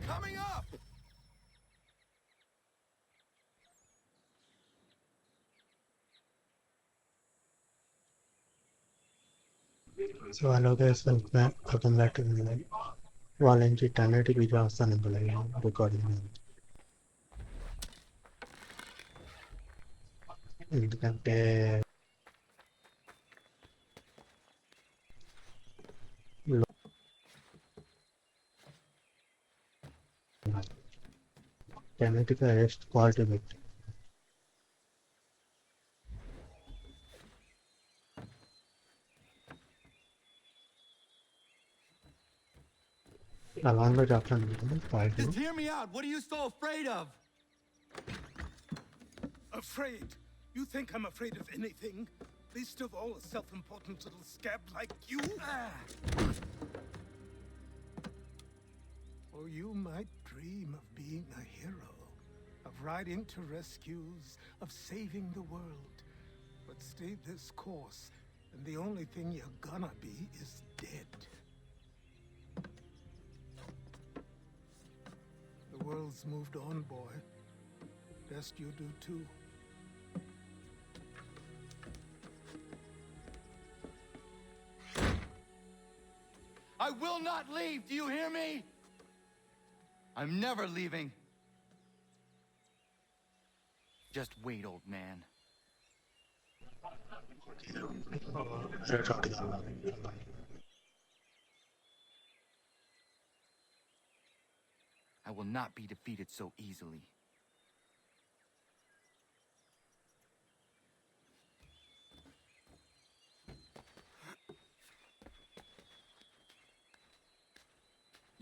Coming up! So hello guys, welcome back to the live. వాళ్ళకి 1080 video వస్తాను ఇప్పుడు recording ఎందుకంటే 1080 హైయెస్ట్ క్వాలిటీ పెట్టి అలాంగా చెప్పండి quality. Just hear me out. What are you so afraid of? Afraid? You think I'm afraid of anything? Least of all a self-important little scab like you? Or you might dream of being a hero, of riding to rescues, of saving the world. But stay this course, and the only thing you're gonna be is dead. The world's moved on, boy. Best you do too. I will not leave. Do you hear me? I'm never leaving. Just wait, old man. I will not be defeated so easily.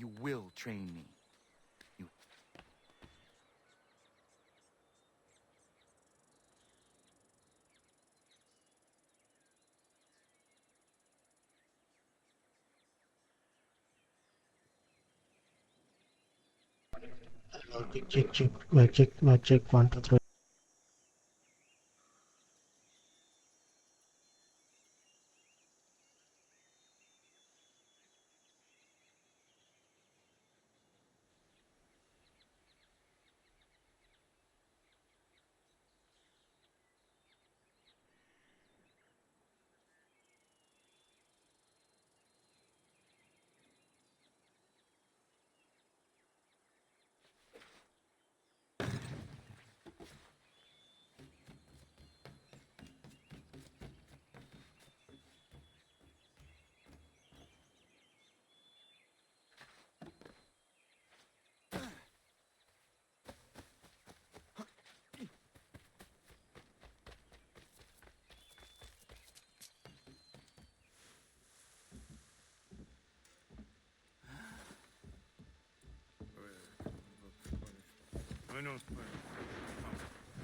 You will train me. You... check 1 2 3.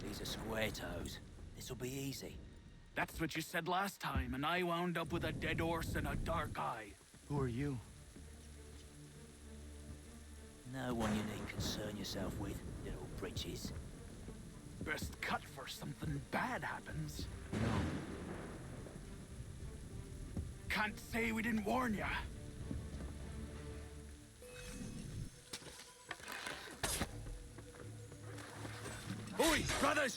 These are square toes. This'll be easy. That's what you said last time, and I wound up with a dead horse and a dark eye. Who are you? No one you need concern yourself with, little britches. Best cut for something bad happens. No. Can't say we didn't warn ya. Oi, brothers!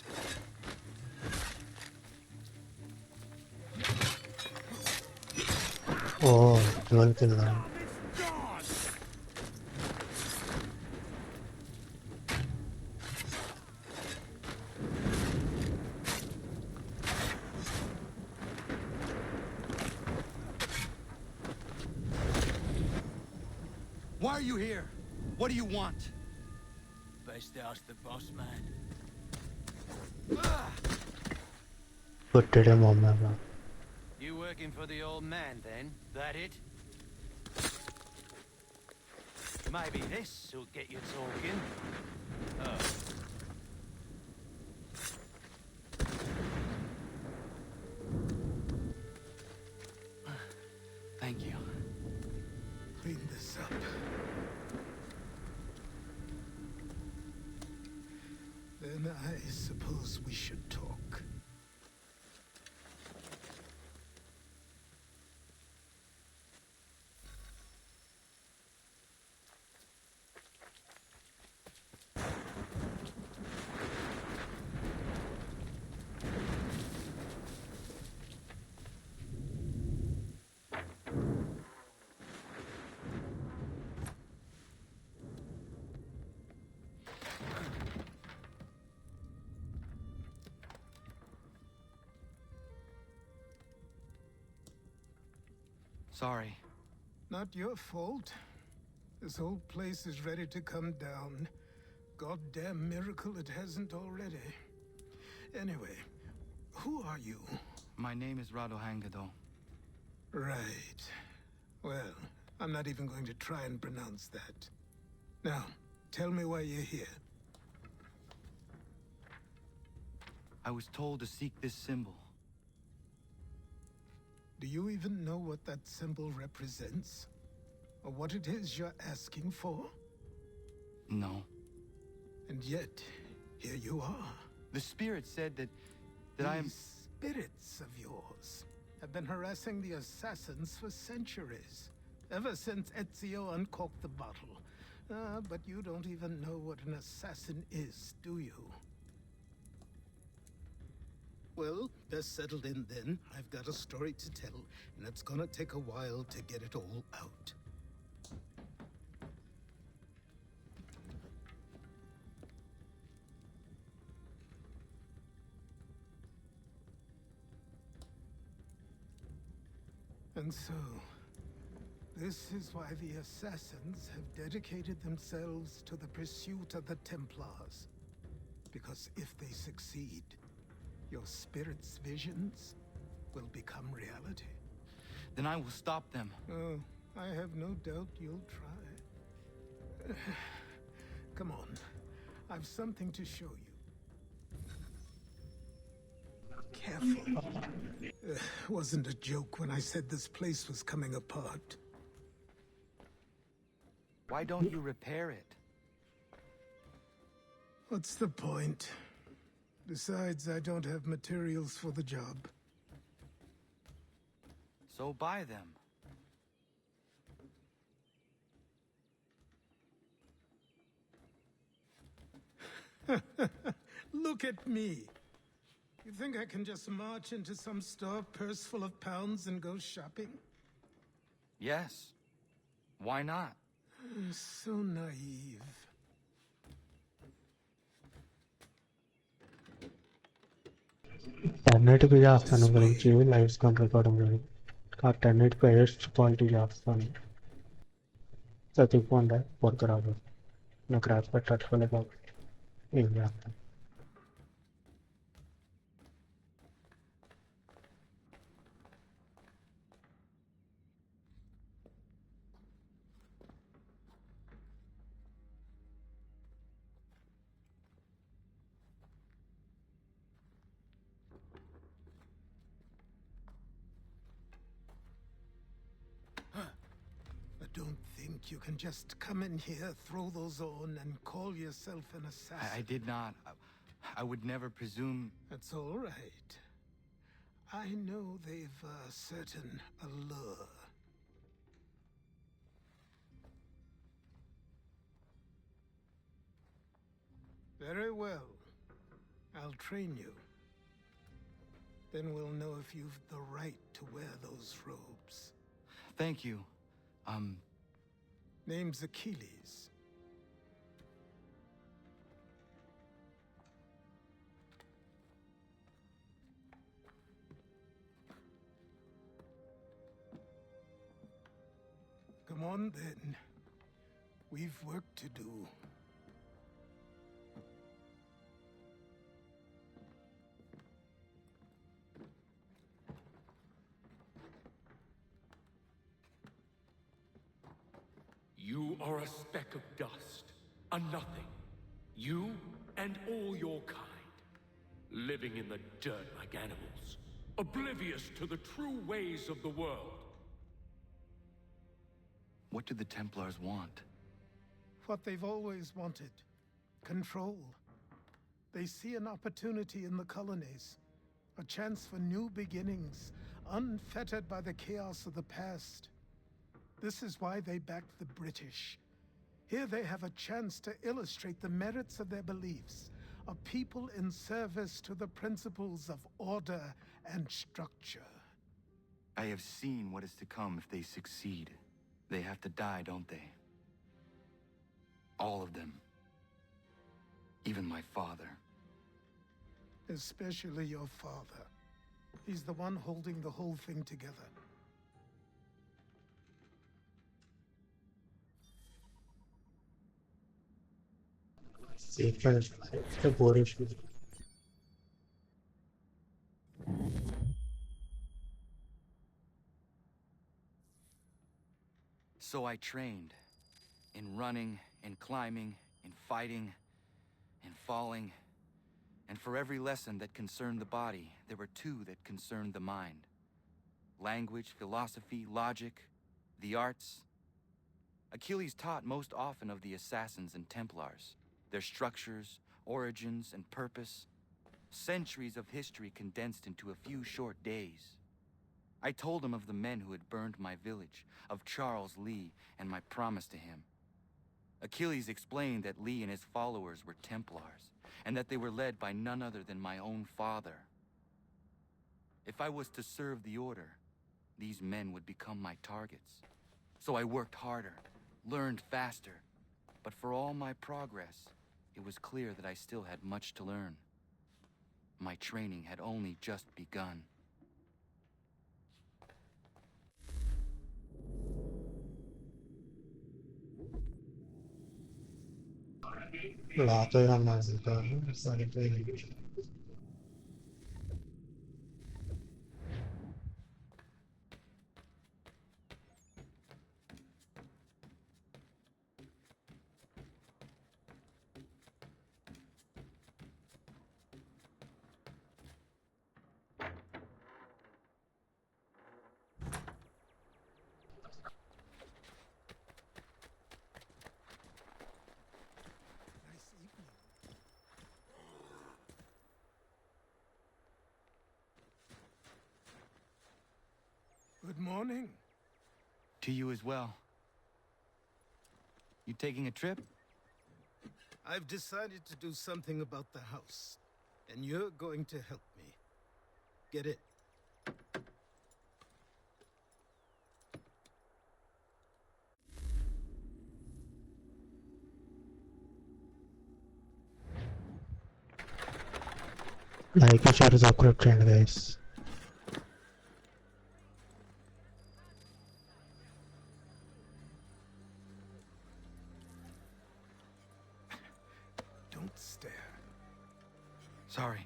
Oh, జోలికి వెళ్ళాను. Why are you here? What do you want? Best ask the boss man. కొట్టడేమో అమ్మ. You working for the old man then? That it? Maybe this will get you talking. Oh. Thank you. Clean this up. Then I suppose we should talk. Sorry. Not your fault. This whole place is ready to come down. Goddamn miracle it hasn't already. Anyway, who are you? My name is Radohangado. Right. Well, I'm not even going to try and pronounce that. Now, tell me why you're here. I was told to seek this symbol. Do you even know what that symbol represents? Or what it is you're asking for? No. And yet, here you are. The spirit said that I am... These spirits of yours have been harassing the assassins for centuries. Ever since Ezio uncorked the bottle. But you don't even know what an assassin is, do you? Well, best settled in then. I've got a story to tell, and it's gonna take a while to get it all out. And so, this is why the Assassins have dedicated themselves to the pursuit of the Templars. Because if they succeed, your spirit's visions will become reality. Then I will stop them. Oh, I have no doubt you'll try. Come on, I've something to show you. Careful. Wasn't a joke when I said this place was coming apart. Why don't you repair it? What's the point? Besides, I don't have materials for the job. So buy them. Look at me. You think I can just march into some store, purse full of pounds, and go shopping? Yes. Why not? So naive. టెన్నిటికి చేస్తాను గురించి lives కానీ recording ఆ టెన్నిటికి highest quality చేస్తాను చదువుకోండి work రాదు నాకు రాసిపెట్టి తట్టుకోలే కాబట్టి ఏం చేస్తాను Don't think you can just come in here, throw those on, and call yourself an assassin. I did not. I would never presume... That's all right. I know they've a certain allure. Very well. I'll train you. Then we'll know if you've the right to wear those robes. Thank you. Name's Achilles. Come on, then. We've work to do. You are a speck of dust, a nothing. You and all your kind, living in the dirt like animals, oblivious to the true ways of the world. What do the Templars want? What they've always wanted. Control. They see an opportunity in the colonies. A chance for new beginnings, unfettered by the chaos of the past. This is why they backed the British. Here they have a chance to illustrate the merits of their beliefs. A people in service to the principles of order and structure. I have seen what is to come if they succeed. They have to die, don't they? All of them. Even my father. Especially your father. He's the one holding the whole thing together. April 5. The boorish. So I trained in running, in climbing, in fighting, in falling. And for every lesson that concerned the body, there were two that concerned the mind. Language, philosophy, logic, the arts. Achilles taught most often of the assassins and Templars, their structures, origins, and purpose. Centuries of history condensed into a few short days. I told him of the men who had burned my village, of Charles Lee and my promise to him. Achilles explained that Lee and his followers were Templars, and that they were led by none other than my own father. If I was to serve the order, these men would become my targets. So I worked harder, learned faster, but for all my progress, it was clear that I still had much to learn. My training had only just begun. Lato yan nasa sorry. Nice evening. Good morning. To you as well. You taking a trip? I've decided to do something about the house, and you're going to help me. Get it? Like and share is awkward trend, guys. Don't stare. Sorry.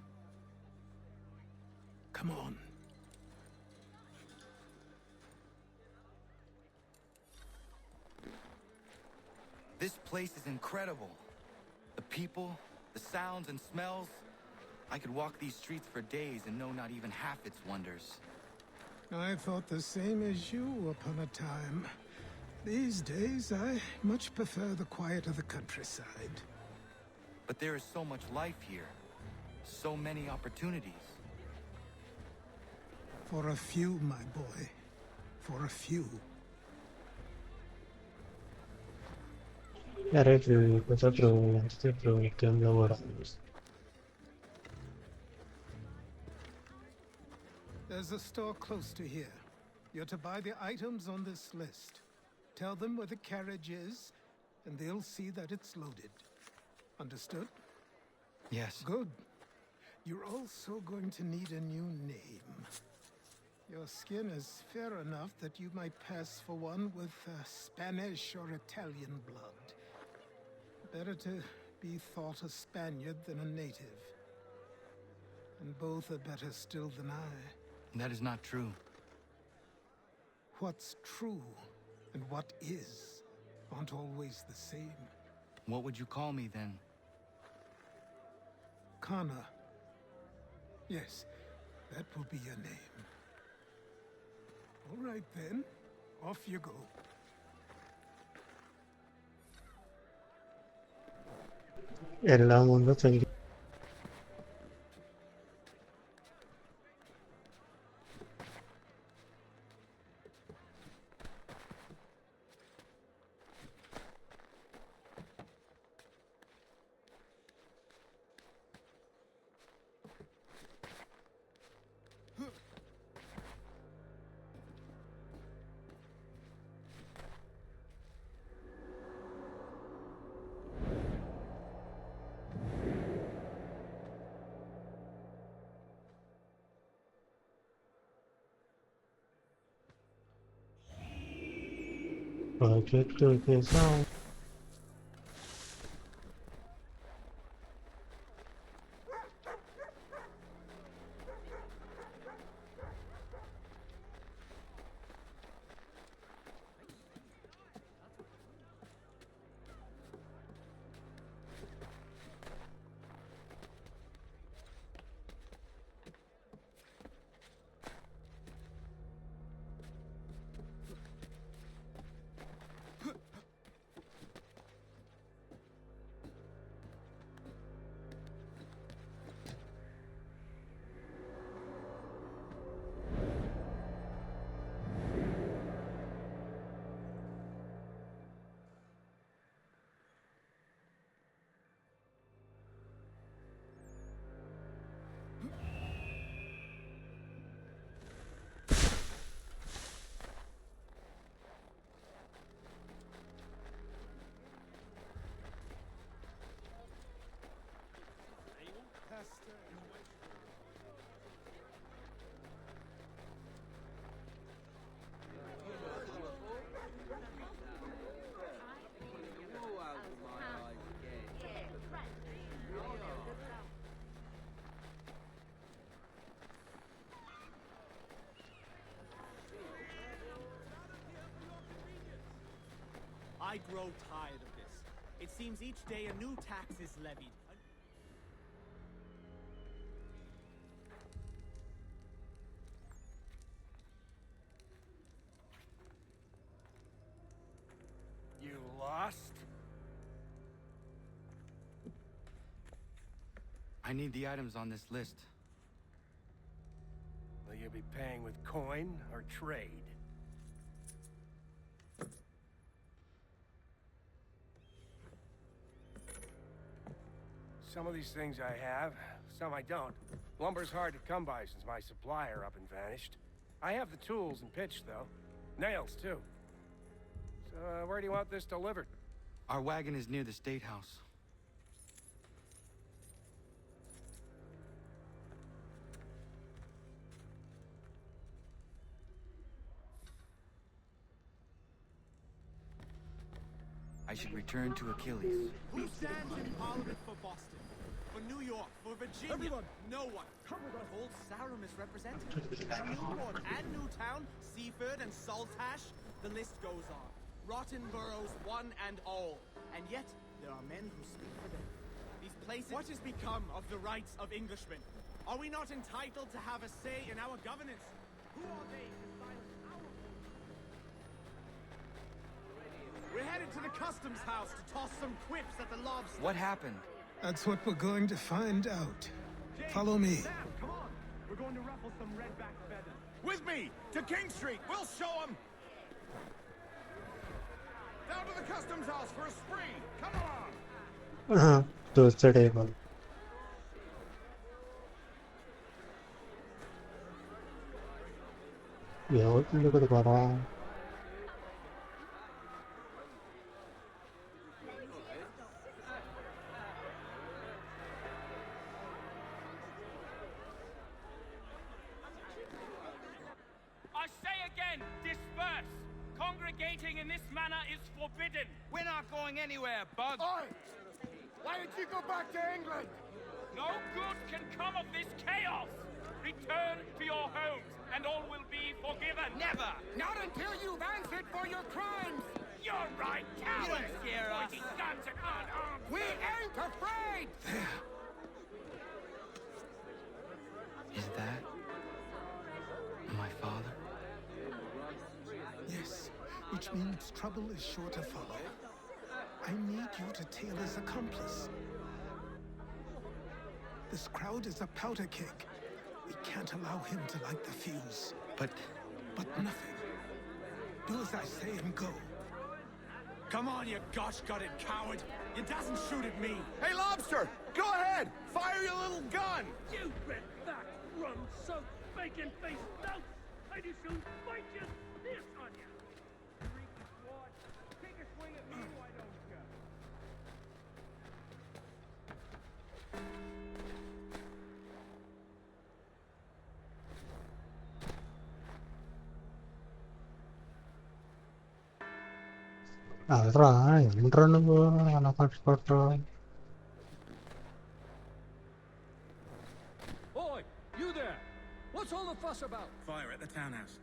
Come on. This place is incredible. The people, the sounds and smells. I could walk these streets for days and know not even half its wonders. I thought the same as you upon a time. These days, I much prefer the quiet of the countryside. But there is so much life here. So many opportunities. For a few, my boy. For a few. Era più cosa trovo, anche trovo che un lavoro. There's a store close to here. You're to buy the items on this list. Tell them where the carriage is, and they'll see that it's loaded. Understood? Yes. Good. You're also going to need a new name. Your skin is fair enough that you might pass for one with Spanish or Italian blood. Better to be thought a Spaniard than a native. And both are better still than I. That is not true. What's true and what is aren't always the same. What would you call me then? Kana. Yes, that will be your name. All right then, off you go. Ella mondo sei progetto che sono I grow tired of this. It seems each day a new tax is levied. You lost? I need the items on this list. Will you be paying with coin or trade? Some of these things I have, some I don't. Lumber's hard to come by since my supplier up and vanished. I have the tools and pitch, though. Nails, too. So, where do you want this delivered? Our wagon is near the State House. I should return to Achilles. Who stands in Parliament for Boston? For New York? For Virginia? Everyone! No one! Behold, S.A.M is represented. And Newport and Newtown, Seaford and Saltash, the list goes on. Rotten boroughs, one and all. And yet, there are men who speak for them. These places... What has become of the rights of Englishmen? Are we not entitled to have a say in our governance? Who are they to silence our voice? We're headed to the customs house to toss some quips at the lobster. What happened? That's what we're going to find out. Follow me. Sam, come on! We're going to ruffle some redback feathers. With me! To King Street! We'll show them! Down to the customs house for a spree! Come along! Towards the table. look at the bottom. I say again, disperse! Congregating in this manner is forbidden! We're not going anywhere, Bug! Oi! Why did you go back to England? No good can come of this chaos! Return to your homes, and all will be forgiven! Never! Not until you've answered for your crimes! You're right, coward! You don't scare us. Pointing guns at unarmed... We ain't afraid! Is that my father? Yes, which means trouble is sure to follow. I need you to tail his accomplice. This crowd is a powder keg. We can't allow him to light the fuse. But But nothing. Do as I say and go. Come on, you gosh-gutted coward! You doesn't shoot at me! Hey, Lobster! Go ahead! Fire your little gun! You red-back, rum-soaked, bacon-faced lout! I do soon fight you this on you! Freaky squad, take a swing at me, why don't you? Boy, you there! What's all the fuss about? Fire at the townhouse.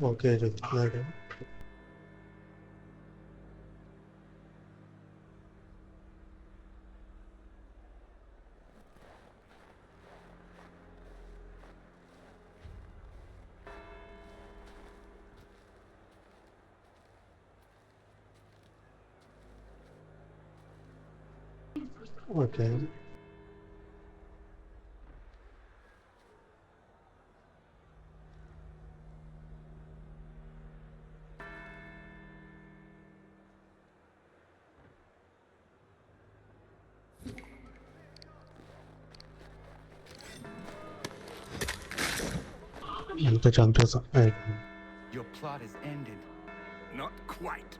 Okay, just cleared it. Okay. Another jump to some. Your plot is ended. Not quite.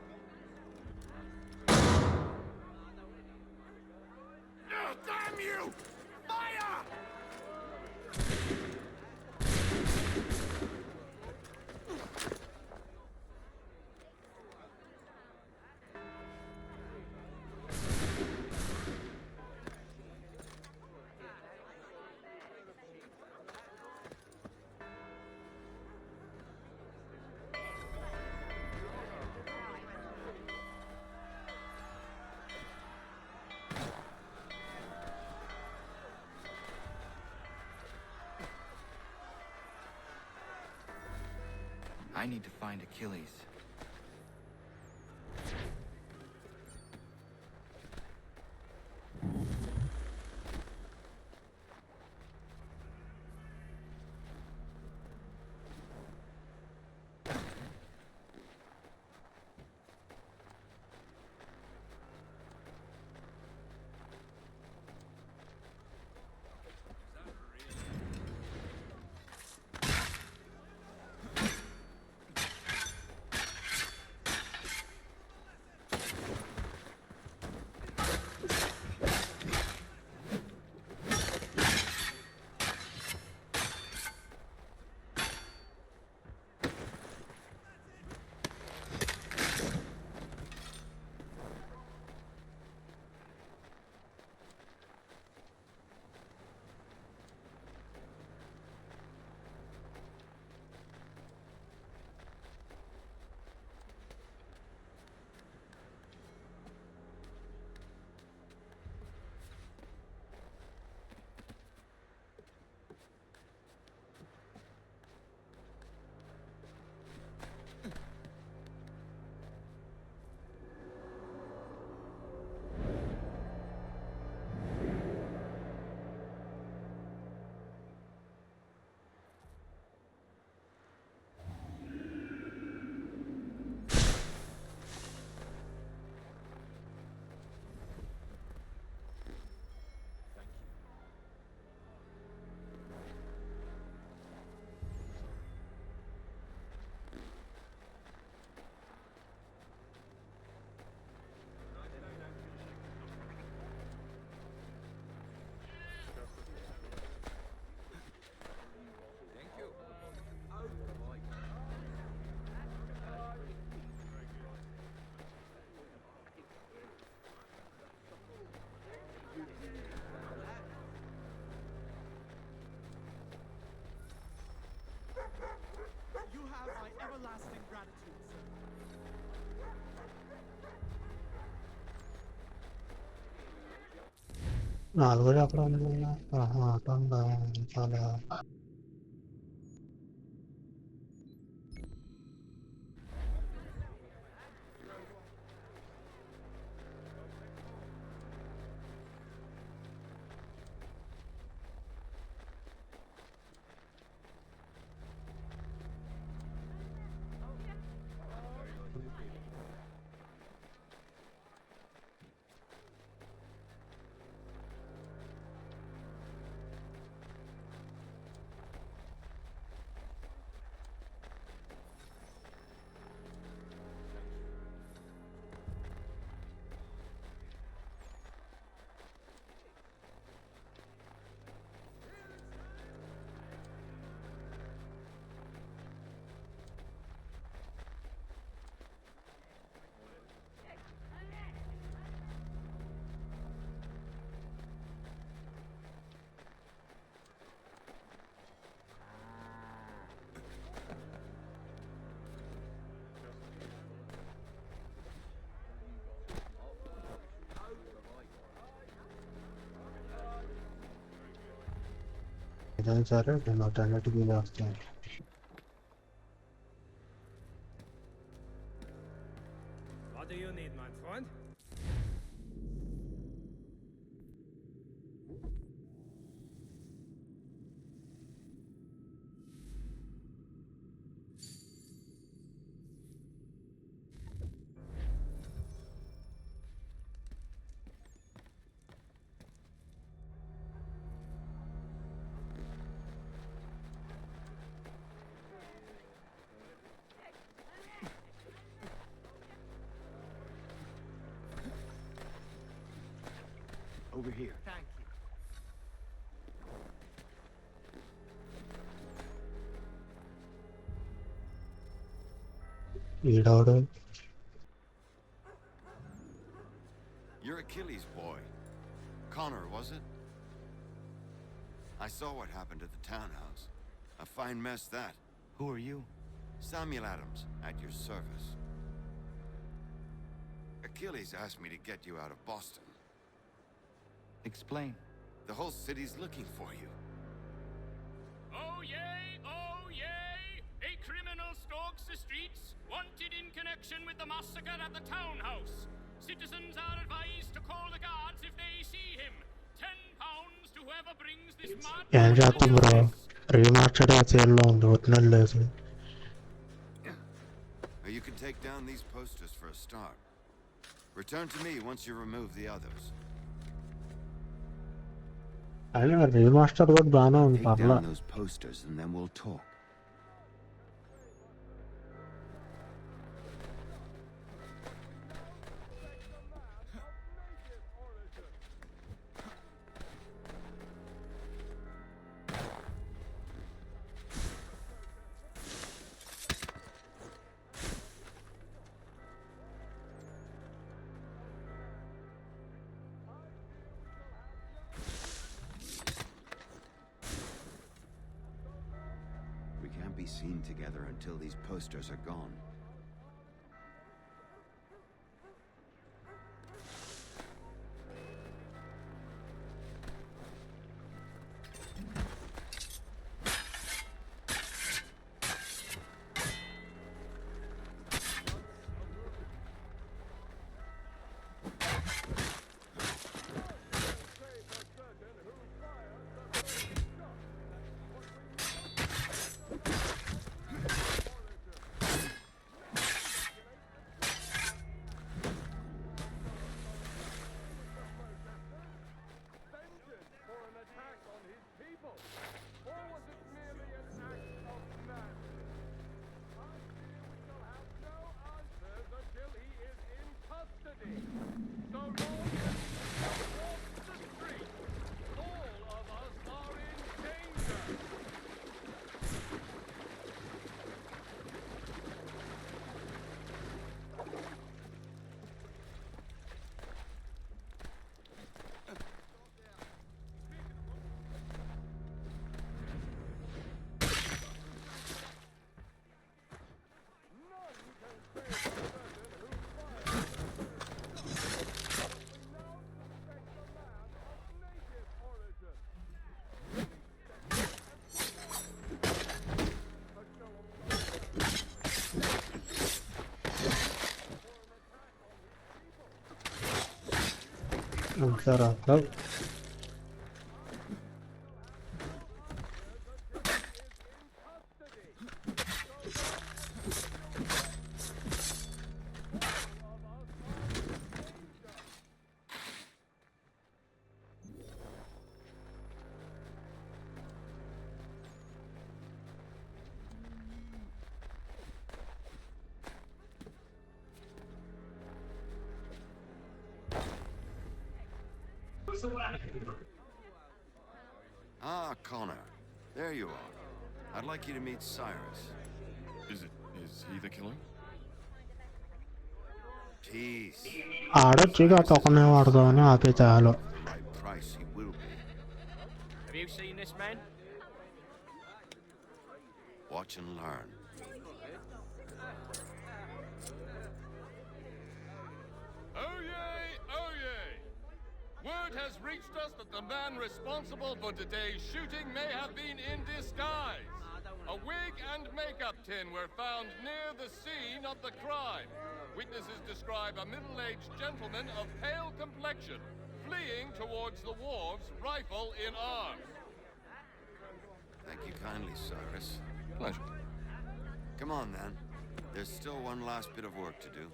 I need to find Achilles. You have my everlasting gratitude, sir. Allora prendo la Guns are an alternative in Austin. What do you need, my friend? Over here. Thank you. Lead order. You're Achilles' boy. Connor, was it? I saw what happened at the townhouse. A fine mess, that. Who are you? Samuel Adams, at your service. Achilles asked me to get you out of Boston. Explain. The whole city's looking for you. Oh yay, oh yay! A criminal stalks the the streets, wanted in connection with the massacre at the townhouse. Citizens are advised to call the guards if they see him. £10 to whoever brings this mad ఏం boy to చేస్తాం bro justice. Remastered ఆ చేతిలో ఉంది original లేదు You can take down these posters for a start. Return to me once you remove the others. అయినా remaster కూడా బాగానే ఉంది Take పర్లా down those posters and then we'll talk. We can't be seen together until these posters are gone. సరే Ah, Connor. There you are. I'd like you to meet Cyrus. Is he the killer? Peace. ఆడొచ్చుగా తొక్కనే వాడదామని ఆపే చాలు For the right price, he will be. Have you seen this man? Watch and learn. Oh yay! Oh yay! Word has reached us that the man responsible for today's shooting may have been in disguise. A wig and makeup tin were found near the scene of the crime. Witnesses describe a middle-aged gentleman of pale complexion fleeing towards the wharves, rifle in arms. Thank you kindly, Cyrus. Pleasure. Come on, then. There's still one last bit of work to do.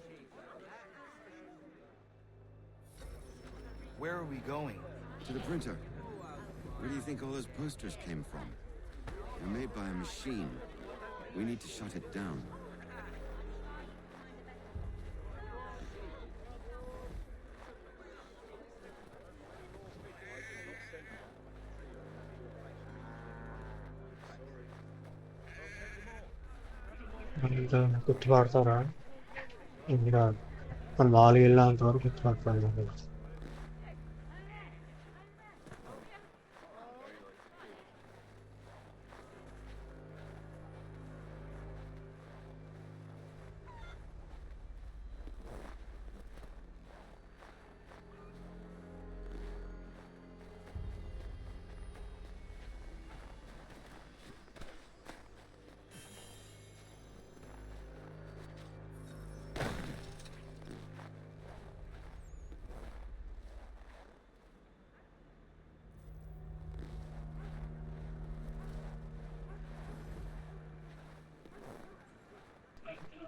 Where are we going? To the printer. Where do you think all those posters came from? They're made by a machine. We need to shut it down. గుర్తుపడతారా ఇంకా మన వాళ్ళు వెళ్ళేంత వరకు గుర్తుపడతారు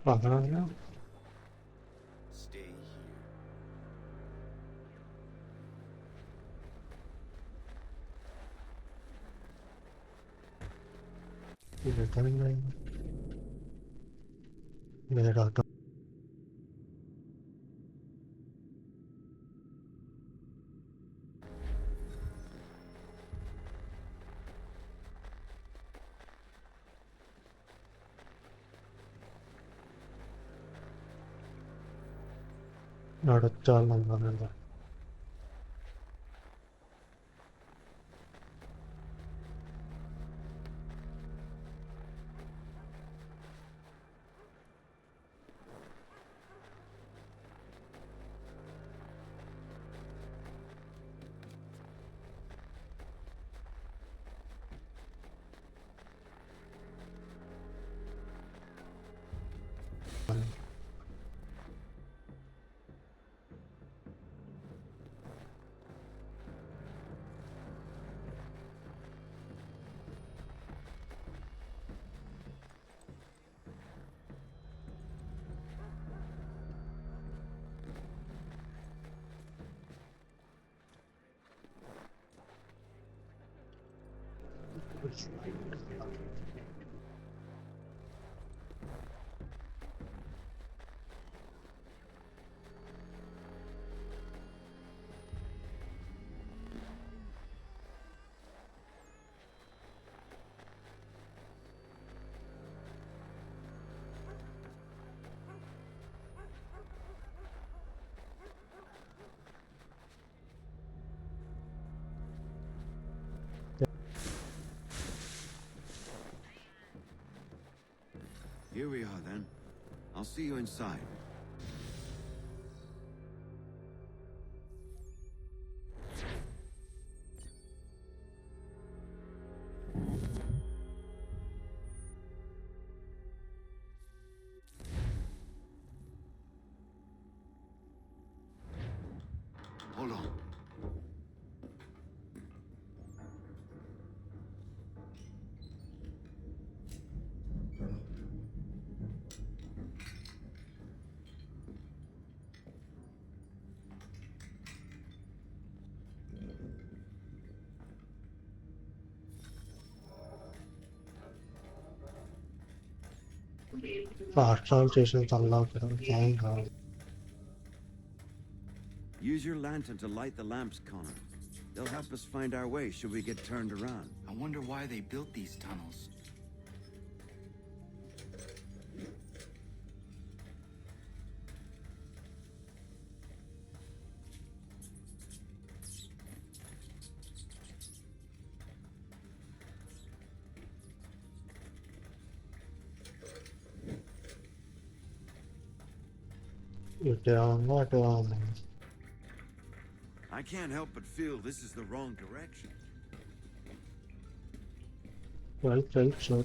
Pagano. Stay here. Ini kan ini rata. Ada jalan mana? Here we are then. I'll see you inside. Hold on. Patrol station unlocked. Thank God. Use your lantern to light the lamps, Connor. They'll help us find our way should we get turned around. I wonder why they built these tunnels. What I can't help but feel this is the wrong direction. right, sure.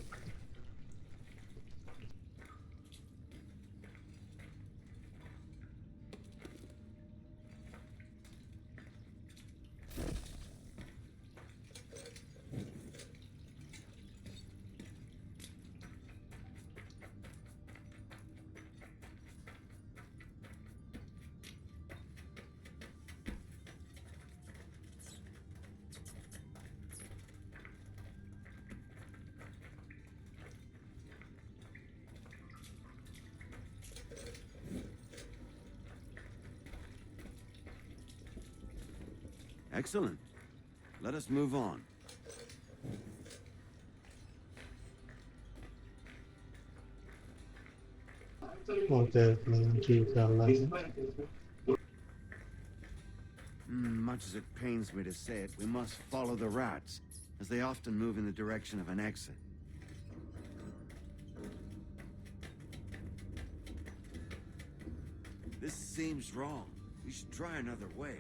Excellent. Let us move on. Okay, Much as it pains me to say it, we must follow the rats, as they often move in the direction of an exit. This seems wrong. We should try another way.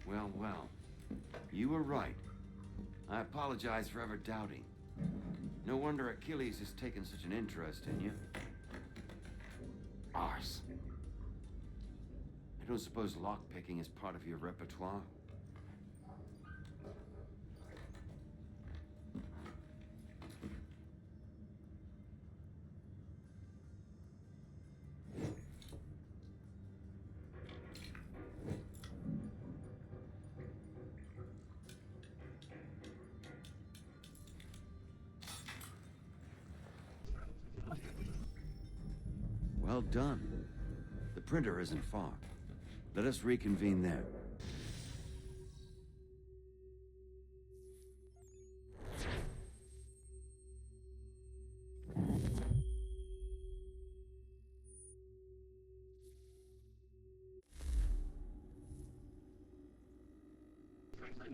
Well, well. You were right. I apologize for ever doubting. No wonder Achilles has taken such an interest in you. Arse. I don't suppose lockpicking is part of your repertoire? Well done. The printer isn't far. Let us reconvene there.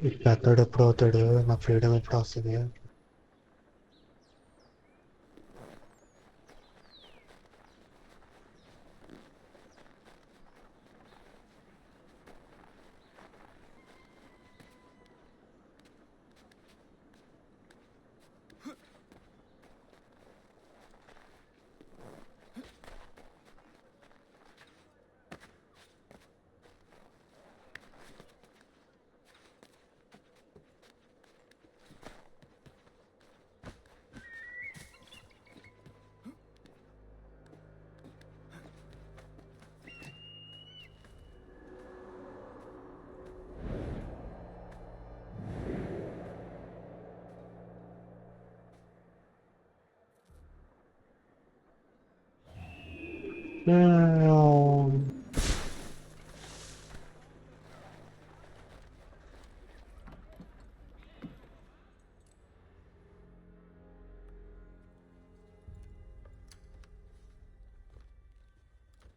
ఇప్పుడు అతడు ఎప్పుడు అవుతాడు, నా freedom ఎప్పుడు వస్తుంది?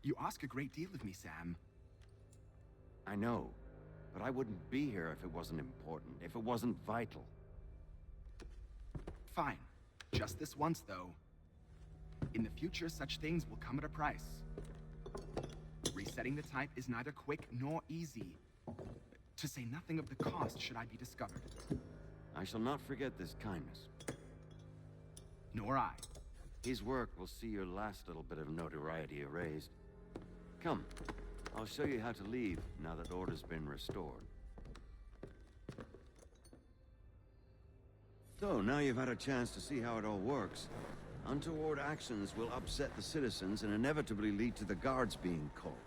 You ask a great deal of me, Sam. I know, but I wouldn't be here if it wasn't important, if it wasn't vital. Fine. Just this once, though. In the future, such things will come at a price. Resetting the type is neither quick nor easy. To say nothing of the cost should I be discovered. I shall not forget this kindness. Nor I. His work will see your last little bit of notoriety erased. Come, I'll show you how to leave now that order's been restored. So, now you've had a chance to see how it all works. Untoward actions will upset the citizens and inevitably lead to the guards being called.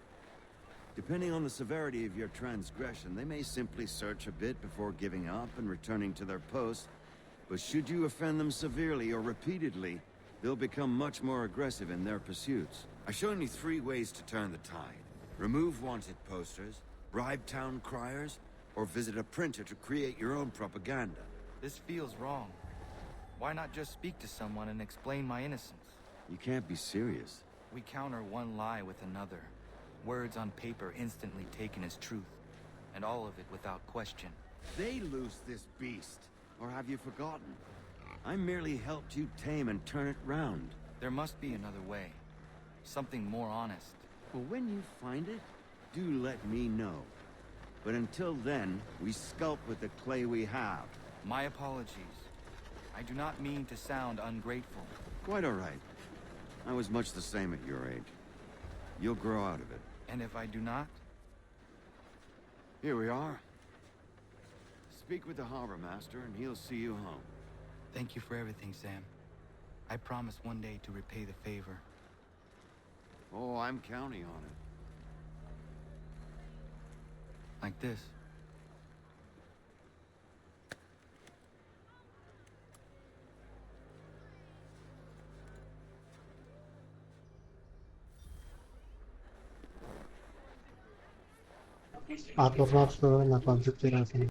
Depending on the severity of your transgression, they may simply search a bit before giving up and returning to their posts. But should you offend them severely or repeatedly, they'll become much more aggressive in their pursuits. I've shown you 3 ways to turn the tide. Remove wanted posters, bribe town criers, or visit a printer to create your own propaganda. This feels wrong. Why not just speak to someone and explain my innocence? You can't be serious. We counter one lie with another. Words on paper instantly taken as truth. And all of it without question. They loose this beast. Or have you forgotten? I merely helped you tame and turn it round. There must be another way. Something more honest. Well, when you find it, do let me know. But until then, we sculpt with the clay we have. My apologies. I do not mean to sound ungrateful. Quite all right. I was much the same at your age. You'll grow out of it. And if I do not? Here we are. Speak with the harbor master and he'll see you home. Thank you for everything, Sam. I promise one day to repay the favor. Oh, I'm counting on it. Like this. ఆత్మప్రాప్స్ నా concept రాసింది.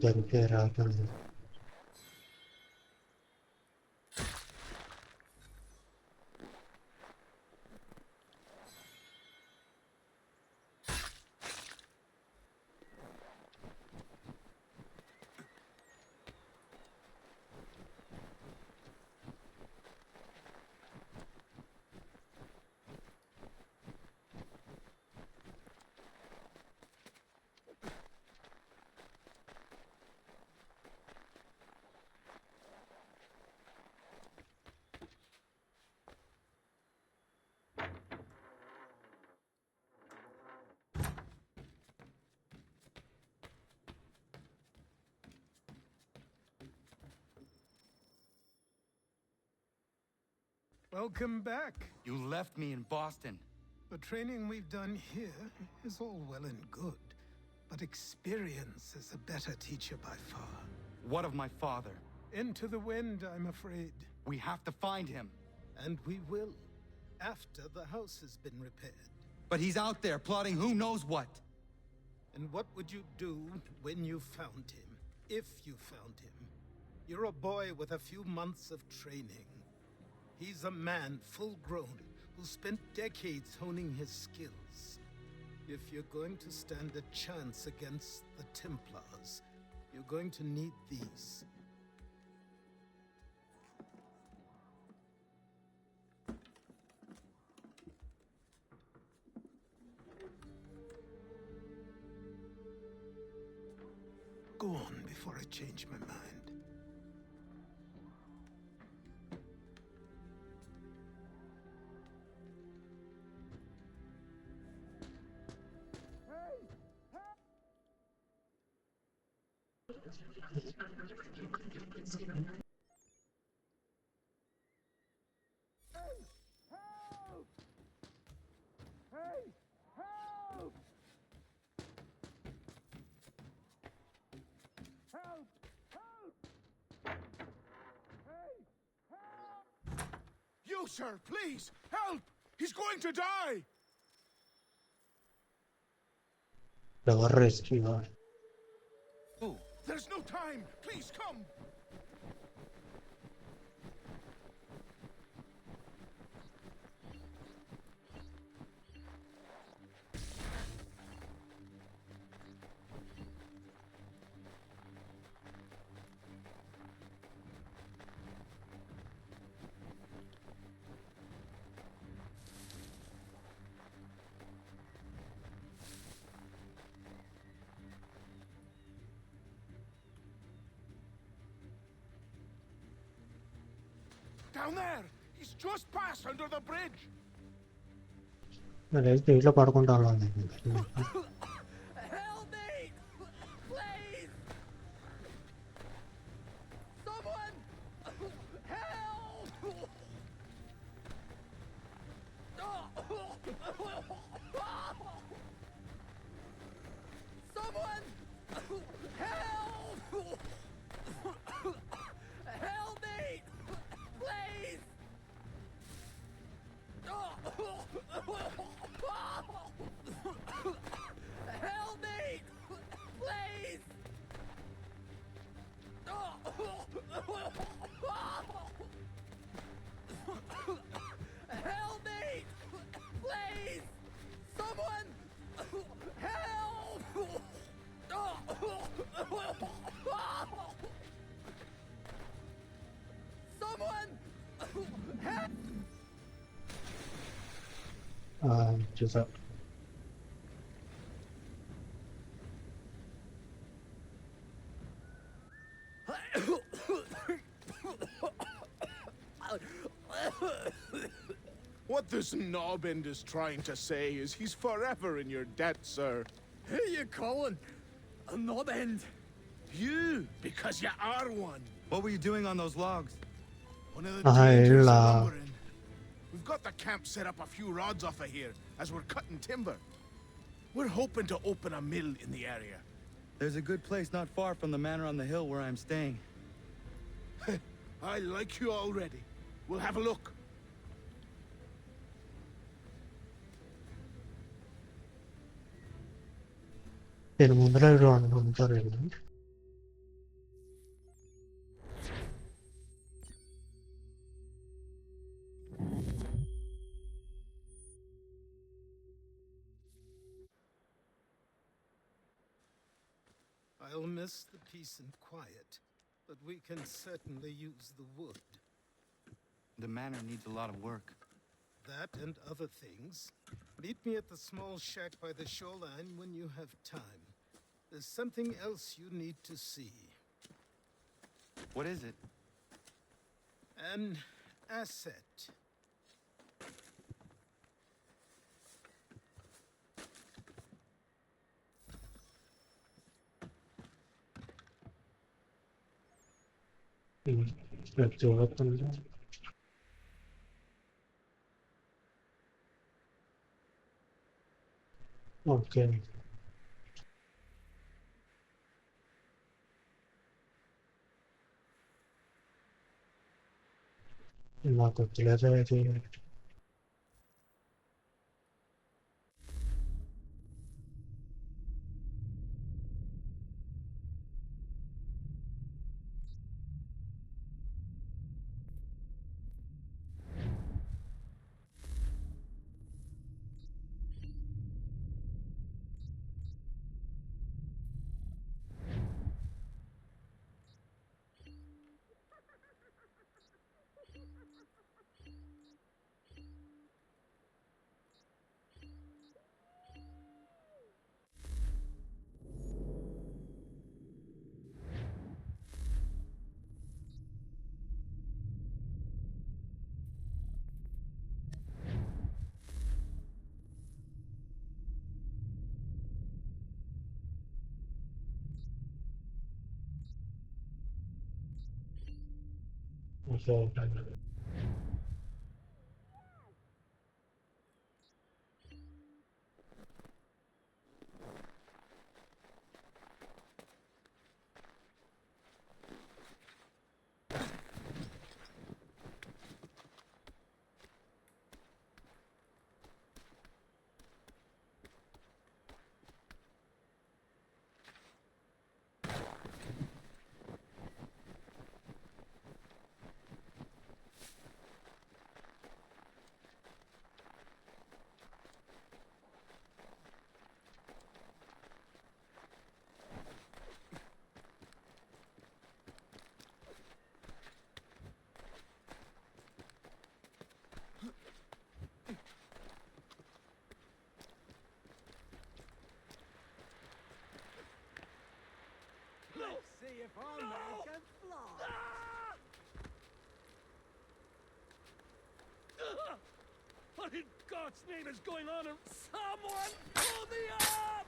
జరిపే రాకుండా Welcome back. You left me in Boston. The training we've done here is all well and good, but experience is a better teacher by far. What of my father? Into the wind, I'm afraid. We have to find him. And we will, after the house has been repaired. But he's out there plotting who knows what. And what would you do when you found him? If you found him? You're a boy with a few months of training. He's a man, full-grown, who spent decades honing his skills. If you're going to stand a chance against the Templars, you're going to need these. Go on before I change my mind. You, sir, please, help! He's going to die! ఎవరు rescue There's no time! Please, come! Down there! He's just passed under the bridge! దీంట్లో పడుకుంటా Help me! Please! Someone! Help! Someone! Help! Help me! Please! Help me! Please! Help me! Please! Someone! Help! Someone! Help! చూసా What this knobbend is trying to say is he's forever in your debt, sir. Who you calling? A knob end? You, because you are one. What were you doing on those logs? One of the dangers of Hela. lumbering. We've got the camp set up a few rods off of here as we're cutting timber. We're hoping to open a mill in the area. There's a good place not far from the manor on the hill where I'm staying. I like you already. We'll have a look. నేను ముందర ఉంటారు I'll miss the peace and quiet, but we can certainly use the wood. The manor needs a lot of work. That and other things. Meet me at the small shack by the shoreline when you have time. There's something else you need to see. What is it? An asset. Okay. నాకు తెలియదు అది okay Let's see if our man can fly. What in God's name is going on? Someone pull me up!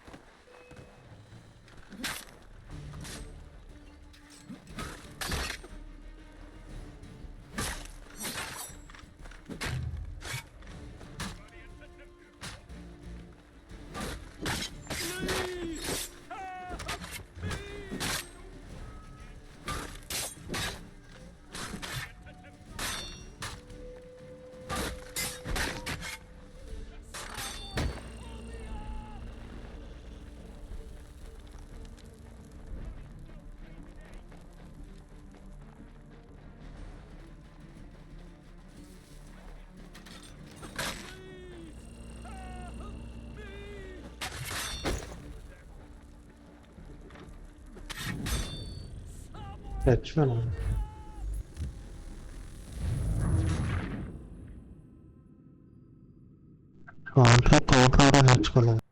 తెచ్చుకున్నాను concept out నేర్చుకోలేదు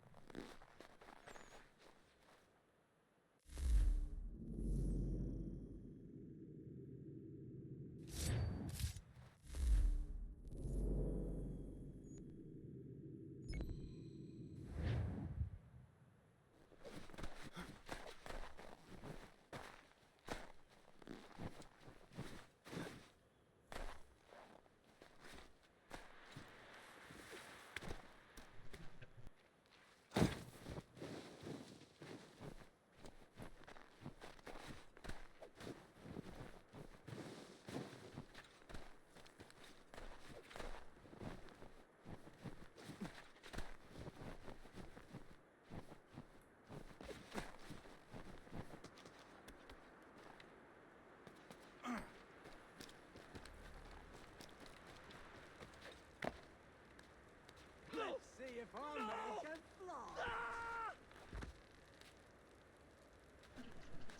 Let's see if our man can fly.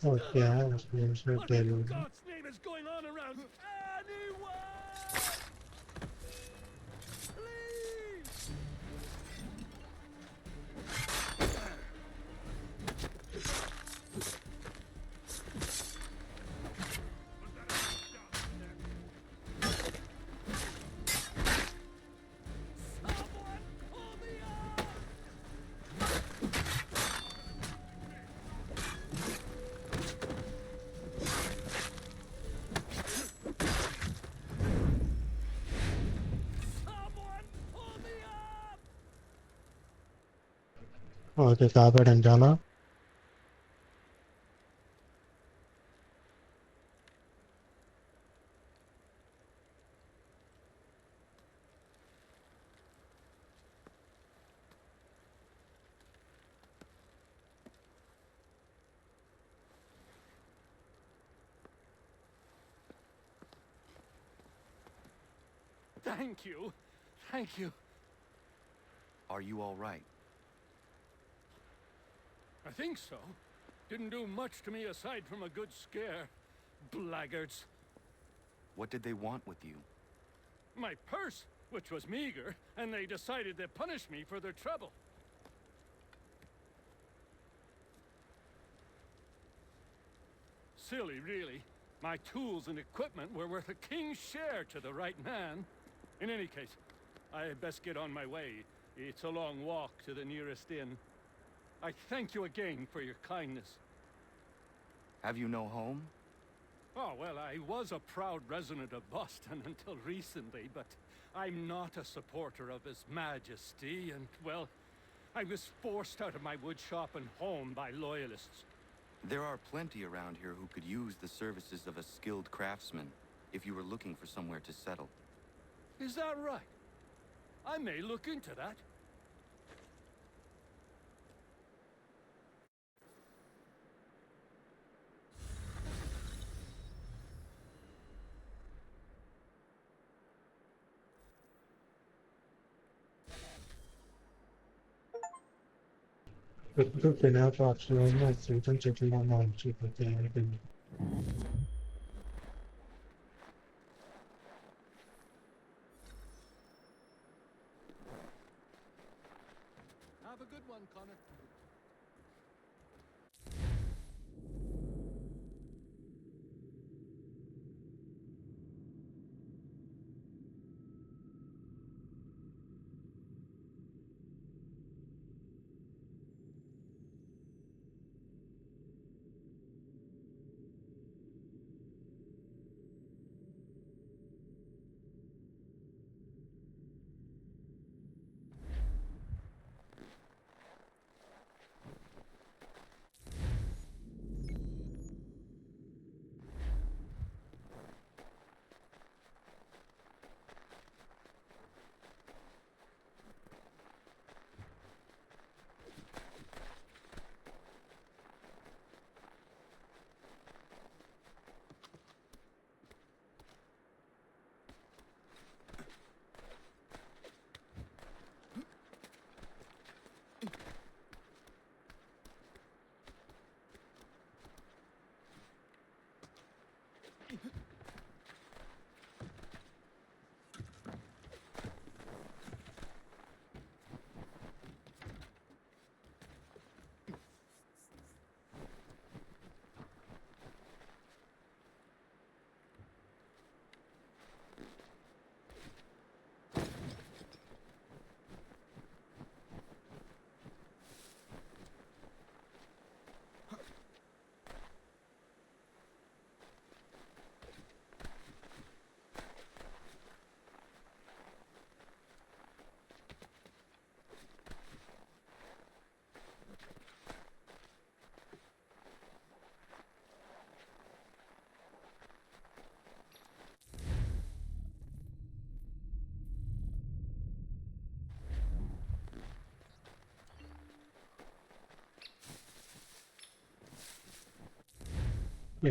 Okay, What in God's name is going on around anyone? Please! Someone pull me up! Someone pull me up! Okay, కాపాడండి Thank you. Thank you. Are you all right? I think so. Didn't do much to me aside from a good scare. Blackguards. What did they want with you? My purse, which was meager, and they decided to punish me for their trouble. Silly, really. My tools and equipment were worth a king's share to the right man. In any case, I had best get on my way. It's a long walk to the nearest inn. I thank you again for your kindness. Have you no home? Oh, well, I was a proud resident of Boston until recently, but I'm not a supporter of His Majesty, and, well, I was forced out of my woodshop and home by loyalists. There are plenty around here who could use the services of a skilled craftsman if you were looking for somewhere to settle. Is that right? I may look into that. ఎప్పుడు ఫినాప్ ఆప్షన్లో సొంతం చెట్లు చూపితే Have a good one, Connor.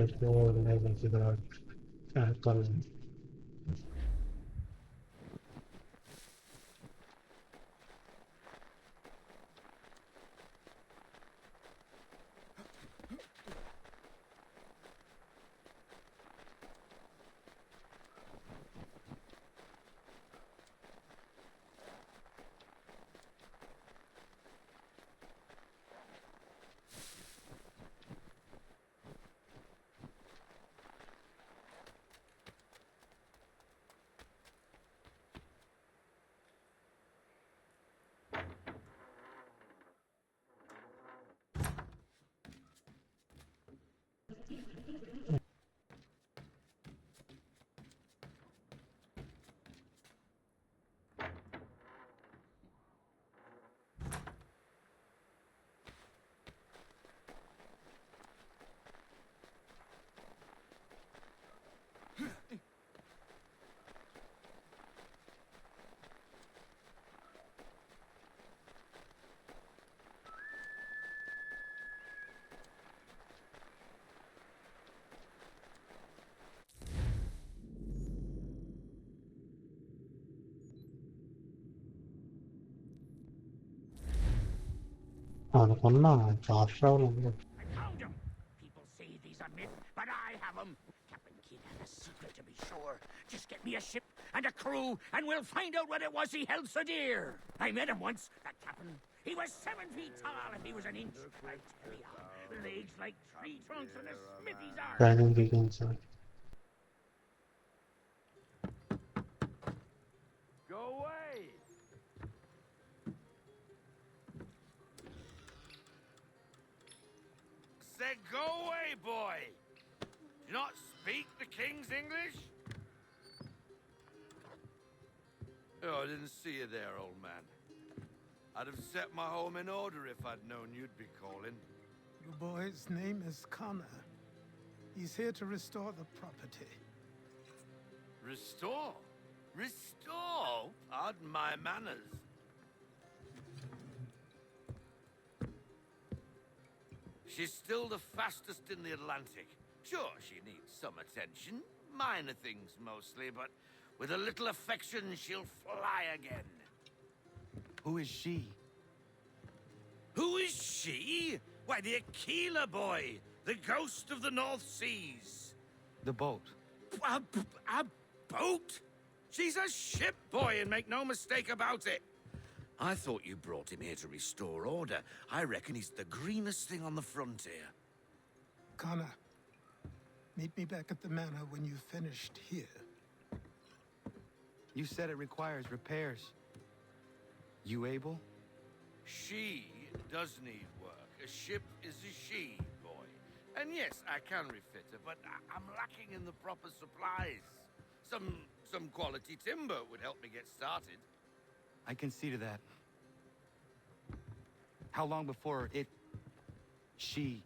ఎప్పుడు కాలం அவனை கொன்னா சாப்ஷாவில் I found him. People say these are myth, but I have them. Captain Kidd had a secret to be sure. Just get me a ship and a crew, and we'll find out what it was he held so dear. I met him once, that captain. He was 7 feet tall if he was an inch. I tell ya, legs like tree trunks and a smithy's arm. training begins. Go away! Said go away, boy! Do you not speak the King's English? Oh, I didn't see you there, old man. I'd have set my home in order if I'd known you'd be calling. Your boy's name is Connor. He's here to restore the property. Restore? Restore? Pardon my manners. She's still the fastest in the Atlantic. Sure, she needs some attention. Minor things mostly, but with a little affection, she'll fly again. Who is she? Who is she? Why, the Aquila boy, the ghost of the North Seas. The boat. A boat? She's a ship, boy, and make no mistake about it. I thought you brought him here to restore order. I reckon he's the greenest thing on the frontier. Connor, meet me back at the manor when you've finished here. You said it requires repairs. You able? She does need work. A ship is a she, boy. And yes, I can refit her, but I'm lacking in the proper supplies. Some quality timber would help me get started. I can see to that. How long before she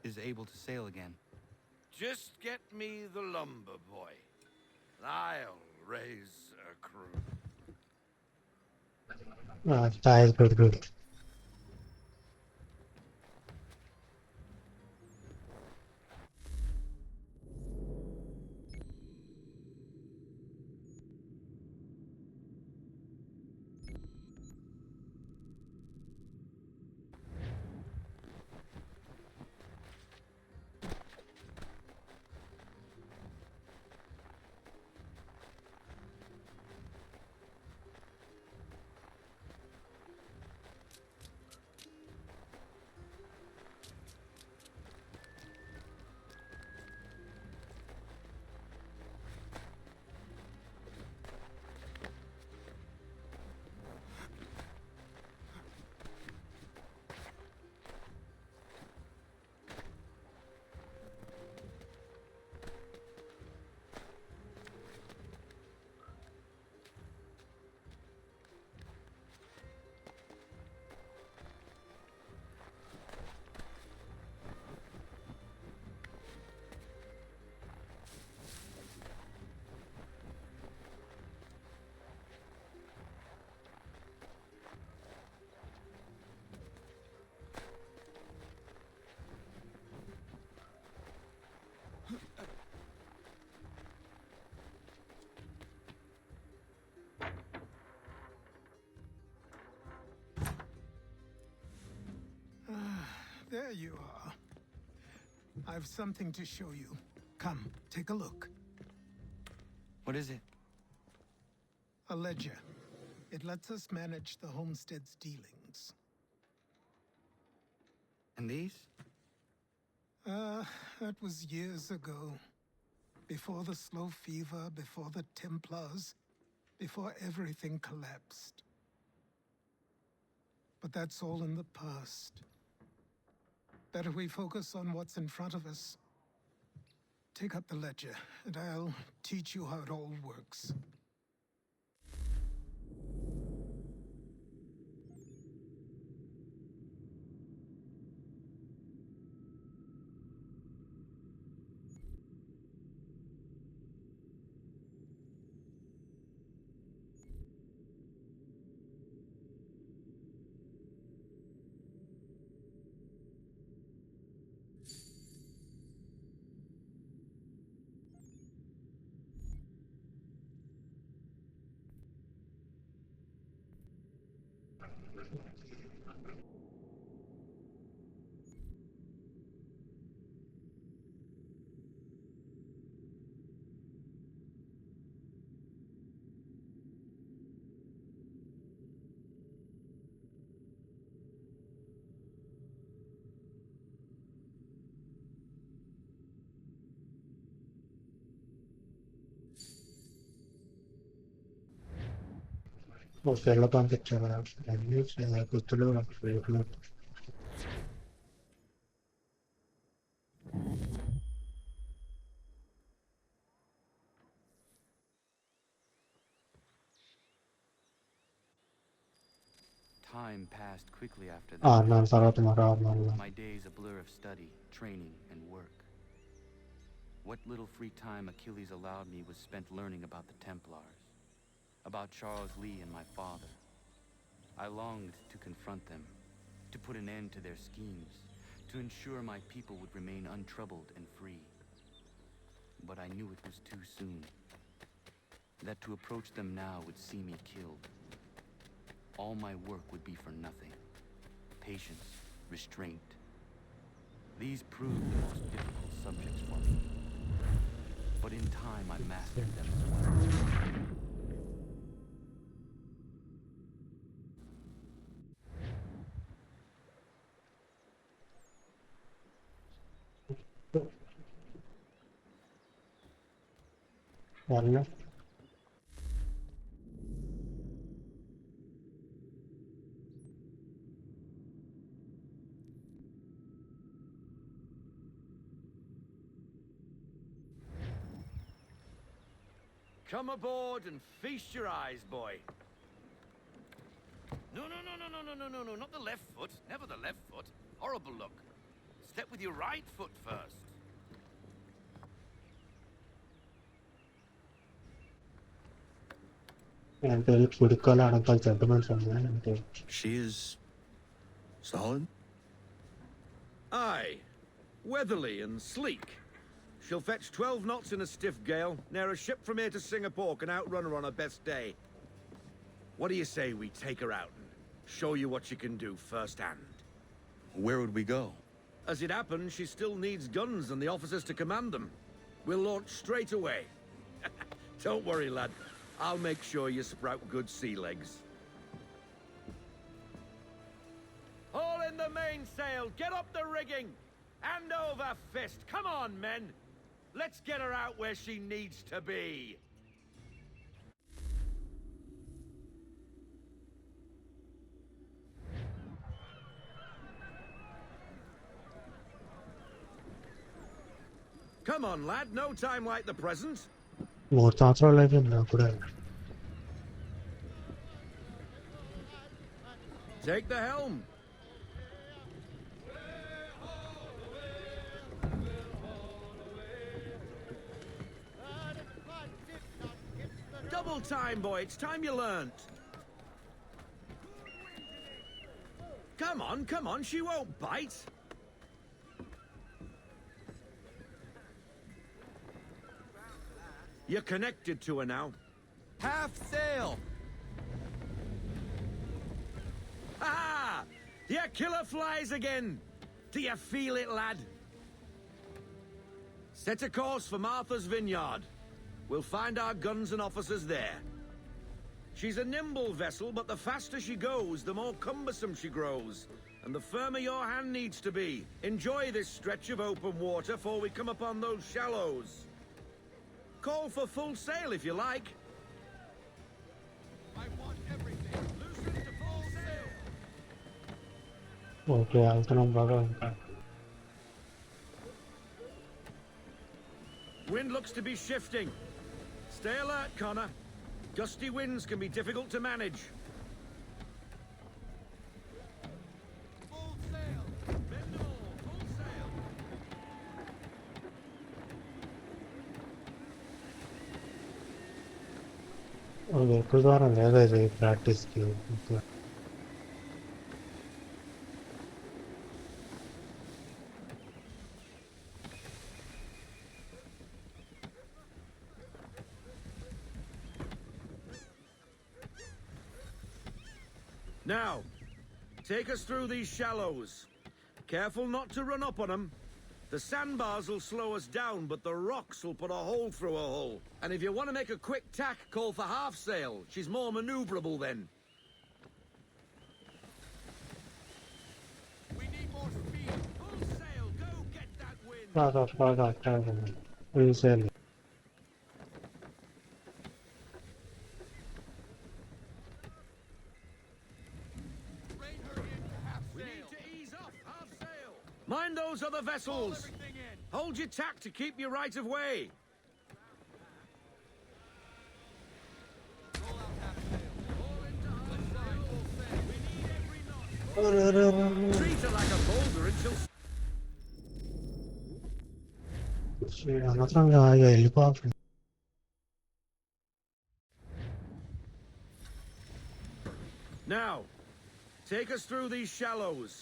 is able to sail again? Just get me the lumber, boy. And I'll raise a crew. That is good. There you are. I've something to show you. Come, take a look. What is it? A ledger. It lets us manage the homestead's dealings. And these? That was years ago. Before the slow fever, before the Templars, before everything collapsed. But that's all in the past. Better we focus on what's in front of us. Take up the ledger, and I'll teach you how it all works. సెల్లో పంపించారు అన్ని గుర్తులు రేట్లు. Time passed quickly after 6 that. నెలల తర్వాత మరో 6 నెలలు. My days a blur of study, training, and work. What little free time Achilles allowed me was spent learning about the Templars, about Charles Lee and my father. I longed to confront them, to put an end to their schemes, to ensure my people would remain untroubled and free. But I knew it was too soon, that to approach them now would see me killed. All my work would be for nothing. Patience, restraint. These proved the most difficult subjects for me. But in time I mastered them as well. వాళ్ళు Come aboard and feast your eyes, boy. No, not the left foot. Never the left foot. Horrible look. Step with your right foot first. అంటే పుడుకోవాలి అడగాలి judgements ఉన్నాయి అంటే She is solid? Aye. Weatherly and sleek. She'll fetch 12 knots in a stiff gale, near a ship from here to Singapore can outrun her on her best day. What do you say we take her out and show you what she can do firsthand? Where would we go? As it happens, she still needs guns and the officers to command them. We'll launch straight away. Don't worry, lad. I'll make sure you sprout good sea legs. Haul in the mainsail! Get up the rigging! Hand over fist! Come on, men! Let's get her out where she needs to be! Come on, lad. No time like the present. 3 సంవత్సరాలు అయిపోయింది నాకు కూడా. Take the helm. Double time, boy. It's time you learnt. Come on. She won't bite. You're connected to her now. Half sail! Ha! Your killer flies again. Do you feel it, lad? Set a course for Martha's Vineyard. We'll find our guns and officers there. She's a nimble vessel, but the faster she goes, the more cumbersome she grows. And the firmer your hand needs to be. Enjoy this stretch of open water before we come upon those shallows. Call for full sail if you like. I want everything. Loosen to full sail. Okay వెళ్తున్నాం బాగా ఇంకా. Wind looks to be shifting. Stay alert, Connor. Gusty winds can be difficult to manage. Full sail. Bend all, full sail. Okay ఎక్కువ దూరం లేదా ఇది ప్రాక్టీస్కి. Now, take us through these shallows. Careful not to run up on them. The sandbars will slow us down, but the rocks will put a hole through a hull. And if you want to make a quick tack, call for half sail. She's more maneuverable then. We need more speed. Full sail, go get that wind. బాగా ఈసారి Mind those other vessels! Hold your tack to keep your right of way! Treat her like a boulder until... అనవసరంగా ఇక వెళ్ళిపోవాలి. Now, take us through these shallows.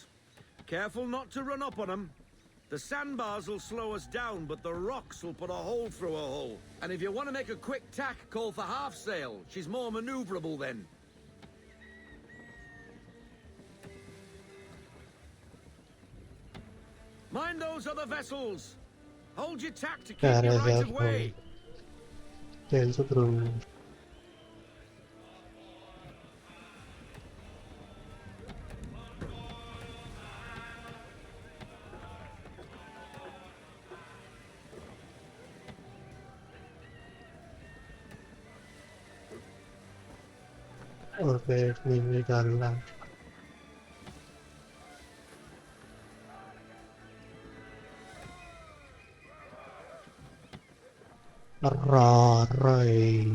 Careful not to run up on them. The sandbars will slow us down, but the rocks will put a hole through a hull. And if you want to make a quick tack, call for half sail. She's more maneuverable then. Mind those other vessels. Hold your tack to keep your right of way. తెలుసు bro. Okay నేను కల్లా Right.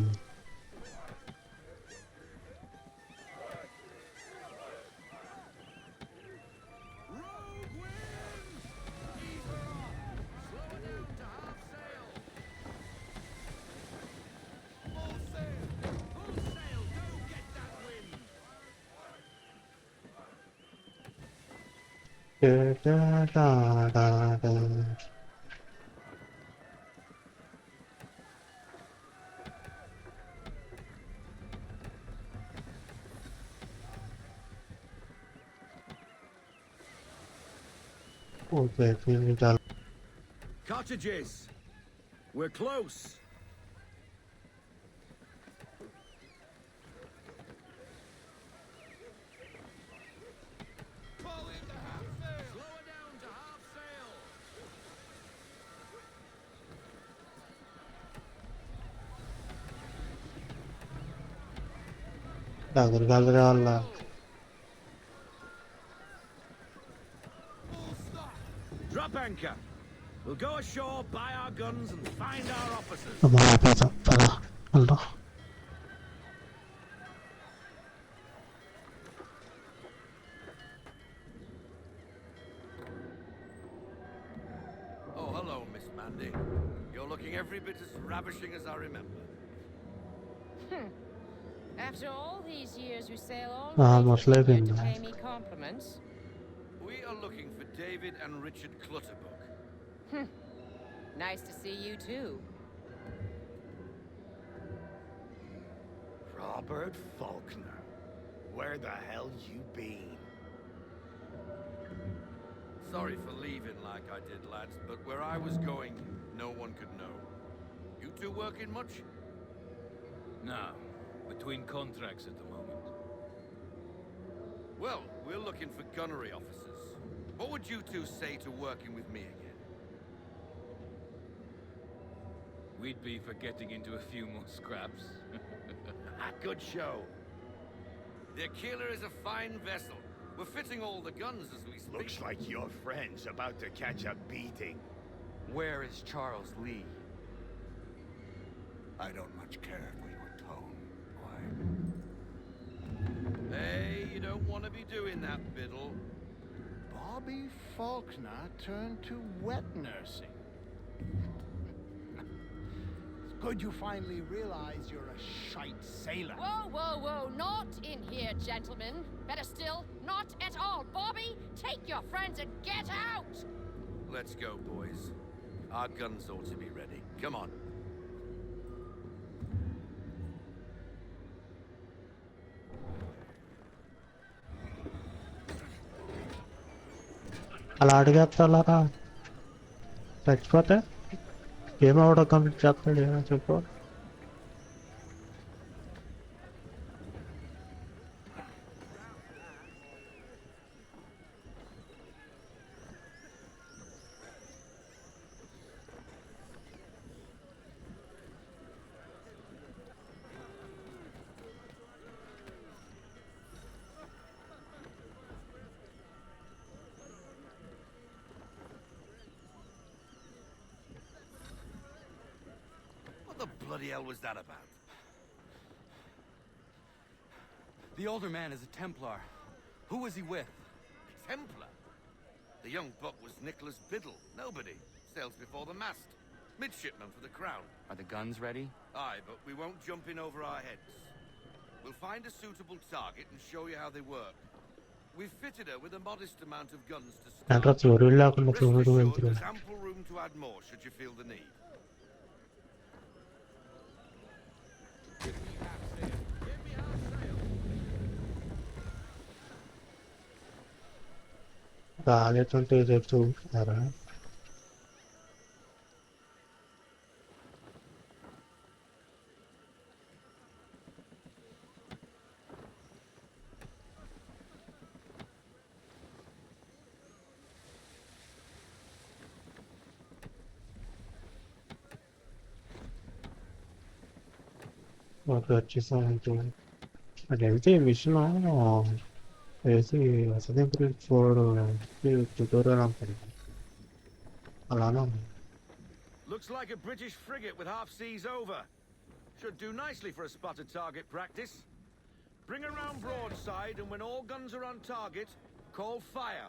Da, da, da, da, da. Okay, we got Cottages. We're close. alla Drop anchor. We'll go ashore, buy our guns, and find our officers. Allah. Oh, hello, Miss Mandy. You're looking every bit as ravishing as I remember. After all these years, you sail all Almost the way to living, pay me compliments. We are looking for David and Richard Clutterbuck. Nice to see you too. Robert Faulkner, where the hell you been? Sorry for leaving like I did, lads, but where I was going, no one could know. You two working much? No, between contracts at the moment. Well, we're looking for gunnery officers. What would you two say to working with me again? We'd be for getting into a few more scraps. Good show. The Aquila is a fine vessel. We're fitting all the guns as we speak. Looks like your friend's about to catch a beating. Where is Charles Lee? I don't much care for your tone, boy. Hey, you don't want to be doing that, Biddle. Bobby Faulkner turned to wet nursing. It's good you finally realize you're a shite sailor. Whoa, whoa, whoa, not in here, gentlemen. Better still, not at all. Bobby, take your friends and get out! Let's go, boys. Our guns ought to be ready. Come on. అలా అడిగేస్తారా చచ్చిపోతే game అవడం complete చేస్తాడు ఏమో చెప్పు. bloody hell was that about? The older man is a Templar. Who was he with? Templar? The young buck was Nicholas Biddle. Nobody. Sails before the mast. Midshipman for the Crown. Are the guns ready? Aye, but we won't jump in over our heads. We'll find a suitable target and show you how they work. We've fitted her with a modest amount of guns to start. Rest assured, there's ample room to add more should you feel the need. ci sono le vicino sì, sempre for tutorial allora Looks like a British frigate with half seas over. Should do nicely for a spotted target practice. Bring around broadside, and when all guns are on target, call fire.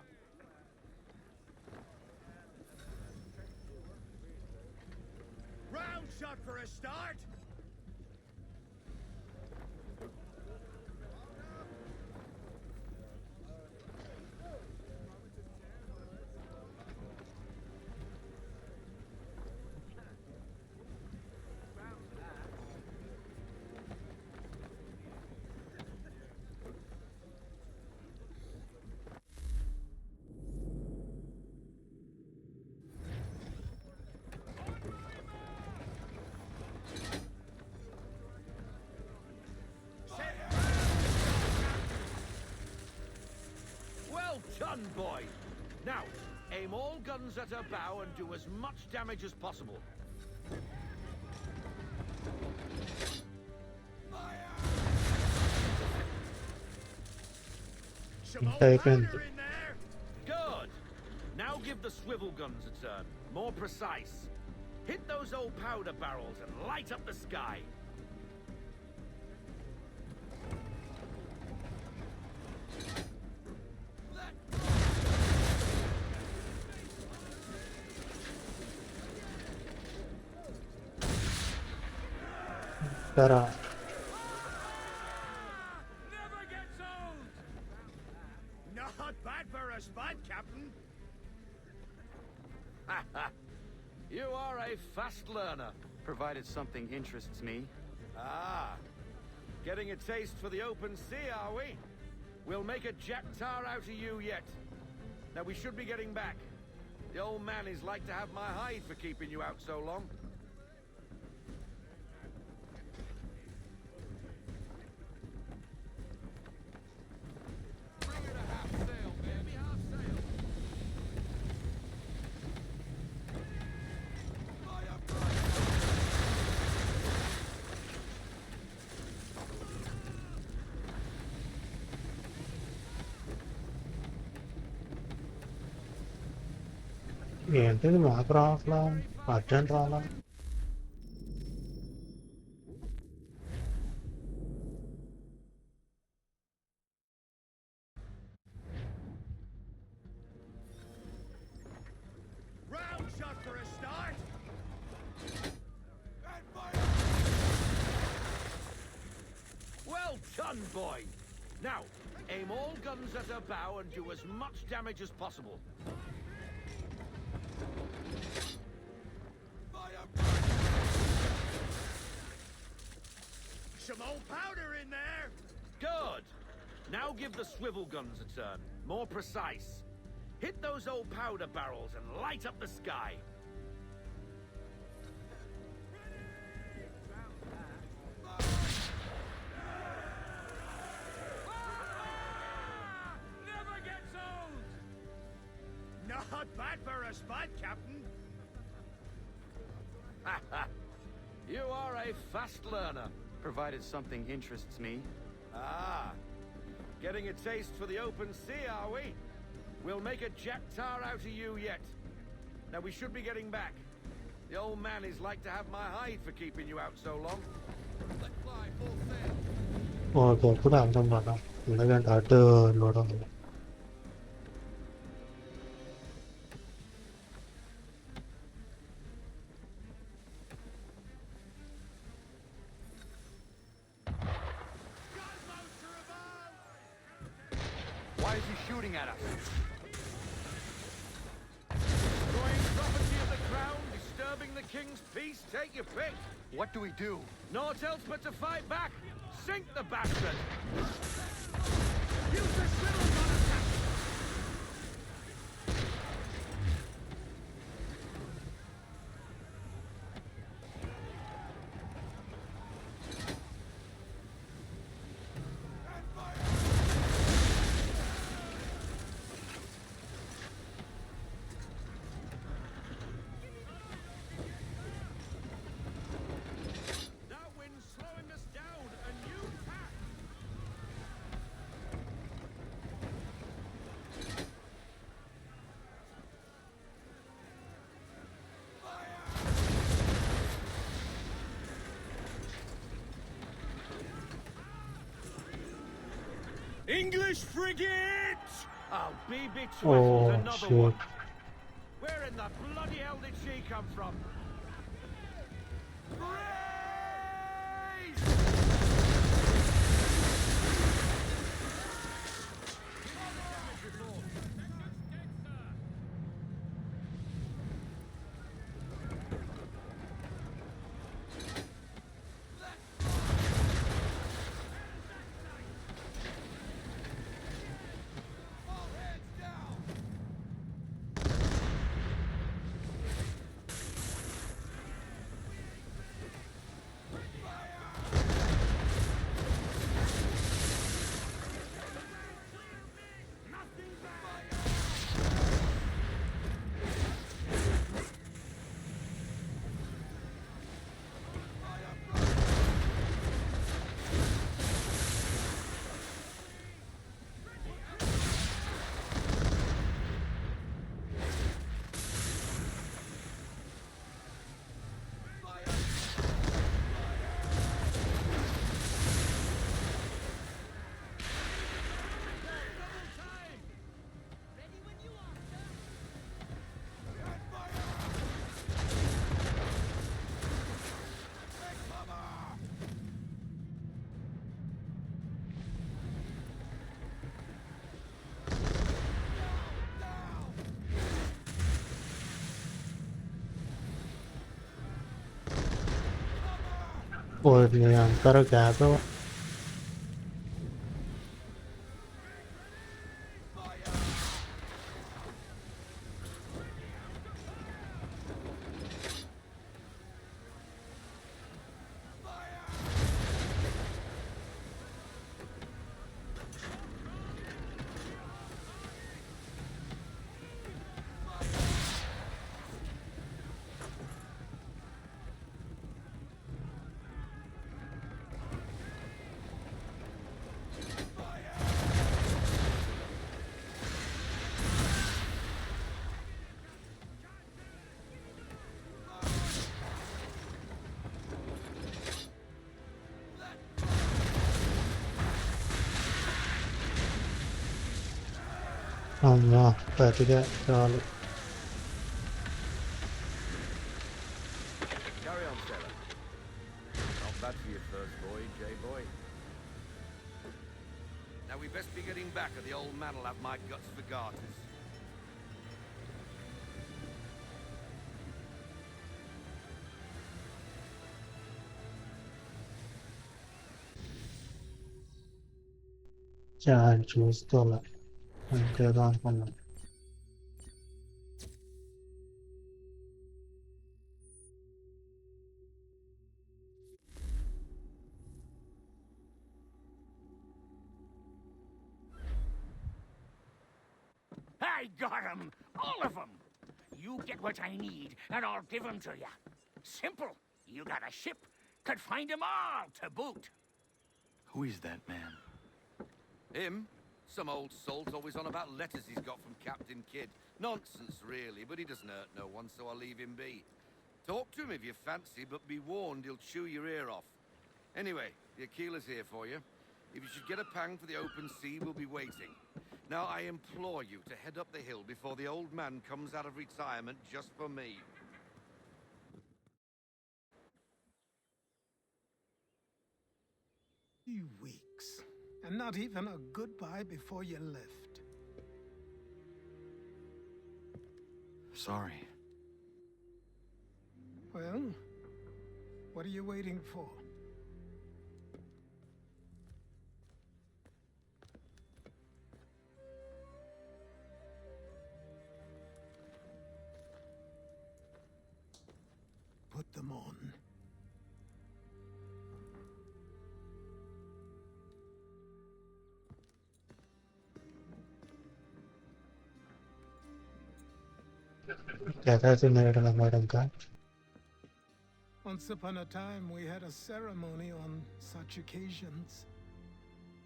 Round shot for a start. Done, boy. Now, aim all guns at her bow and do as much damage as possible. Taken. Good. Now give the swivel guns a turn. More precise. Hit those old powder barrels and light up the sky. Tara. Never gets old. Not bad for a spot, Captain. You are a fast learner. Provided something interests me. Ah. Getting a taste for the open sea, are we? We'll make a jack tar out of you yet. Now we should be getting back. The old man is like to have my hide for keeping you out so long. Niente, ma provala, aggiornala. Round shot for a start. Well done, boy. Now, aim all guns at her bow and do as much damage as possible. Some old powder in there. Good. Now give the swivel guns a turn. More precise. Hit those old powder barrels and light up the sky. Never gets old. Not bad for a spot, Captain. You are a fast learner. Provided something interests me. Ah. Getting a taste for the open sea, are we? We'll make a jack tar out of you yet. Now we should be getting back. The old man is like to have my hide for keeping you out so long. Let fly, full sail. கூட அந்த மாதிரி தான் உலக டாட்டோட Why is he shooting at us? Destroying property of the crown, disturbing the king's peace, take your pick. What do we do? Naught else but to fight back. Sink the bastard. Use the swivel on attack. English frigate! I'll be betwixt Oh, another shit. one. Where in the bloody hell did she come from? Poi ancora capo. Allah, pratica చాలు. Carry on, sailor. Not bad for your first voyage, eh, boy? Now we best be getting back, or the old man'll have my guts for garters. చాలు చూస్తోలా అంతేదో అనుకున్నాను. I got 'em! All of 'em! You get what I need, and I'll give 'em to you. Simple. You got a ship, could find 'em all to boot. Who is that man? Him? Some old salt's always on about letters he's got from Captain Kidd. Nonsense, really, but he doesn't hurt no one, so I'll leave him be. Talk to him if you fancy, but be warned he'll chew your ear off. Anyway, the Aquila's here for you. If you should get a pang for the open sea, we'll be waiting. Now, I implore you to head up the hill before the old man comes out of retirement just for me. Few weeks, and not even a goodbye before you left. Sorry. Well, what are you waiting for? Put them on. कैसा से मेरा madam का Once upon a time, we had a ceremony on such occasions.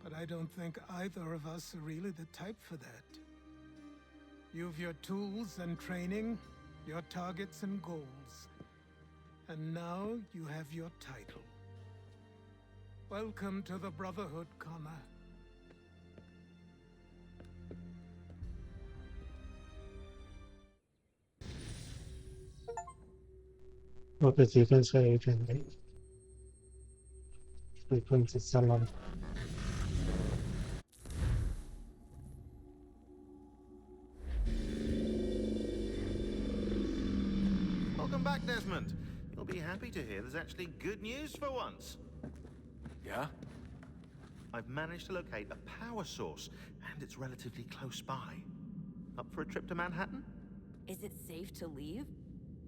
But I don't think either of us are really the type for that. You've your tools and training, your targets and goals. And now you have your title. Welcome to the Brotherhood, Connor. Okay sequence का eight है sequence इस साल Welcome back, Desmond. You'll be happy to hear there's actually good news for once. Yeah? I've managed to locate a power source, and it's relatively close by. Up for a trip to Manhattan? Is it safe to leave?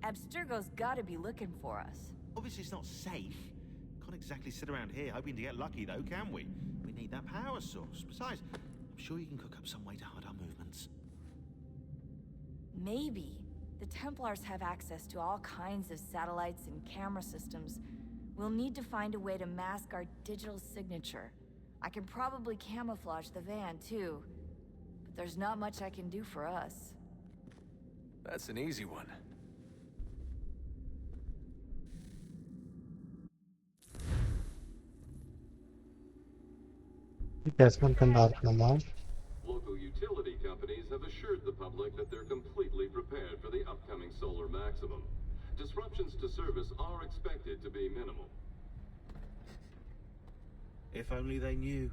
Abstergo's gotta be looking for us. Obviously it's not safe. Can't exactly sit around here hoping to get lucky, though, can we? We need that power source. Besides, I'm sure you can cook up some way to hide our movements. Maybe. The Templars have access to all kinds of satellites and camera systems. We'll need to find a way to mask our digital signature. I can probably camouflage the van, too. But there's not much I can do for us. That's an easy one. Desmond can back them out. Local utility companies have assured the public that they're completely prepared for the upcoming solar maximum. Disruptions to service are expected to be minimal. If only they knew.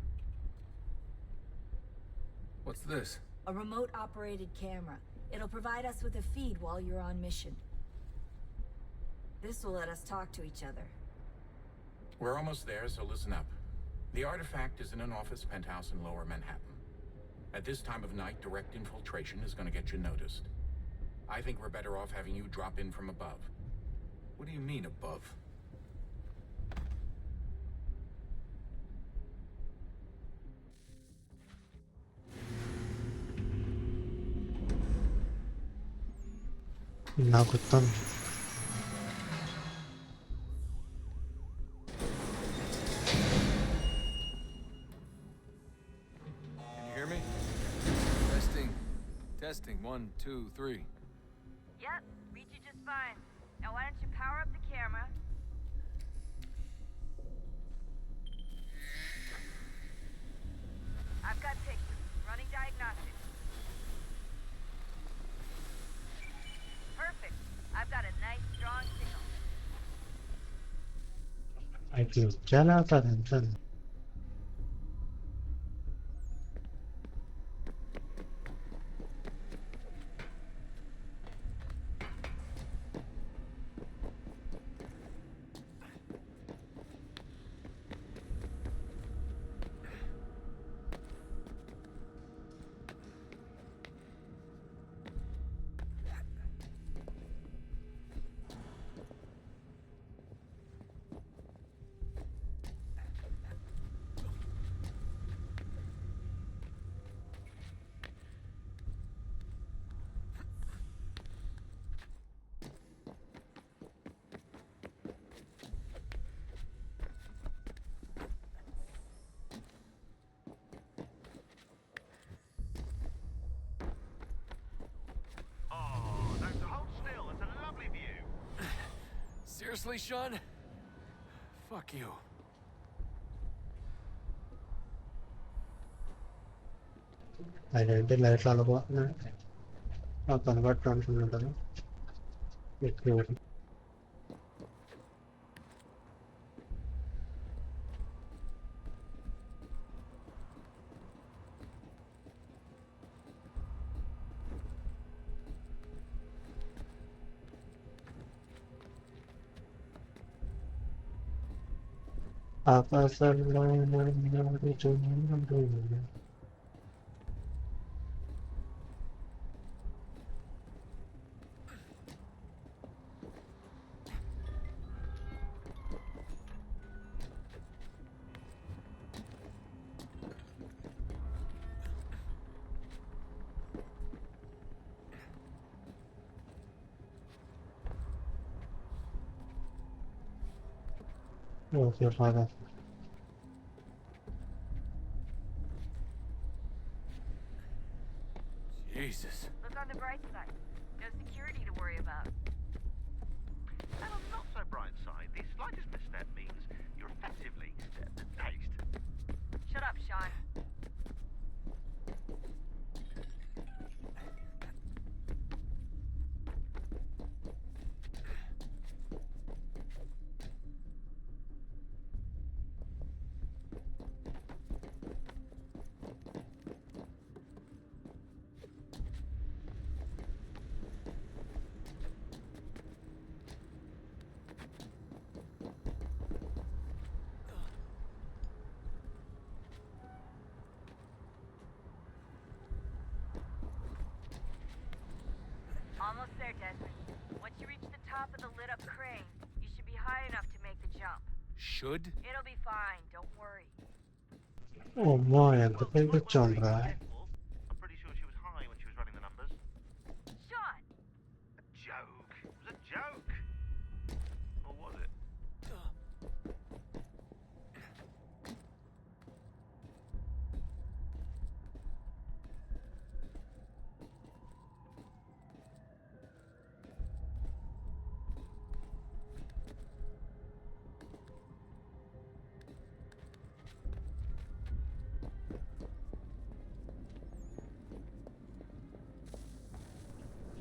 What's this? A remote-operated camera. It'll provide us with a feed while you're on mission. This will let us talk to each other. We're almost there, so listen up. The artifact is in an office penthouse in Lower Manhattan. At this time of night, direct infiltration is going to get you noticed. I think we're better off having you drop in from above. What do you mean, above? Nagutan. Testing, 1, 2, 3. Yep, read you just fine. Now why don't you power up the camera? I've got pictures. Running diagnostics. Perfect. I've got a nice strong signal. I think Jana Tarantan. Seriously, Sean? Fuck you. Identity light lalu na convert transform nada na ఆకాశంలో నడుచున్న Okay, father. Jesus. Look on the bright side. No security to worry about. And on the not so bright side, the slightest misstep means you're effectively tased. Shut up, Sean. Almost there, Desmond. Once you reach the top of the lit-up crane, you should be high enough to make the jump. Should? It'll be fine, don't worry. Oh my, ఎంత పైకి వచ్చాంరా I'm pretty sure she was high when she was running the numbers. Sean! A joke. It was a joke. Or was it?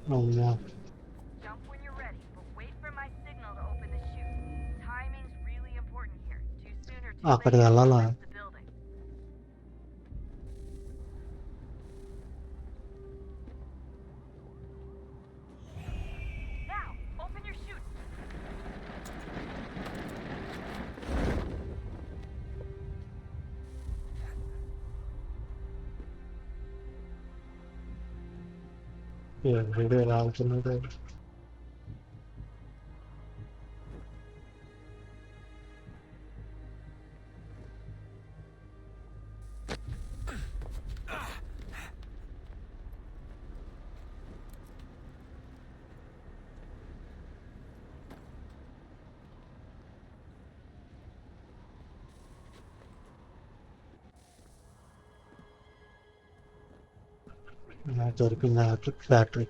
Oh no. Jump when you're ready, but wait for my signal to open the chute. Timing's really important here. Too soon or too అక్కడికి late, వెళ్ళాలా you'll miss the building. Now, open your chute. Video ఎలా అవుతున్నది దొరికింది electric factory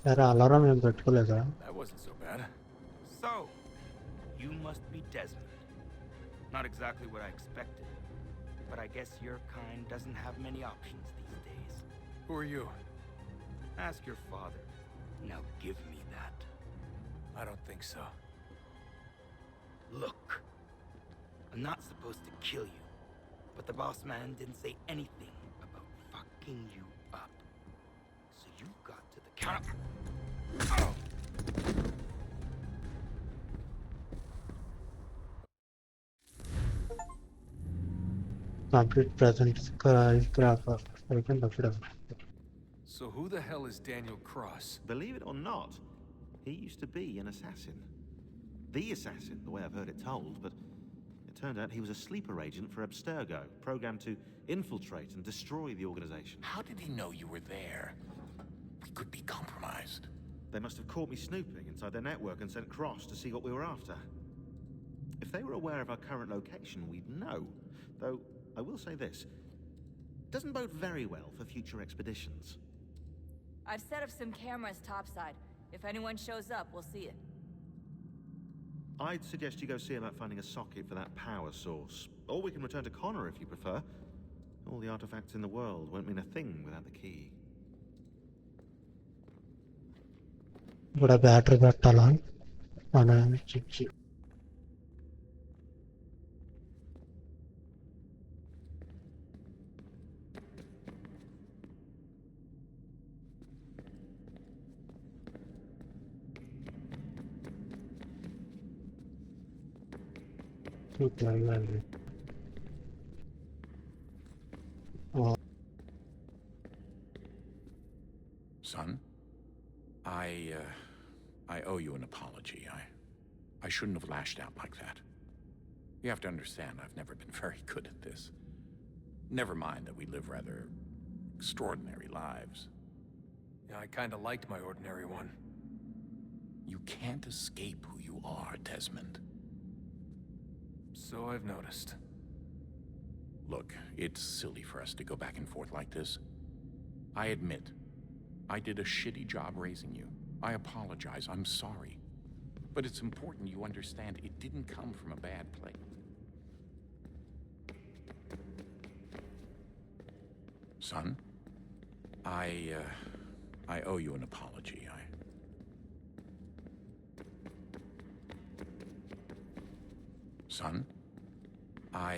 సరే alarm ఏం పెట్టుకోలేదా That wasn't so bad. So, you must be Desmond. Not exactly what I expected, but I guess your kind doesn't have many options these days. Who are you? Ask your father. Now give me that. I don't think so. Look, I'm not supposed to kill you, but the boss man didn't say anything about fucking you up. So you got to the counter. Complete present scraper అయిపోయింది అప్పుడు So who the hell is Daniel Cross? Believe it or not, he used to be an assassin. The assassin, the way I've heard it told, but it turned out he was a sleeper agent for Abstergo, programmed to infiltrate and destroy the organization. How did he know you were there? We could be compromised. They must have caught me snooping inside their network and sent Cross to see what we were after. If they were aware of our current location, we'd know. Though, I will say this. Doesn't bode very well for future expeditions. I've set up some cameras topside. If anyone shows up, we'll see it. I'd suggest you go see about finding a socket for that power source. Or we can return to Connor if you prefer. All the artifacts in the world won't mean a thing without the key. ఇక్కడ battery పెట్టాలా మన chip చూడాలి. Son, I owe you an apology. I shouldn't have lashed out like that. You have to understand, I've never been very good at this. Never mind that we live rather extraordinary lives. Yeah, I kinda liked my ordinary one. You can't escape who you are, Desmond. So I've noticed. Look, it's silly for us to go back and forth like this. I admit, I did a shitty job raising you. I apologize, I'm sorry. But it's important you understand it didn't come from a bad place. Son, I owe you an apology. Son, I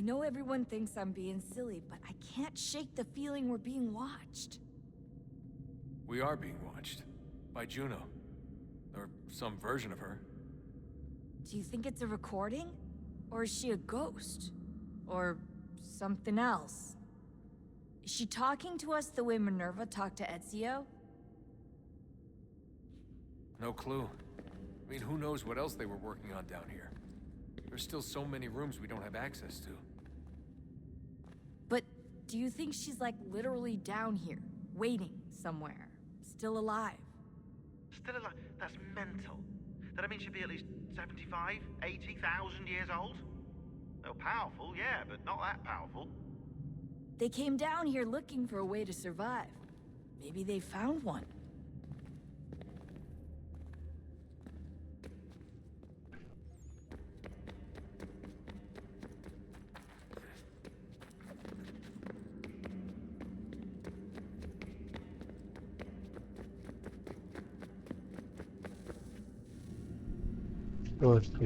know everyone thinks I'm being silly, but I can't shake the feeling we're being watched. We are being watched. By Juno. Or some version of her. Do you think it's a recording? Or is she a ghost? Or something else? Is she talking to us the way Minerva talked to Ezio? No clue. I mean, who knows what else they were working on down here? There's still so many rooms we don't have access to. But do you think she's like literally down here, waiting somewhere, still alive? Still alive? That's mental. That means she'd be at least 75, 80,000 years old? Well, powerful, yeah, but not that powerful. They came down here looking for a way to survive. Maybe they found one.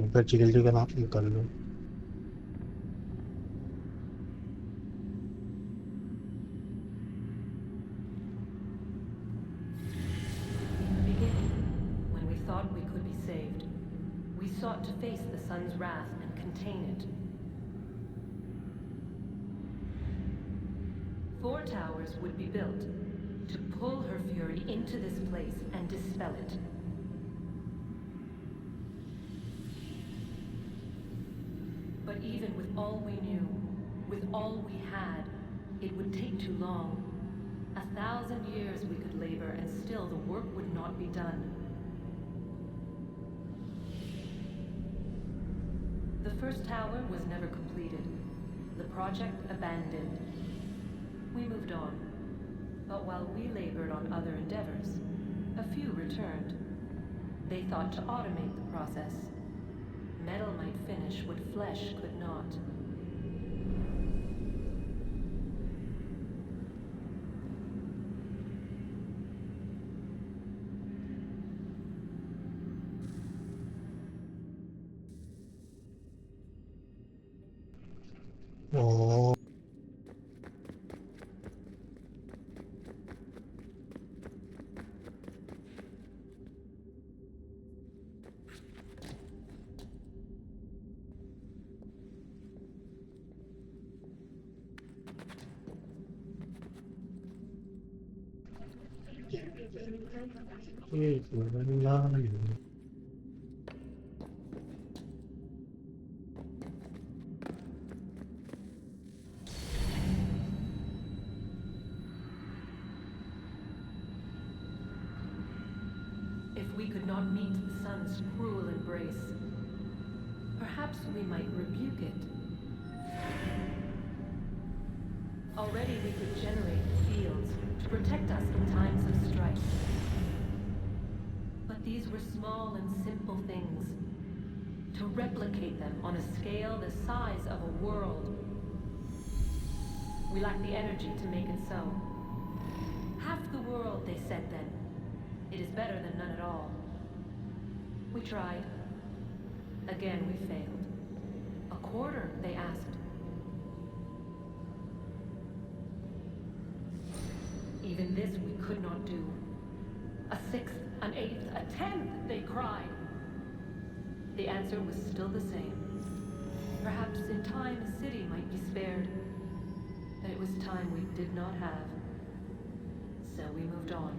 ఇంకా jiggle జిగల్ ఈ కళ్ళు When we thought we could be saved, we sought to face the sun's wrath and contain it. 4 towers would be built to pull her fury into this place and dispel it. But even with all we knew, with all we had, it would take too long. 1,000 years we could labor and still the work would not be done. The first tower was never completed. The project abandoned. We moved on. But while we labored on other endeavors, a few returned. They thought to automate the process. Metal might finish what flesh could not. Oh. we could not meet the sun's cruel embrace. Perhaps we might rebuke it. Already we could generate fields to protect us in times of strife. But these were small and simple things. To replicate them on a scale the size of a world. We lack the energy to make it so. Half the world, they said then. It is better than none at all. We tried. Again we failed. A quarter, they asked. Even this we could not do. A sixth, an eighth, a tenth, they cried. The answer was still the same. Perhaps in time a city might be spared. But it was time we did not have. So we moved on.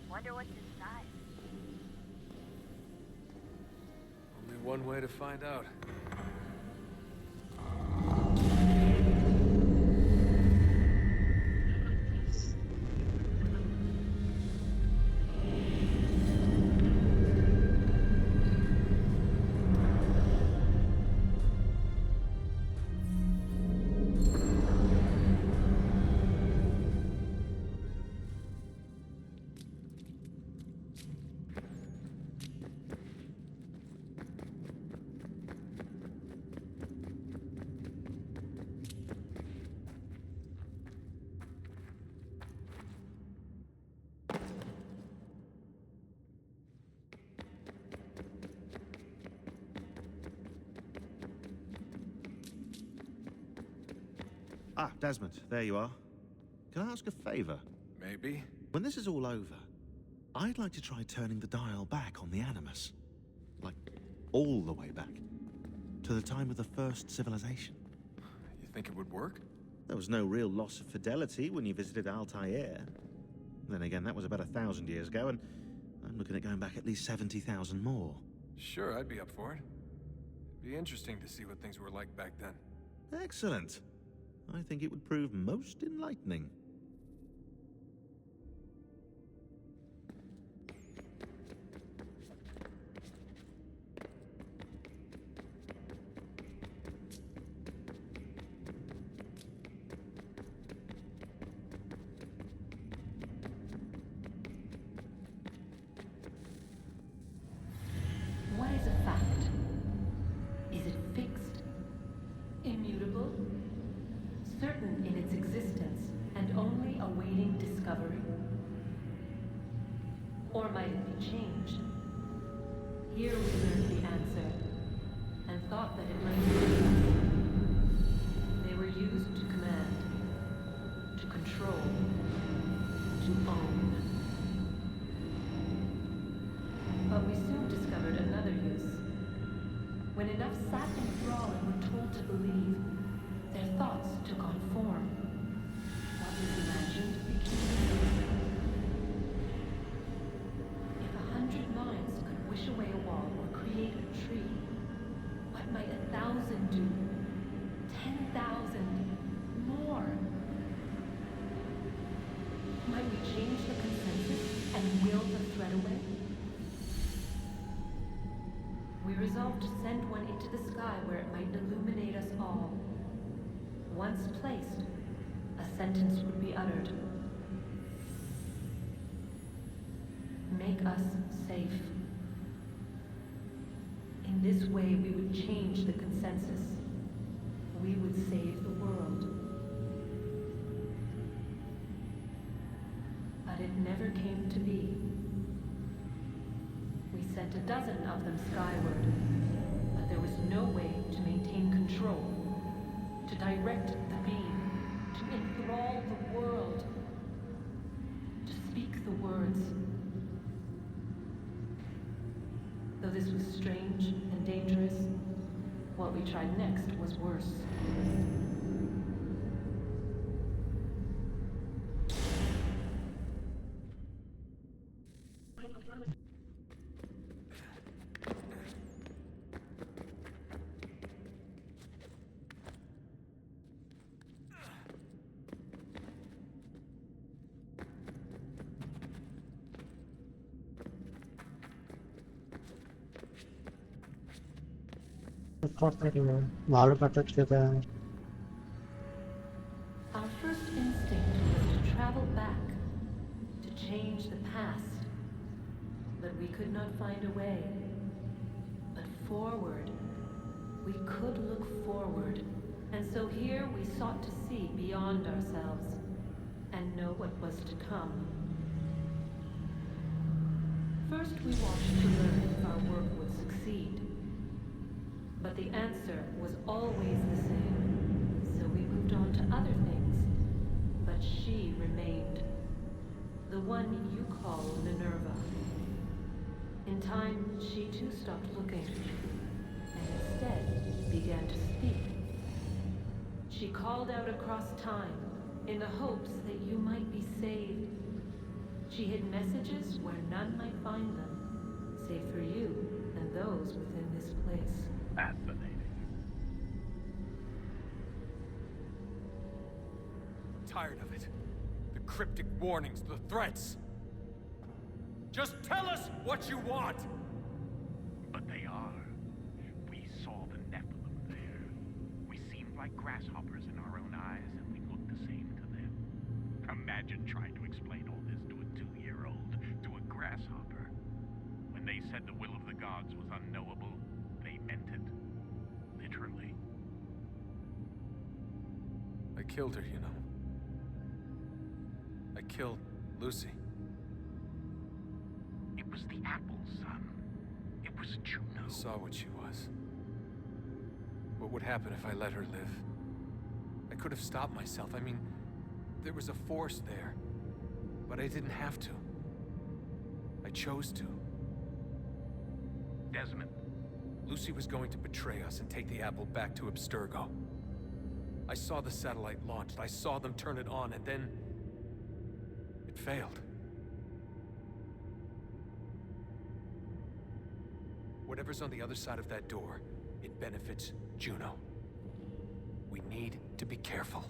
Wonder what's inside. Only one way to find out. Ah, Desmond, there you are. Can I ask a favor? Maybe. When this is all over, I'd like to try turning the dial back on the Animus. Like, all the way back. To the time of the first civilization. You think it would work? There was no real loss of fidelity when you visited Altair. Then again, that was about 1,000 years ago, and I'm looking at going back at least 70,000 more. Sure, I'd be up for it. It'd be interesting to see what things were like back then. Excellent. I think it would prove most enlightening. What is a fact? Is it fixed? Immutable? Certain in its existence and only awaiting discovery? Or might it be changed? Here we learned the answer, and thought that it might be us. They were used to command, to control, to own. But we soon discovered another use. When enough sat in thrall and were told to believe, their thoughts took on form. What was imagined became real. If 100 minds could wish away a wall or create a tree, what might 1,000 do? 10,000? More? Might we change the consensus and will the thread away? We resolved to send one into the sky where it might illuminate us all. Once placed, a sentence would be uttered. Make us safe. In this way, we would change the consensus. We would save the world. But it never came to be. We sent a dozen of them skyward, but there was no way to maintain control, to direct the beam, to enthrall the world, to speak the words. Though this was strange and dangerous, what we tried next was worse. వాళ్ళు పెట్టచ్చు కదా. Our first instinct was to travel back, to change the past. But we could not find a way. But forward, we could look forward. And so here we sought to see beyond ourselves and know what was to come. First we watched to learn if our work would succeed. But the answer was always the same. So we moved on to other things. But she remained. The one you call Minerva. In time, she too stopped looking. And instead began to speak. She called out across time in the hopes that you might be saved. She hid messages where none might find them, save for you and those within this place. Fascinating. Tired of it. The cryptic warnings, the threats. Just tell us what you want! But they are. We saw the Nephilim there. We seemed like grasshoppers in our own eyes, and we looked the same to them. Imagine trying to explain all this to a 2-year-old, to a grasshopper. When they said the will of the gods was unknowable, they meant it. Literally. I killed her, you know. I killed Lucy. It was the apple, son. It was Juno. I saw what she was. What would happen if I let her live? I could have stopped myself. I mean, there was a force there. But I didn't have to. I chose to. Desmond. Lucy was going to betray us and take the apple back to Abstergo. I saw the satellite launched. I saw them turn it on, and then it failed. Whatever's on the other side of that door, it benefits Juno. We need to be careful.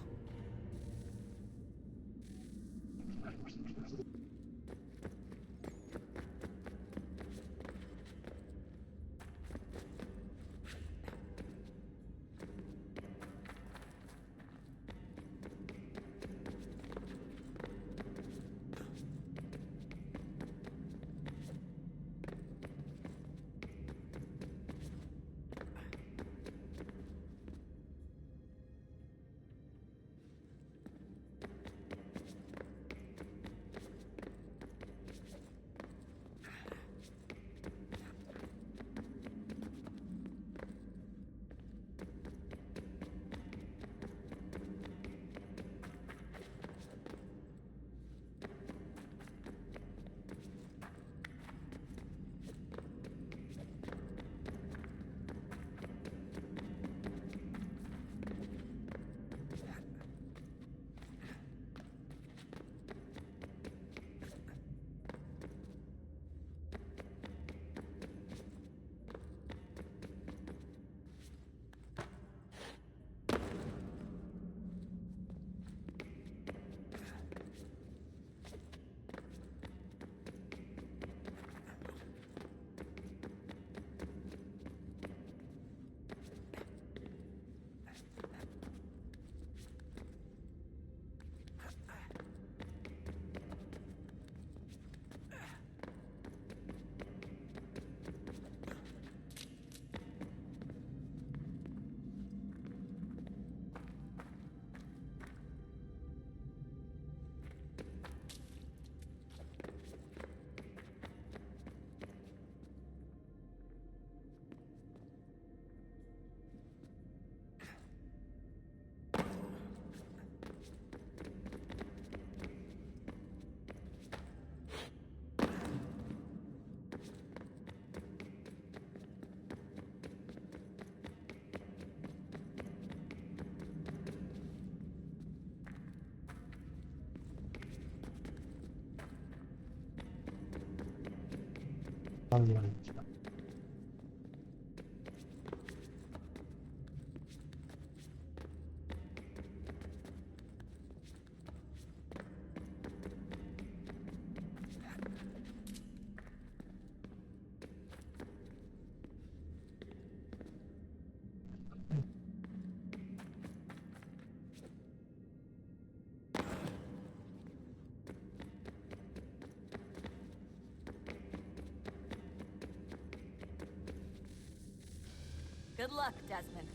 Good luck, Desmond.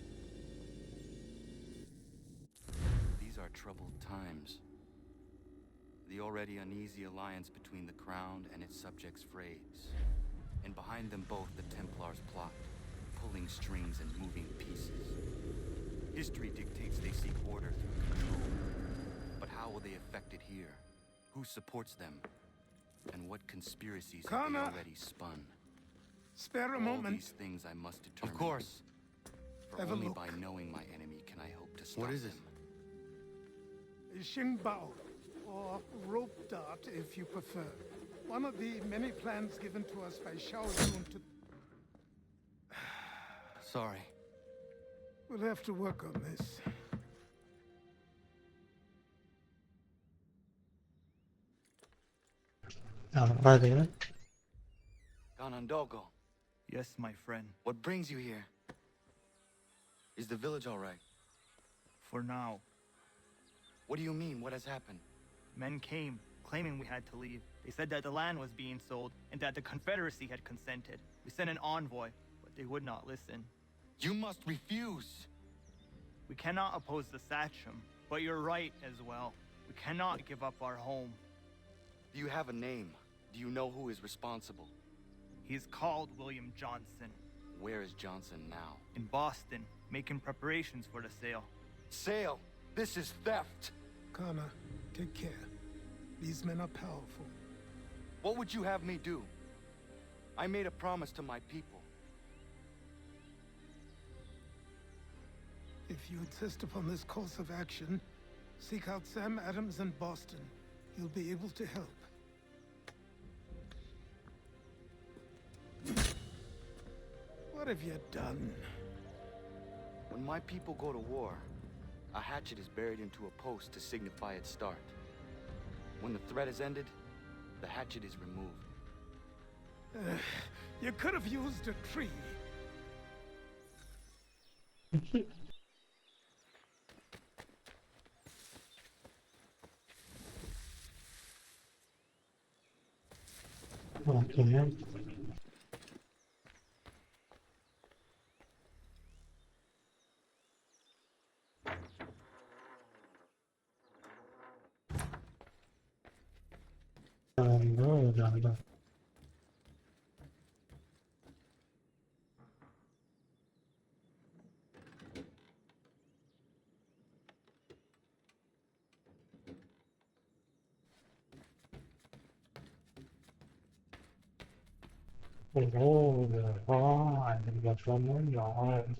These are troubled times. The already uneasy alliance between the Crown and its subjects frayed. And behind them both the Templars plot, pulling strings and moving pieces. History dictates they seek order through control. But how will they affect it here? Who supports them? And what conspiracies have they already spun? Spare a All moment. these things I must determine. Of course. For Have a only look. by knowing my enemy can I hope to stop What is them. A Xingbao, or rope dart if you prefer. One of the many plans given to us by Xiao Yun to... Sorry. We'll have to work on this. Are they? Ganondogo. Yes, my friend. What brings you here? Is the village all right? For now. What do you mean? What has happened? Men came, claiming we had to leave. They said that the land was being sold, and that the Confederacy had consented. We sent an envoy, but they would not listen. You must refuse! We cannot oppose the Sachem, but you're right as well. We cannot give up our home. Do you have a name? Do you know who is responsible? He's called William Johnson. Where is Johnson now? In Boston, making preparations for the sale. Sale? This is theft! Kana, take care. These men are powerful. What would you have me do? I made a promise to my people. If you insist upon this course of action, seek out Sam Adams in Boston. He'll be able to help. What have you done? When my people go to war, a hatchet is buried into a post to signify its start. When the threat is ended, the hatchet is removed. You could have used a tree. Okay. No. Oh, I think that's one more yard.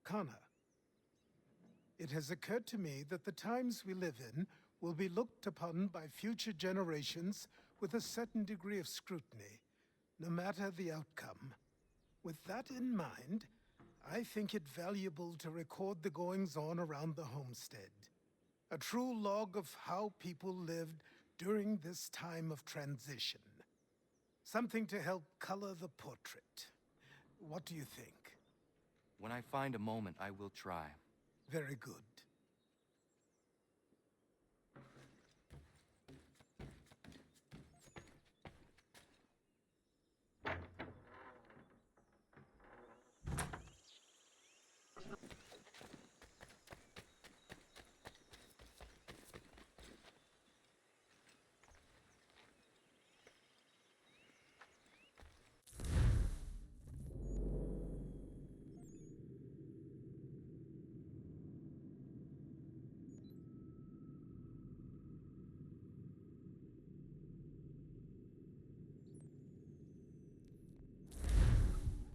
Kana, it has occurred to me that the times we live in will be looked upon by future generations with a certain degree of scrutiny, no matter the outcome. With that in mind, I think it valuable to record the goings-on around the homestead. A true log of how people lived during this time of transition. Something to help color the portrait. What do you think? When I find a moment, I will try. Very good.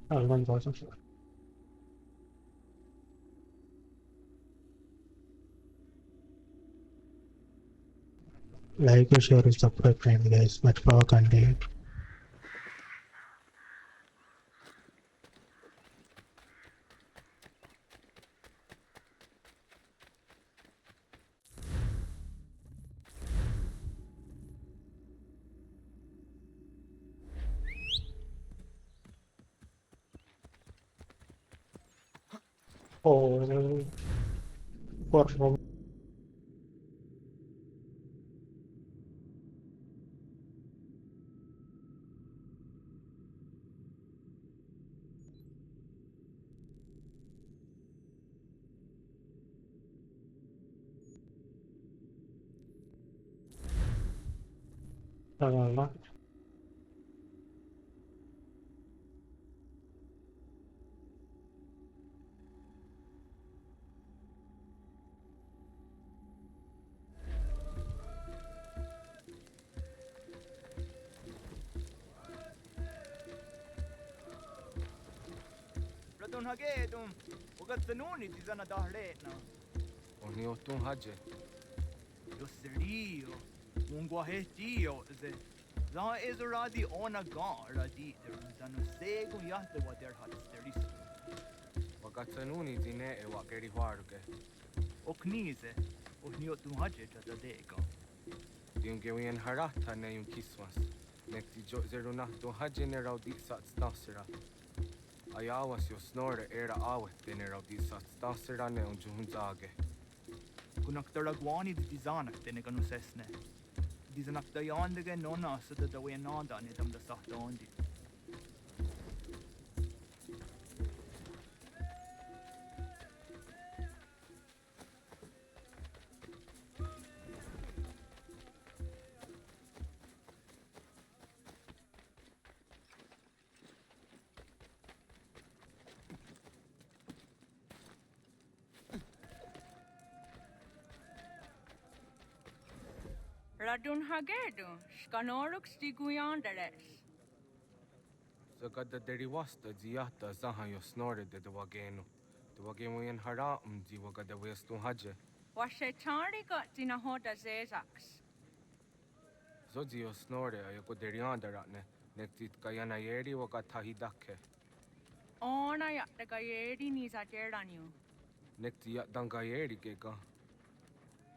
Oh, one thousand. Like and share is subscribe friend guys. Much power content. โอ้ปวดหัว อะไรวะRadun hagedum. Ugatsanuni tizana dahretna. Oni otun haje. Yo serio. Mungwahetio ze. Za ezeradi ona gara di zanu segu yahte wa der hat steris. Wagatanuni dine e wakeri huaruke. Oknize. Okniotun haje tata dega. Dingewian harata ne yun kiswas. Nekti jo zeruna tun haje ne raudi sat stasira. Ayawas jo snore era awet ne raudi sat stasira ne un juhunzage. Kunak taragwani di dizanak tene kanu sesne. Dizanak dayandige nona sa da dawe nanda ne dam da sahta ondi. Radun hagedu, skanoruk stiguyandares. Zagada deriwasta ziata zaha jo snore de wagenu. De wagemuyen hara di wagada westun haje. Washetari got dinahoda zezaks. Zodzi jo snore ayako deriandaratne. Nektit kayana yeri wagatahidake. Ona yakagayeri nizaderanu. Nekti yatdangayeri gega.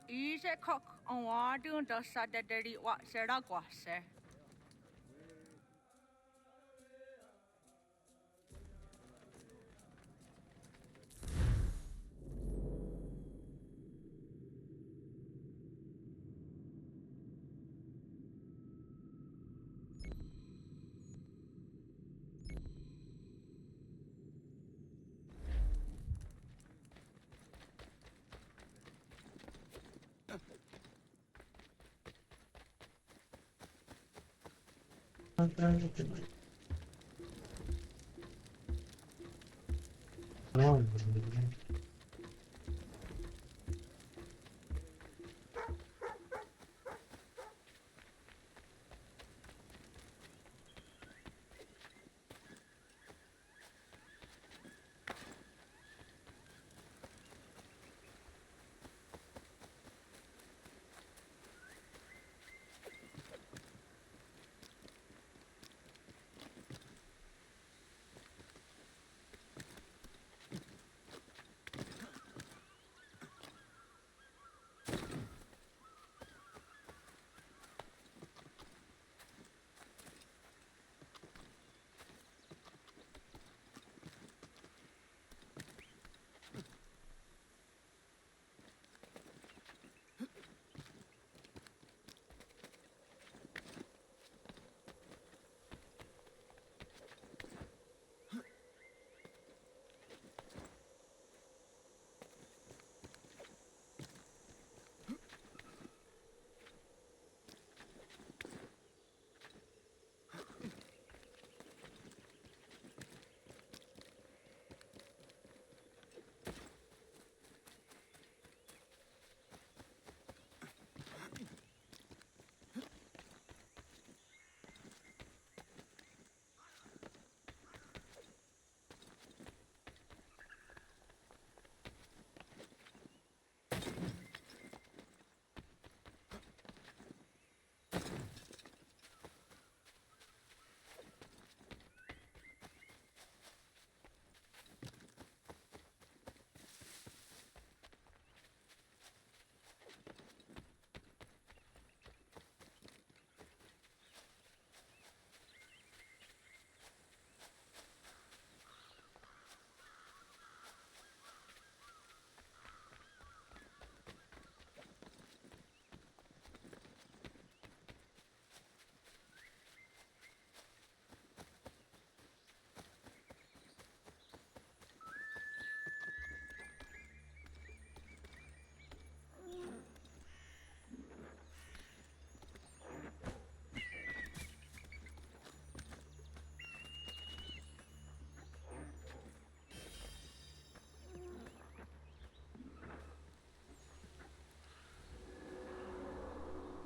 Ise kok onwadun da sadaderi wa seragwase. Now,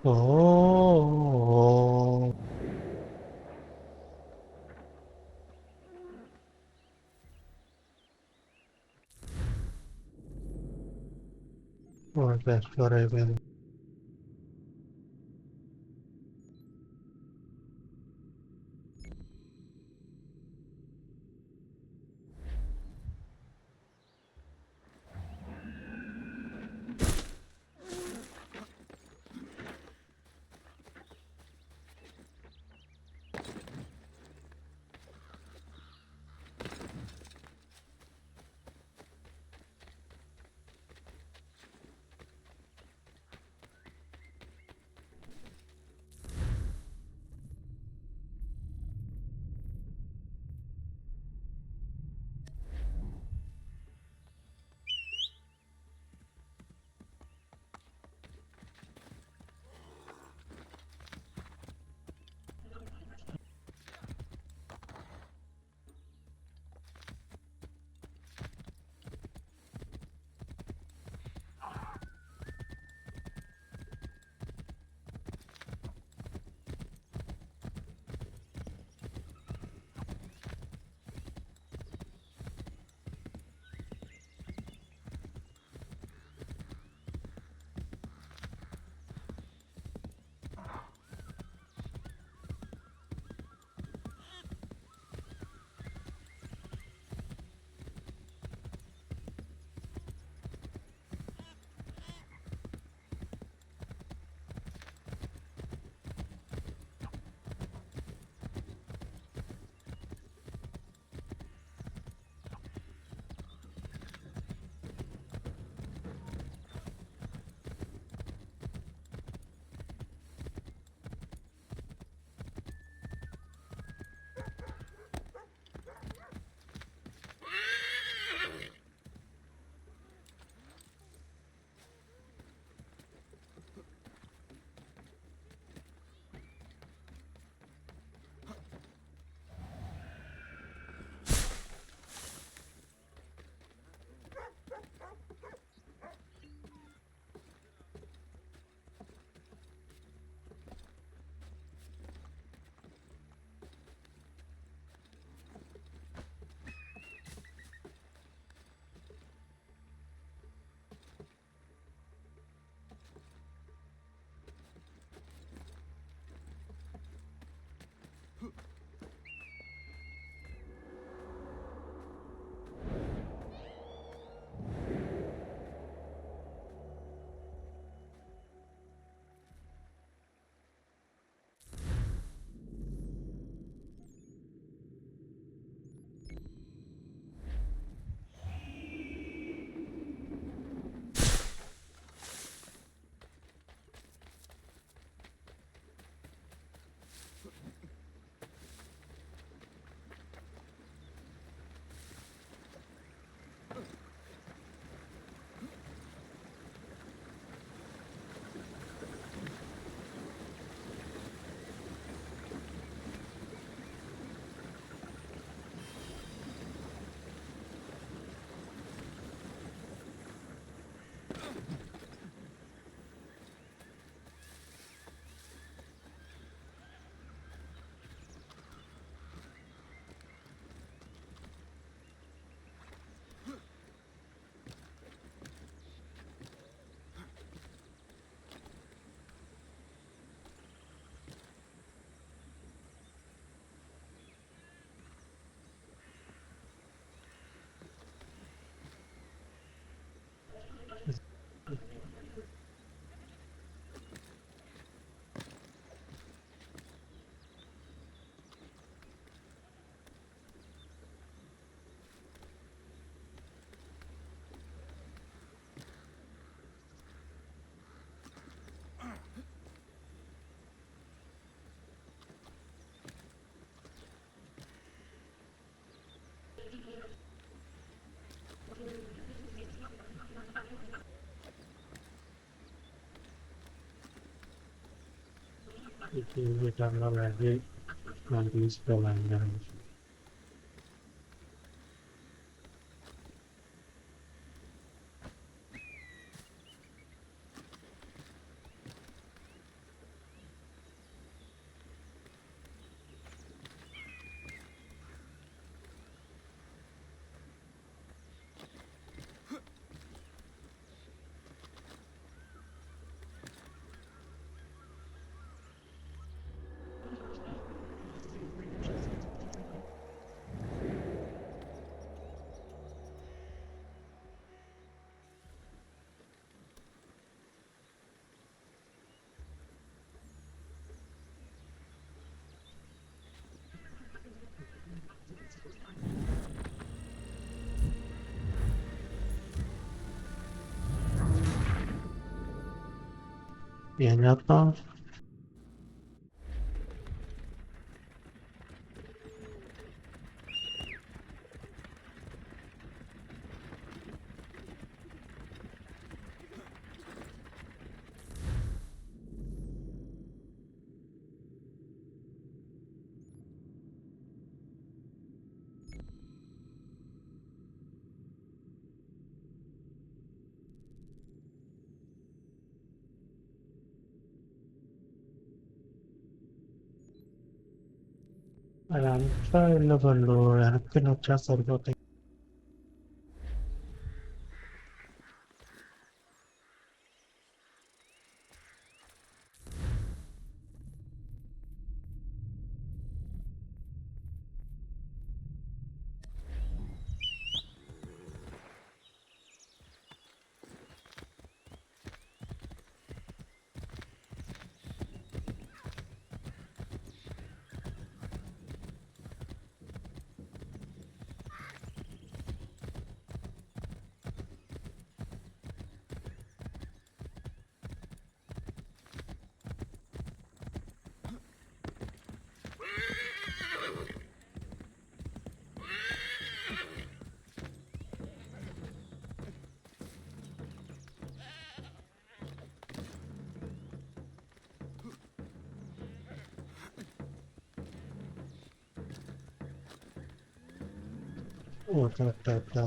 Oh, what best for Raven? It is a countries provider. 얘냐까? Aranza il valore, anche non c'è salvato. Oh, da.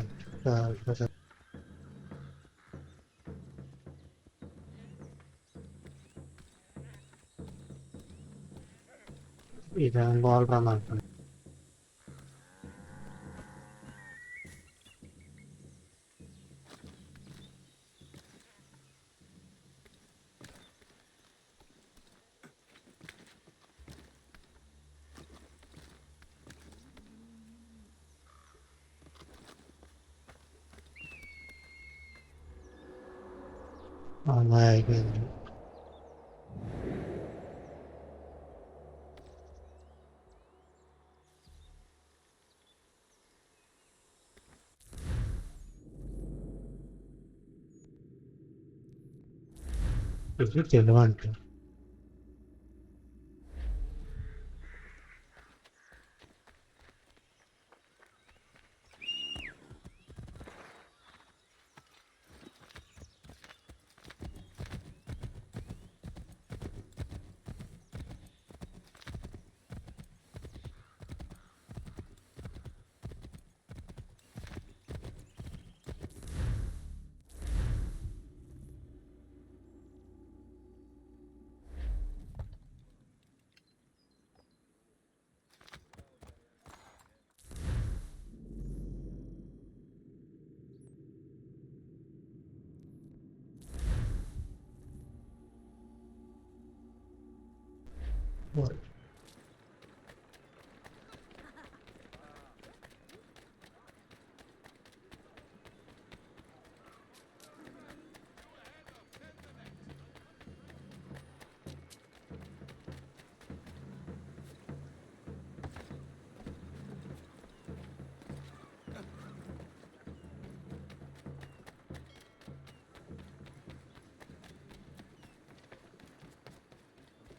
이런 거 얼마나 나에게 이렇게 relevante. What?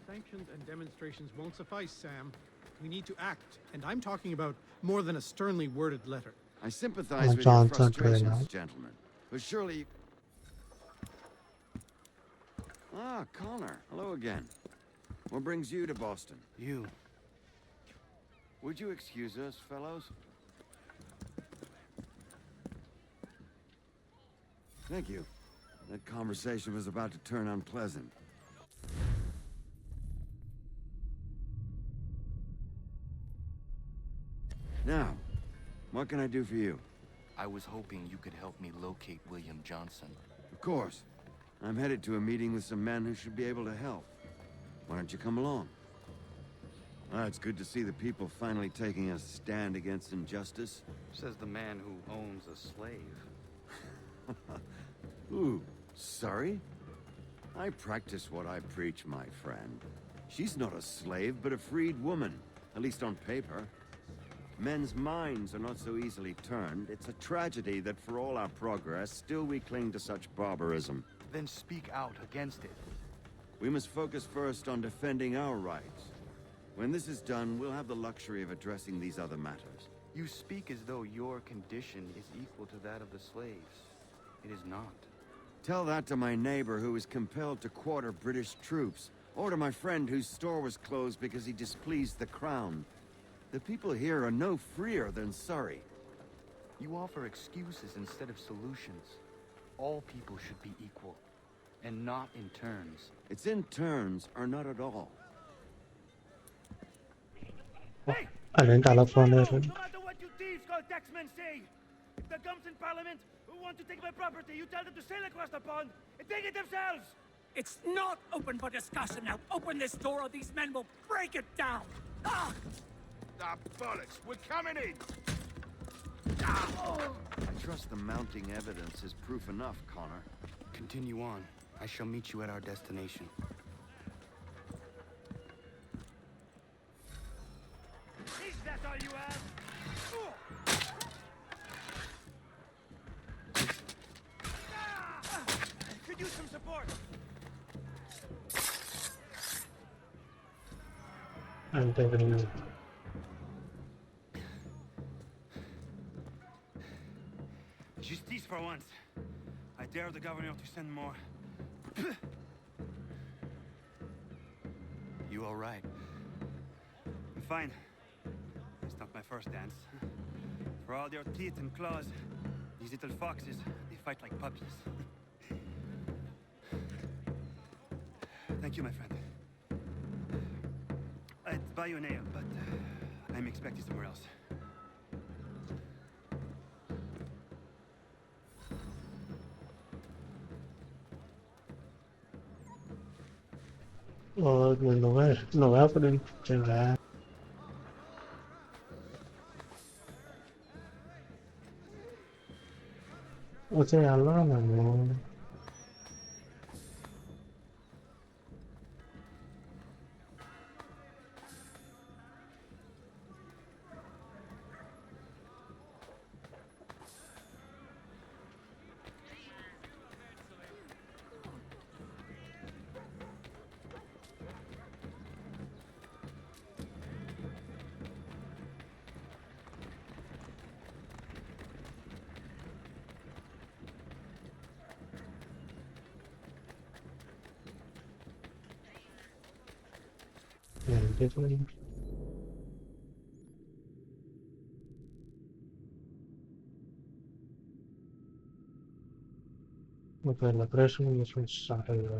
Sanctions and demonstrations won't suffice, Sam. We need to act, and I'm talking about more than a sternly worded letter. I sympathize with your frustrations, gentlemen, but surely... Ah, Connor. Hello again. What brings you to Boston? You. Would you excuse us, fellows? Thank you. That conversation was about to turn unpleasant. Now, what can I do for you? I was hoping you could help me locate William Johnson. Of course. I'm headed to a meeting with some men who should be able to help. Why don't you come along? It's good to see the people finally taking a stand against injustice. Says the man who owns a slave. Ooh, sorry? I practice what I preach, my friend. She's not a slave, but a freed woman, at least on paper. Men's minds are not so easily turned. It's a tragedy that for all our progress, still we cling to such barbarism. Then speak out against it. We must focus first on defending our rights. When this is done, we'll have the luxury of addressing these other matters. You speak as though your condition is equal to that of the slaves. It is not. Tell that to my neighbor who was compelled to quarter British troops, or to my friend whose store was closed because he displeased the crown. The people here are no freer than Surrey. You offer excuses instead of solutions. All people should be equal, and not in turns. It's in turns, or not at all. Alin telephone No matter what you thieves called taxmen say, if the gums in Parliament who want to take my property, you tell them to sail across the pond and take it themselves! It's not open for discussion now. Open this door or these men will break it down. Ah! Ah, bollocks! We're coming in! I trust the mounting evidence is proof enough, Connor. Continue on. I shall meet you at our destination. Is that all you have? Could use some support. I'm taking it. Justice for once. I dare the governor to send more. You all right? I'm fine. It's not my first dance. For all their teeth and claws, these little foxes, they fight like puppies. Thank you, my friend. I'd buy you an ale, but I'm expecting somewhere else. Mình nó áp cái đi trên ra. Ủa chứ là nó là definitely. Okay, la pressure is started.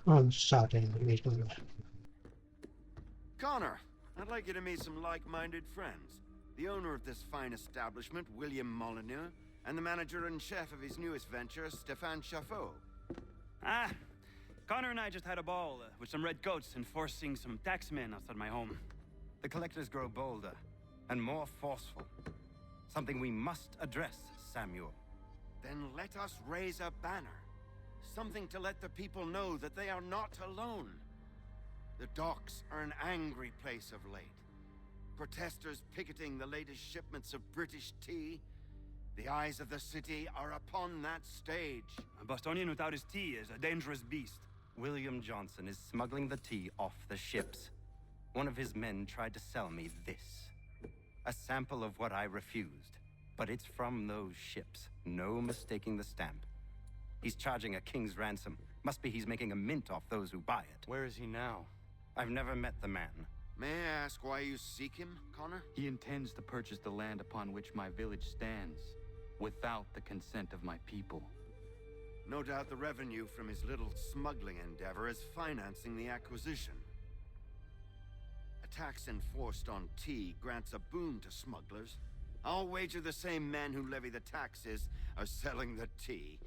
I'm starting the meeting. Connor, I'd like you to meet some like-minded friends. The owner of this fine establishment, William Molyneux, and the manager and chef of his newest venture, Stéphane Chaffeau. Ah, Connor and I just had a ball with some red coats enforcing some taxmen outside my home. The collectors grow bolder and more forceful. Something we must address, Samuel. Then let us raise a banner. Something to let the people know that they are not alone. The docks are an angry place of late. Protesters picketing the latest shipments of British tea. The eyes of the city are upon that stage. A Bostonian without his tea is a dangerous beast. William Johnson is smuggling the tea off the ships. One of his men tried to sell me this. A sample of what I refused. But it's from those ships. No mistaking the stamp. He's charging a king's ransom. Must be he's making a mint off those who buy it. Where is he now? I've never met the man. May I ask why you seek him, Connor? He intends to purchase the land upon which my village stands, without the consent of my people. No doubt the revenue from his little smuggling endeavor is financing the acquisition. A tax enforced on tea grants a boon to smugglers. I'll wager the same men who levy the taxes are selling the tea.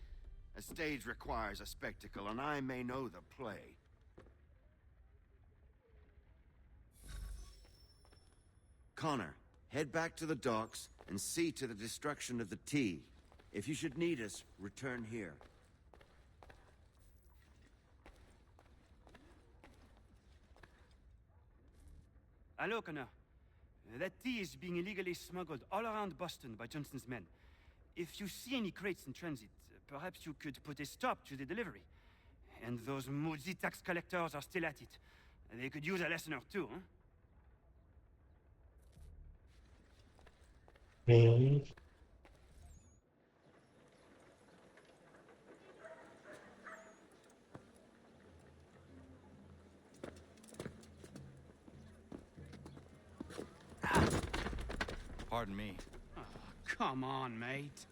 A stage requires a spectacle, and I may know the play. Connor, head back to the docks and see to the destruction of the tea. If you should need us, return here. Hello, Connor. That tea is being illegally smuggled all around Boston by Johnson's men. If you see any crates in transit, perhaps you could put a stop to the delivery. And those moody tax collectors are still at it. They could use a lesson or two, huh? Okay. Pardon me. Oh, come on, mate.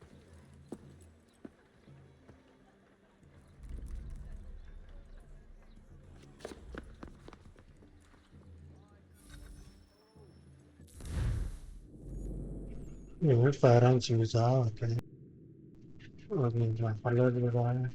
Yeah, firearms use are okay. Okay, follow the one.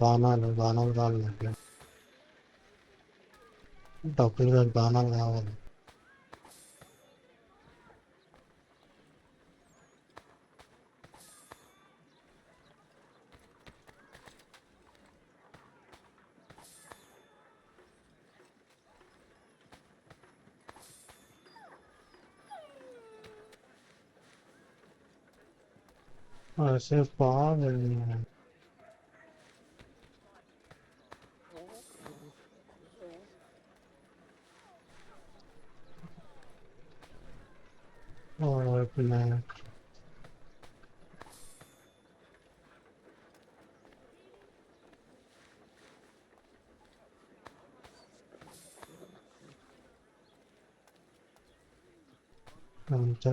బాణాలు కావాలి నాకు డబ్బులు బాణాలు కావాలి safe బాగుంది പിന്നെ అంతే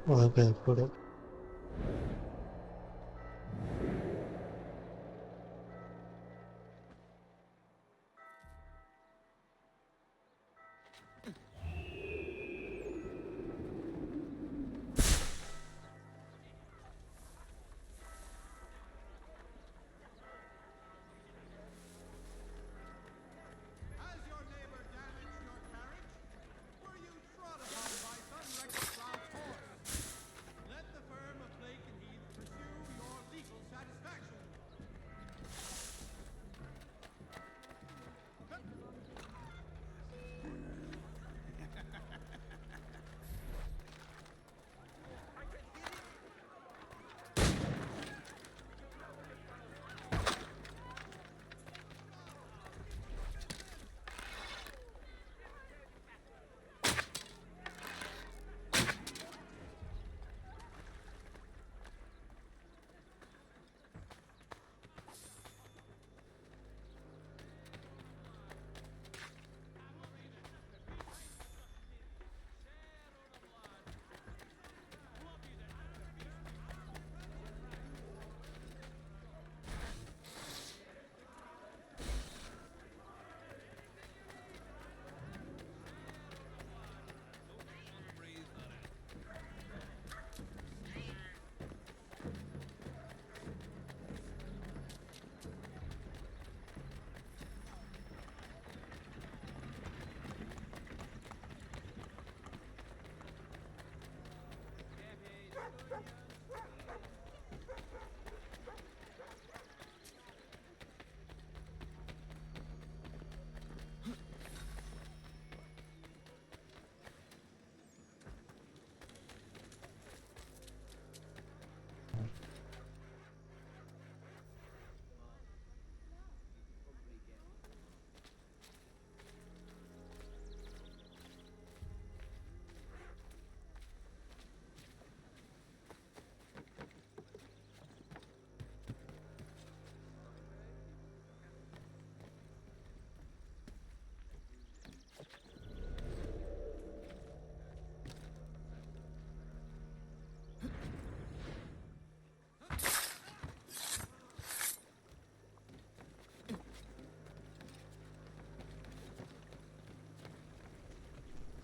Okay, put it. Has your neighbor damaged your carriage? Were you trod upon by some reckless loud's horse? Let the firm of Blake and Heath pursue your legal satisfaction.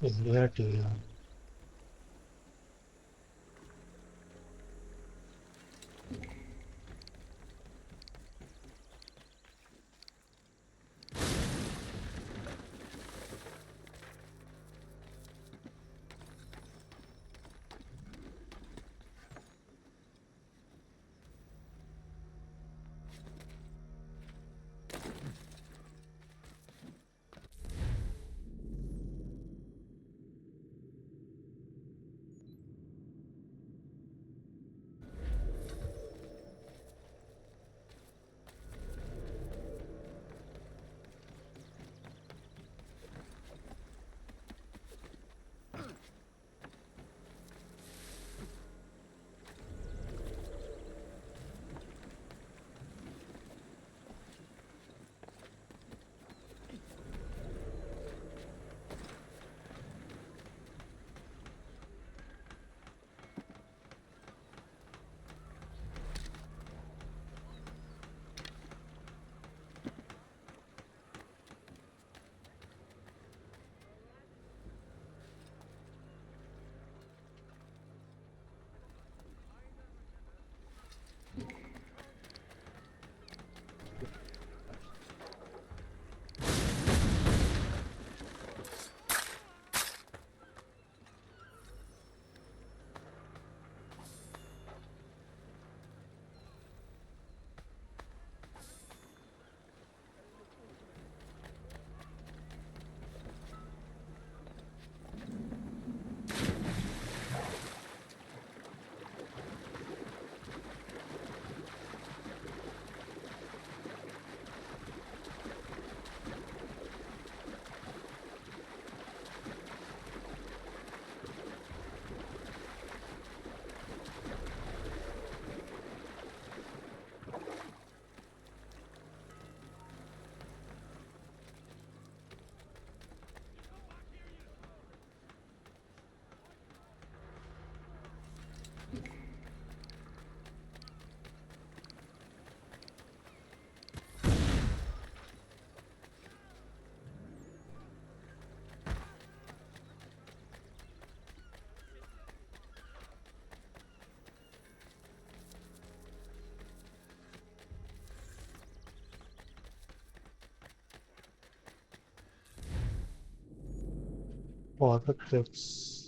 Exactly. water clips.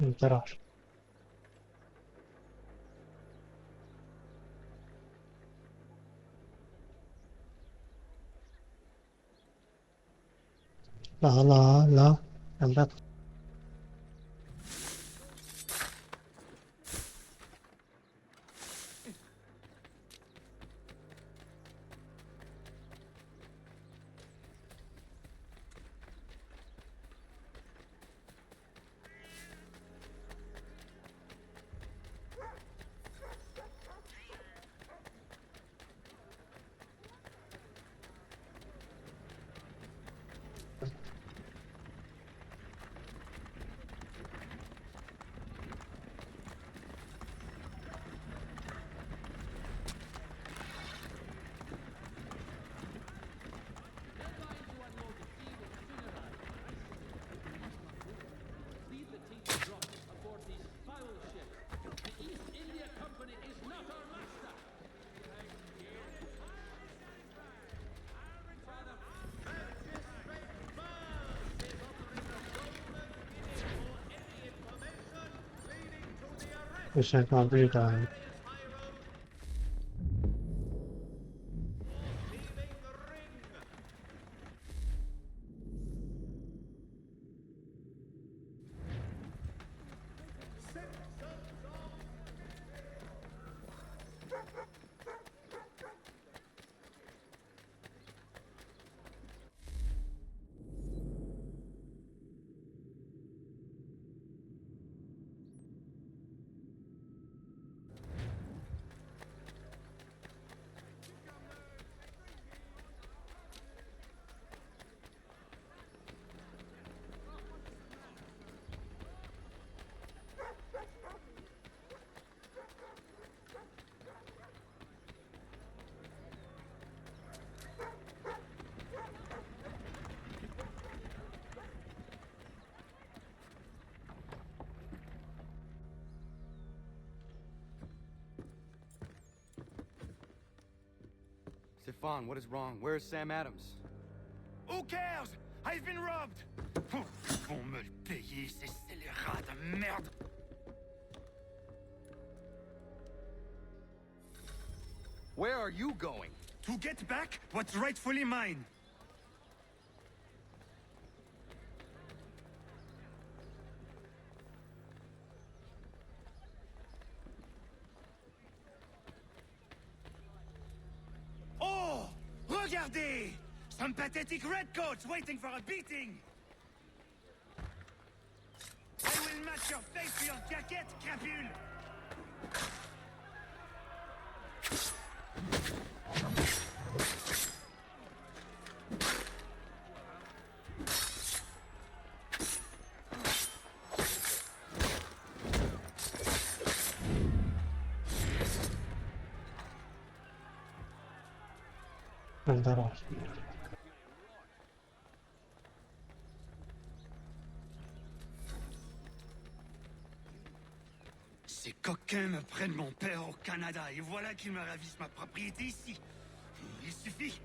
Entrar. لا عندك. Mission complete done. Stefan, what is wrong? Where is Sam Adams? Who cares? I've been robbed! Ils vont me le payer, ces scélérats de merde! Where are you going? To get back what's rightfully mine! Oh! Regardez! Some pathetic redcoats waiting for a beating! I will match your face to your jacket, crapule! Ces coquins me prennent mon père au Canada et voilà qu'ils me ravissent ma propriété ici. Il suffit.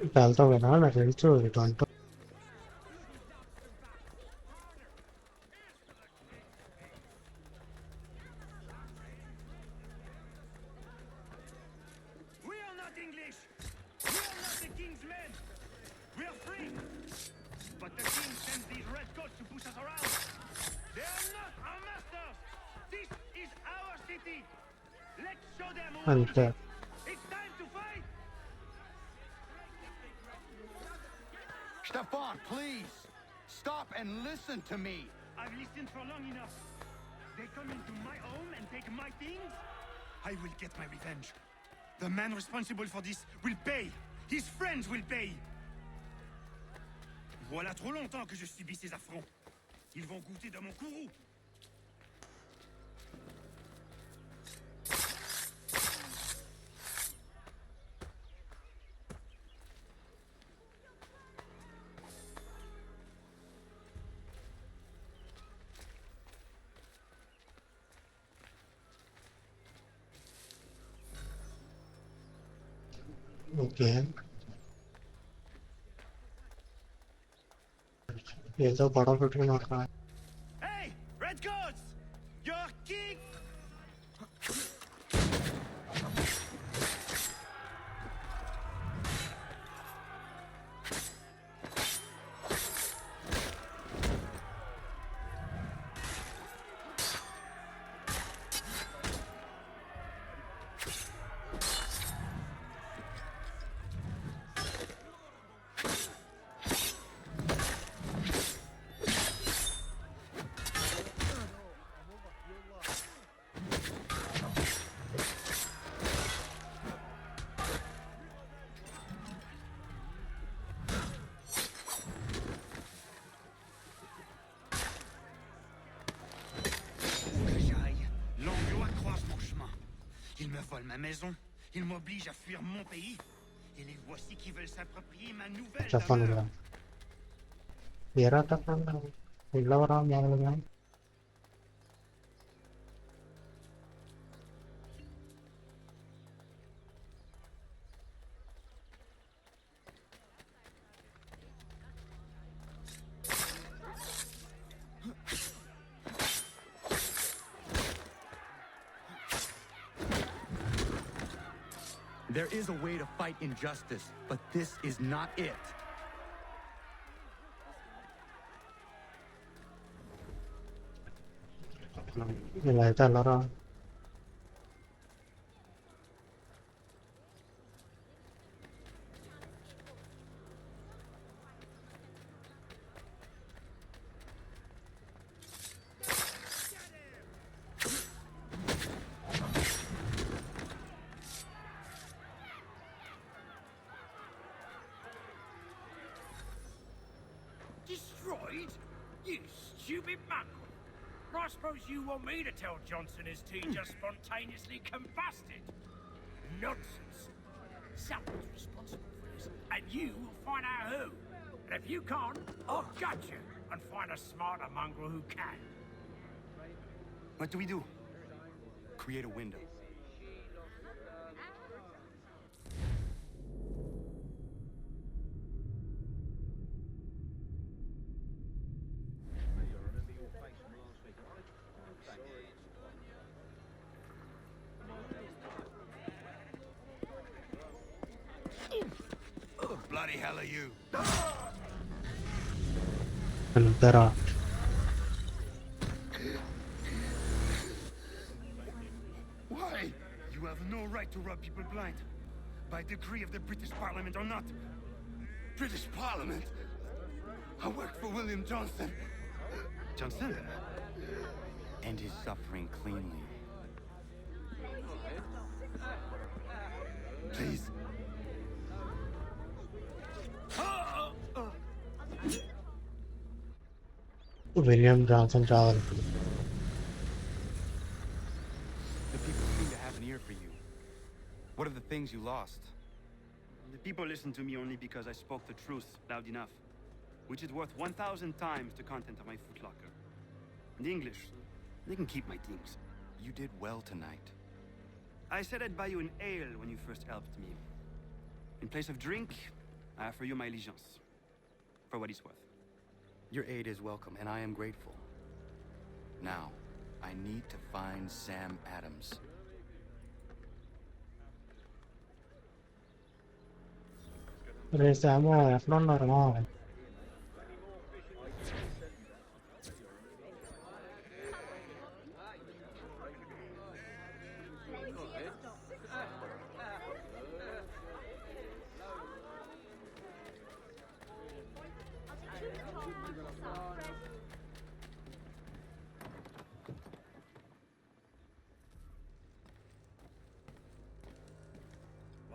Tanto che non è il suo tanto. We are not English. We are not the king's men. We are free. But the king sends these red coats to push us around. They are not our masters. This is our city. Let's show them who owns Anche it. It's time to fight. Stefan, please! Stop and listen to me! I've listened for long enough. They come into my home and take my things. I will get my revenge. The man responsible for this will pay. His friends will pay. Voilà trop longtemps que je subis ces affronts. Ils vont goûter de mon courroux. Okay ये तो बड़ा फिटरी मार रहा है Hey, Redcoats! Your king! Ils me volent ma maison, ils m'obligent à fuir mon pays, et les voici qui veulent s'approprier ma nouvelle Stefan demeure. gua era Stefan ulla orang yang There is a way to fight injustice, but this is not it. nilai orang Destroyed? You stupid mongrel! I suppose you want me to tell Johnson his tea just spontaneously combusted? Nonsense! Someone's responsible for this, and you will find out who. And if you can't, I'll gut you and find a smarter mongrel who can. What do we do? Create a window. Who the bloody hell are you? antara Why? You have no right to rub people blind. By decree of the British Parliament or not. British Parliament? I work for William Johnson. Johnson? End his suffering cleanly. Please. William Johnson travel The people seem to have an ear for you. What are the things you lost? The people listen to me only because I spoke the truth loud enough, which is worth 1,000 times the content of my footlocker. And the English, they can keep my things. You did well tonight. I said I'd buy you an ale when you first helped me. In place of drink, I offer you my allegiance. For what it's worth. Your aid is welcome, and I am grateful. Now, I need to find Sam Adams. Resiamo non normale.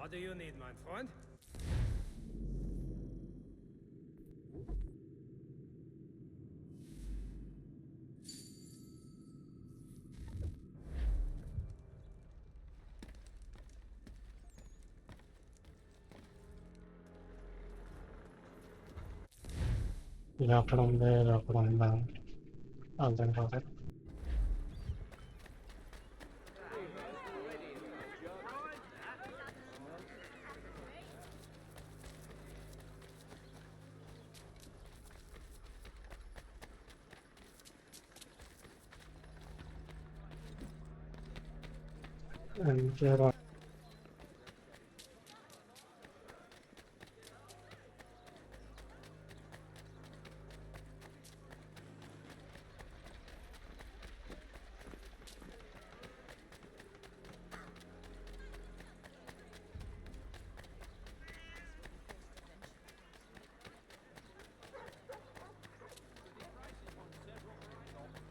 What do you need, my friend? అక్కడ ఉంది అక్కడ ఉందా అర్థం కాదు అంటే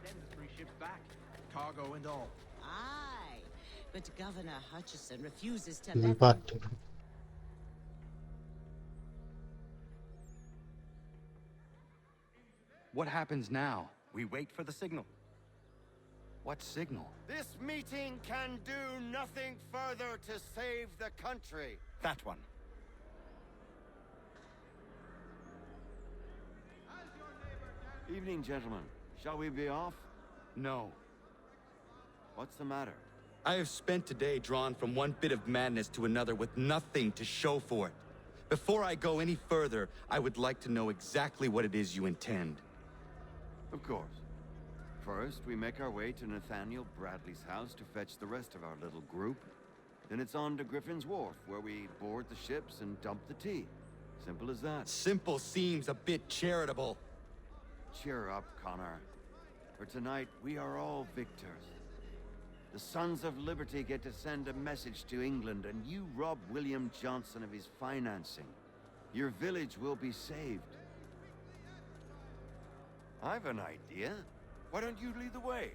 Send the 3 ships back. Cargo and all. Aye, but Governor Hutchison refuses to ఇది let part What happens now? We wait for the signal. What signal? This meeting can do nothing further to save the country. That one. Evening, gentlemen. Shall we be off? No. What's the matter? I have spent today drawn from one bit of madness to another with nothing to show for it. Before I go any further, I would like to know exactly what it is you intend. Of course. First, we make our way to Nathaniel Bradley's house to fetch the rest of our little group. Then it's on to Griffin's Wharf, where we board the ships and dump the tea. Simple as that. Simple seems a bit charitable. Cheer up, Connor. For tonight, we are all victors. The Sons of Liberty get to send a message to England, and you rob William Johnson of his financing. Your village will be saved. I've an idea. Why don't you lead the way?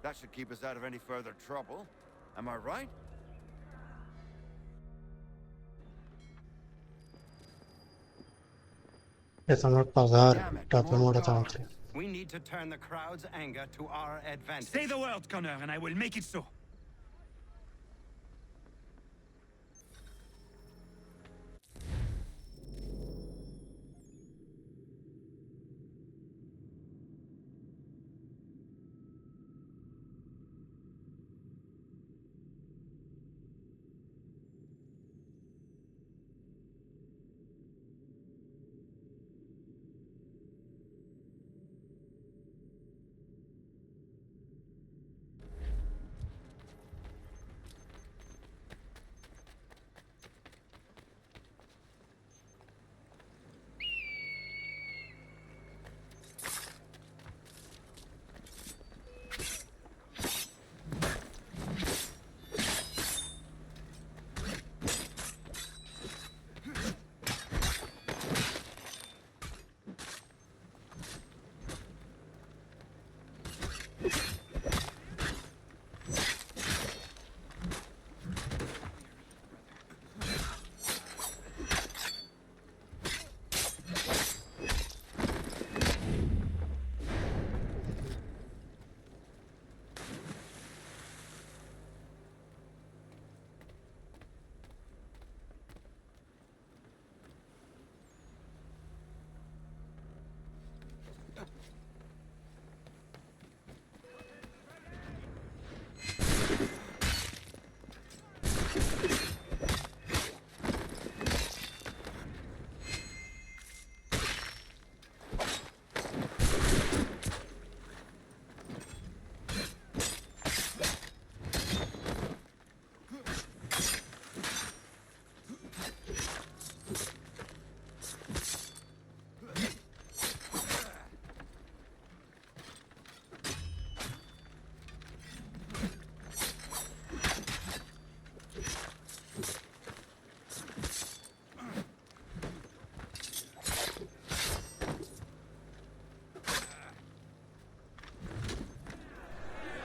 That should keep us out of any further trouble. Am I right? sono pagare dopo un'ora tanto. We need to turn the crowd's anger to our advantage. Say the word, Connor, and I will make it so.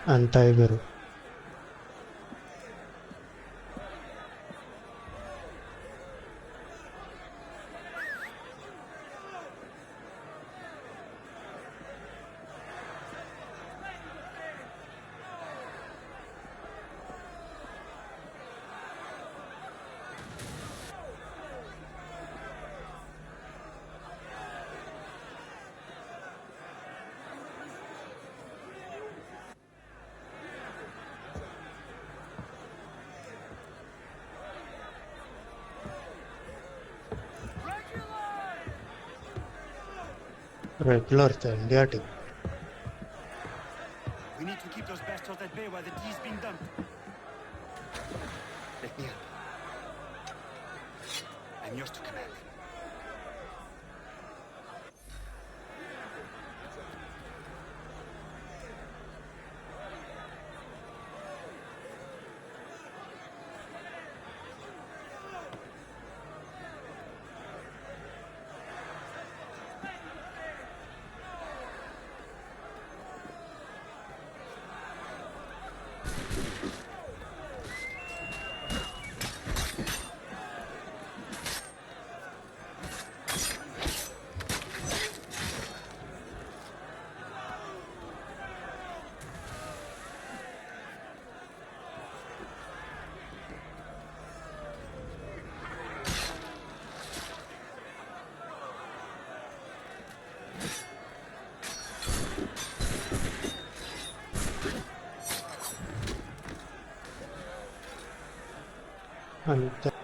antai beru. Regular India team. We need to keep those bastards at bay while the tea is being dumped. Let me help. I'm yours to command. Antai.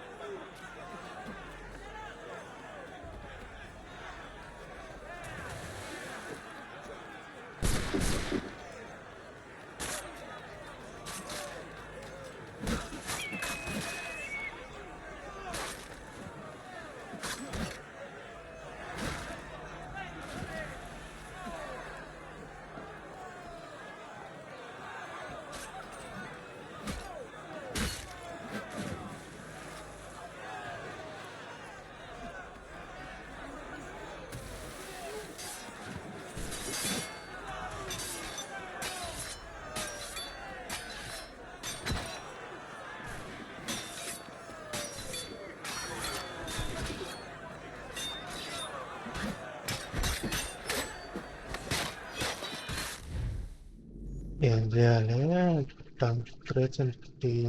Yang realnya temperature di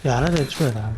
யாராவது வச்சுடா.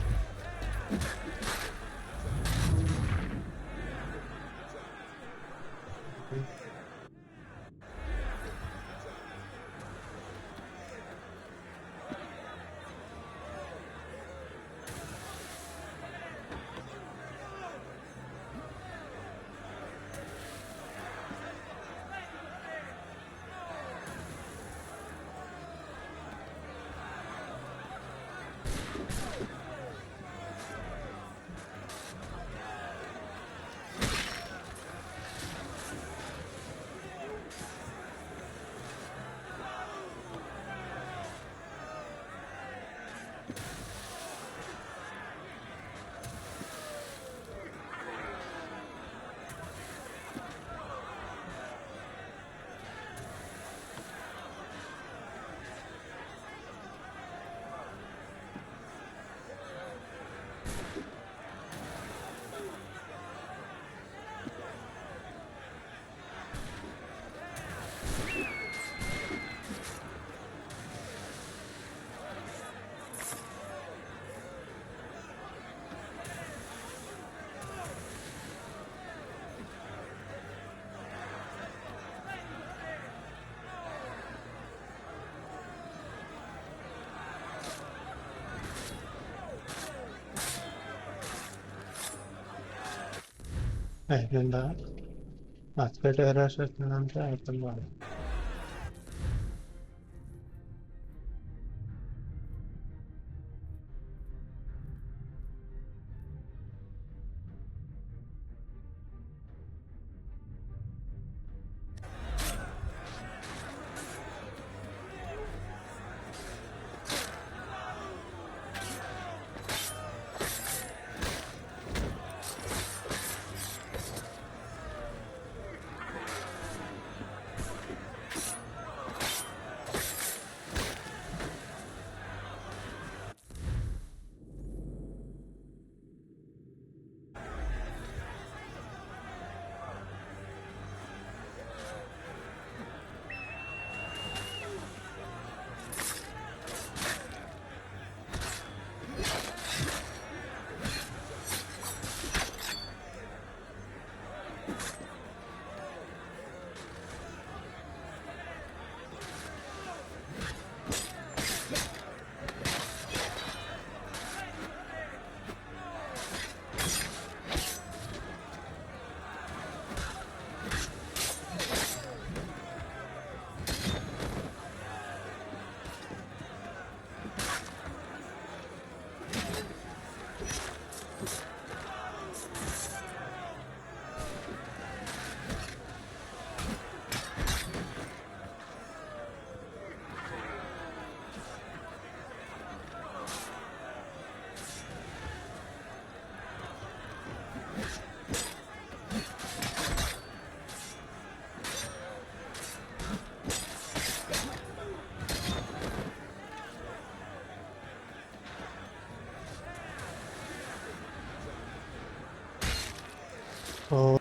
అయిపోయిందా? మర్చిపెట్టి వేరే చేస్తున్నానంటే అయిపోయిందా? Oh.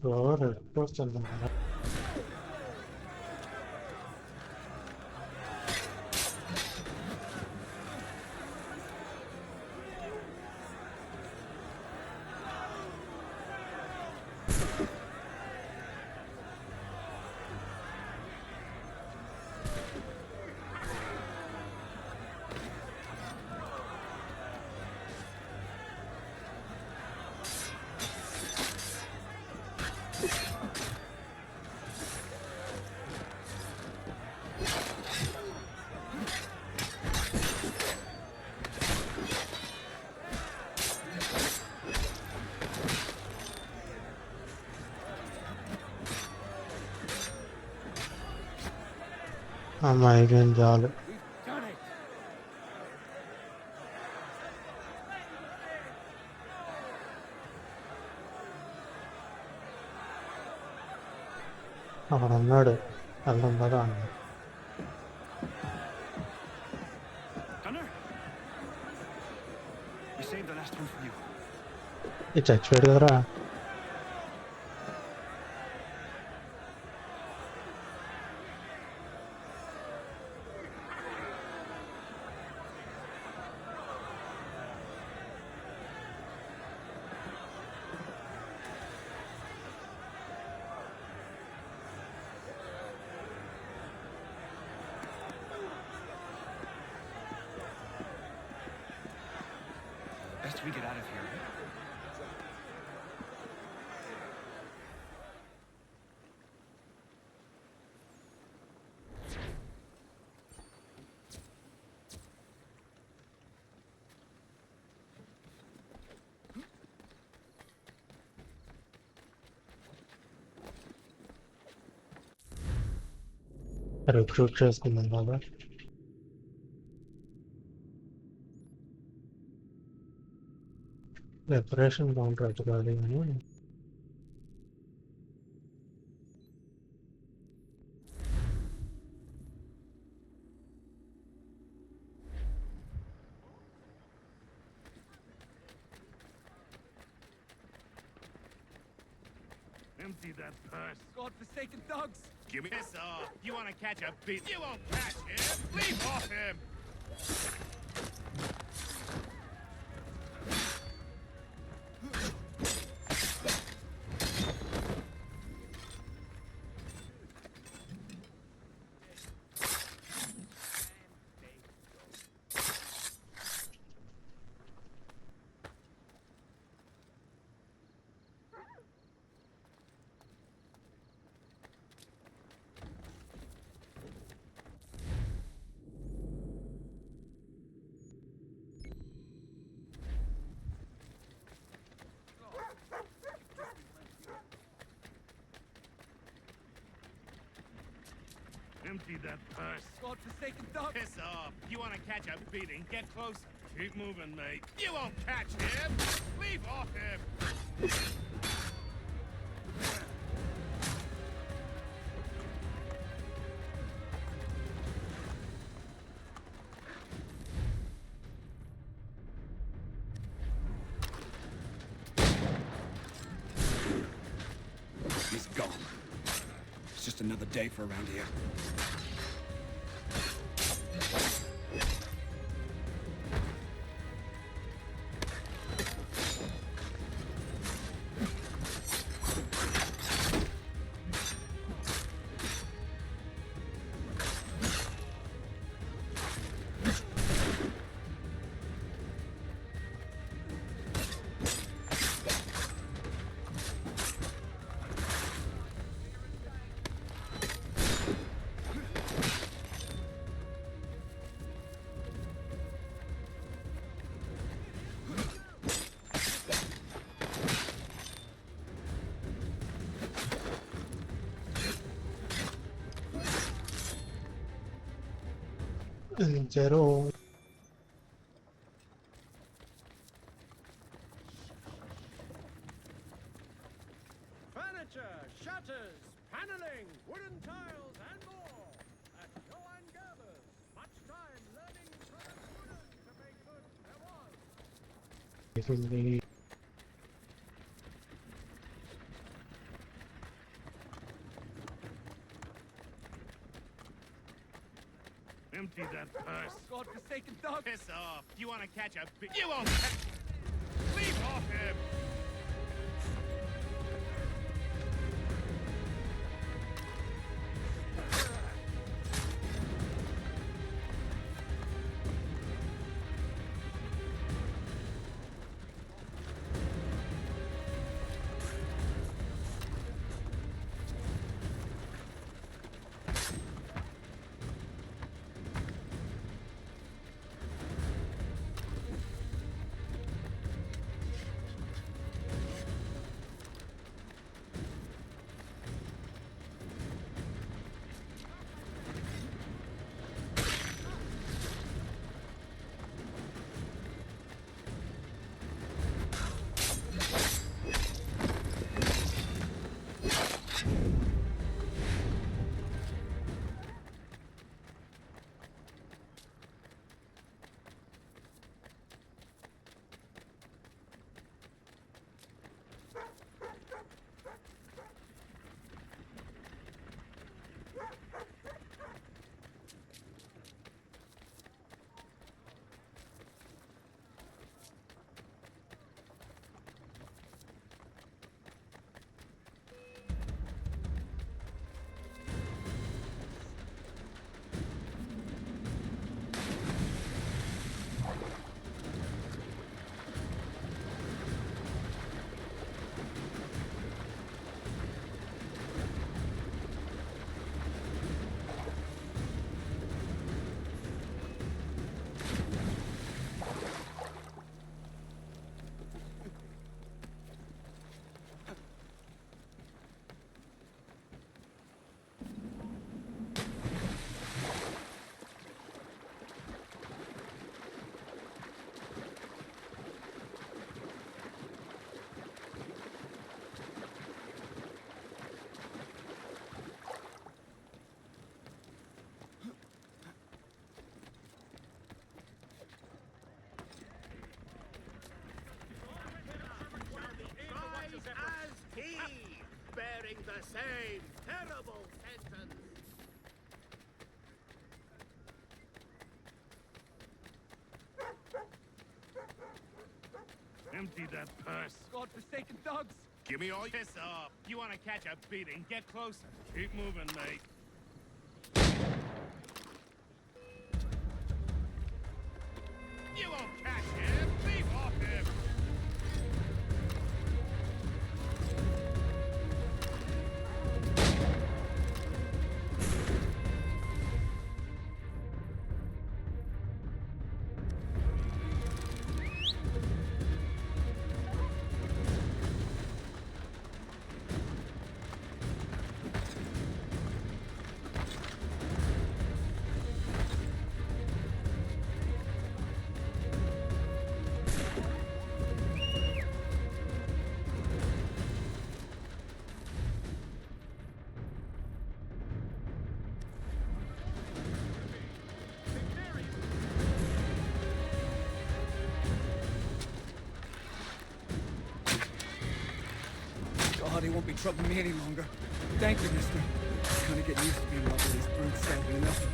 Doğru. Çok sandım. Ama eğlenceli. అక్కడ ఉన్నాడు అక్కడ ఉన్నాడు అన్న one for you. ఈ చచ్చిపోయాడు కదరా. Best we get out of here. Recruit చేసుకుందాం బాబా. రెపరేషన్ కాంట్రాక్ట్ కాదు కానీ Empty that purse. God-forsaken thugs! Give me this off. You want to catch a beat? You won't catch him. Leave off him. Empty that purse. God-forsaken thugs! Piss off. You want to catch a beating? Get closer. Keep moving, mate. You won't catch him. Leave off him. He's gone. It's just another day for around here. Zero Furniture, shutters, paneling, wooden tiles, and more. At Joan Gerber's. Much time learning from wooden to make good there was. Empty that purse. God-forsaken thugs! Piss off. You want to catch a beat? You won't catch... Leave off him. the same terrible sentence. Empty that purse. Godforsaken thugs! Give me all this up. You want to catch a beating? Get closer. Keep moving, mate. You won't catch him. Leave off him. God, he won't be troubling me any longer. Thank you, mister. I'm kind of getting used to being up with these brutes stabbing enough.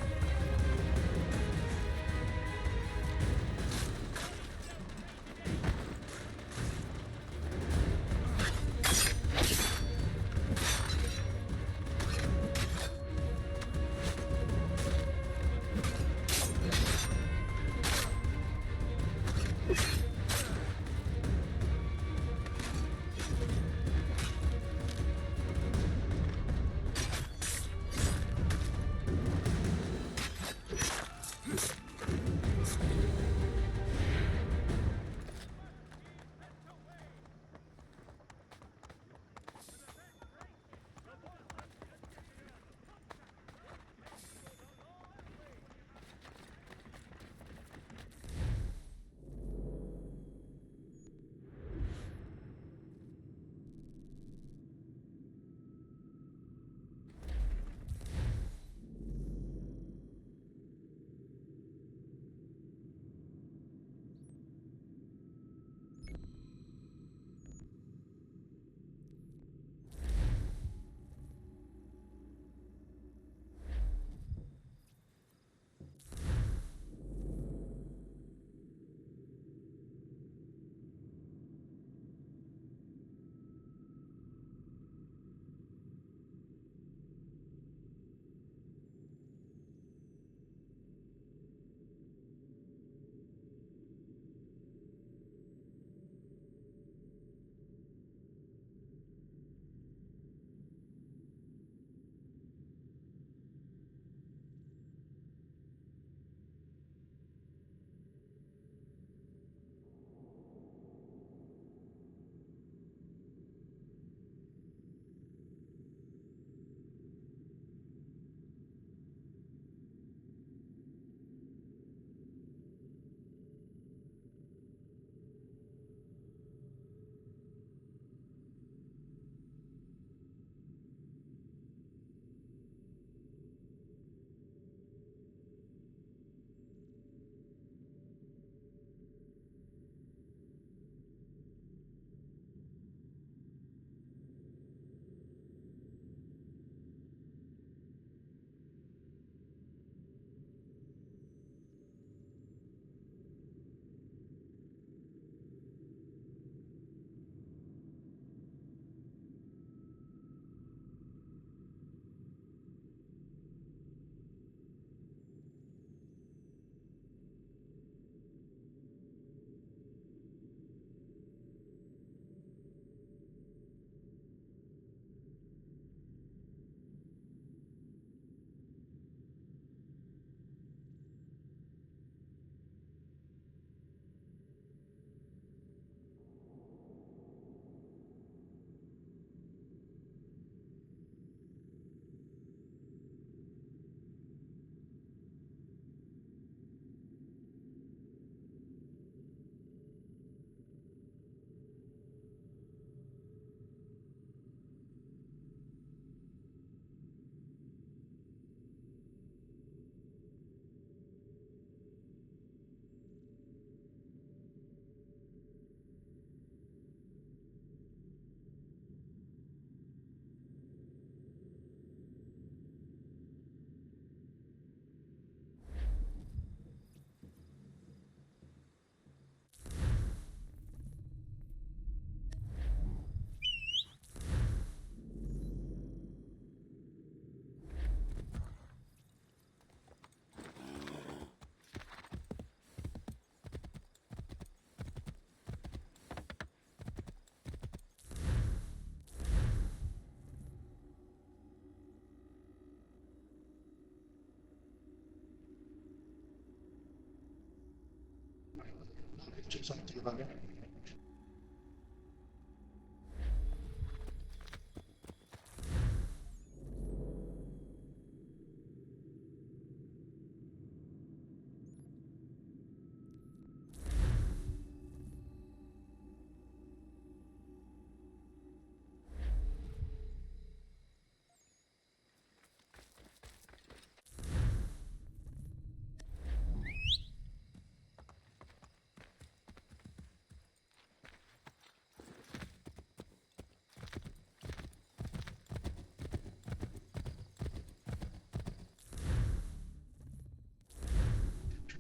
something about it.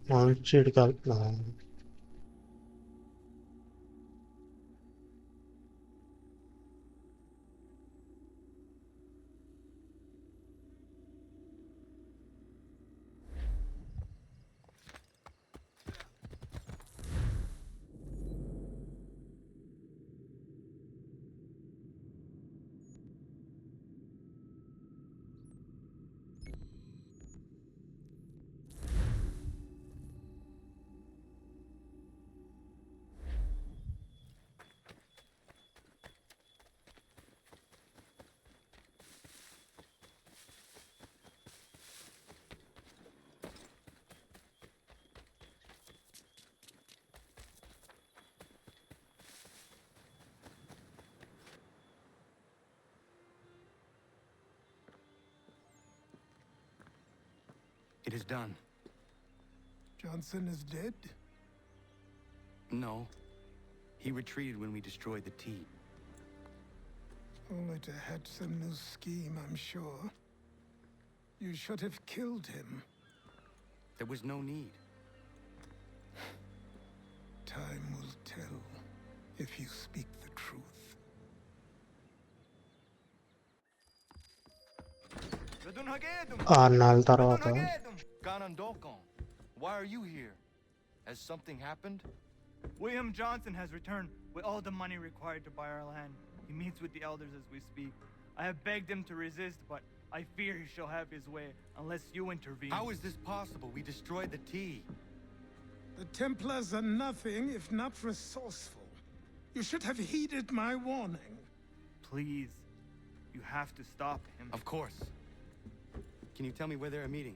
Launch It is done. Johnson is dead? No. He retreated when we destroyed the T. Only to hatch some new scheme, I'm sure. You should have killed him. There was no need. Time will tell if you speak the truth. నాలుగు తర్వాత Ganondokon, why are you here? Has something happened? William Johnson has returned with all the money required to buy our land. He meets with the elders as we speak. I have begged him to resist, but I fear he shall have his way unless you intervene. How is this possible? We destroyed the T. The Templars are nothing if not resourceful. You should have heeded my warning. Please, you have to stop him. Of course. Can you tell me where they're meeting?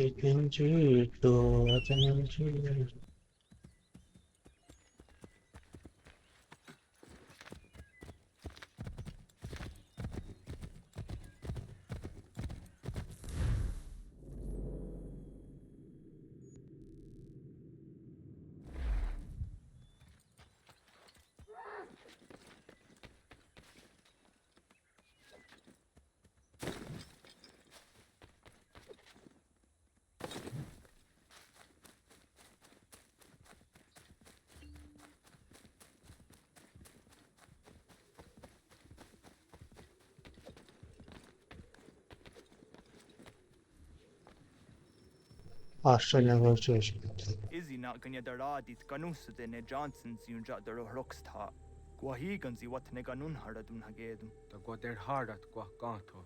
ఇటు నుంచి ఇటు అతని నుంచి Australian negotiation. Izzy not gonna daradi kanus de ne Johnsons yun jat der rocksta. Gwahi ganzi wat ne ganun haradun hagedum. Da go der hardat gwa ganto.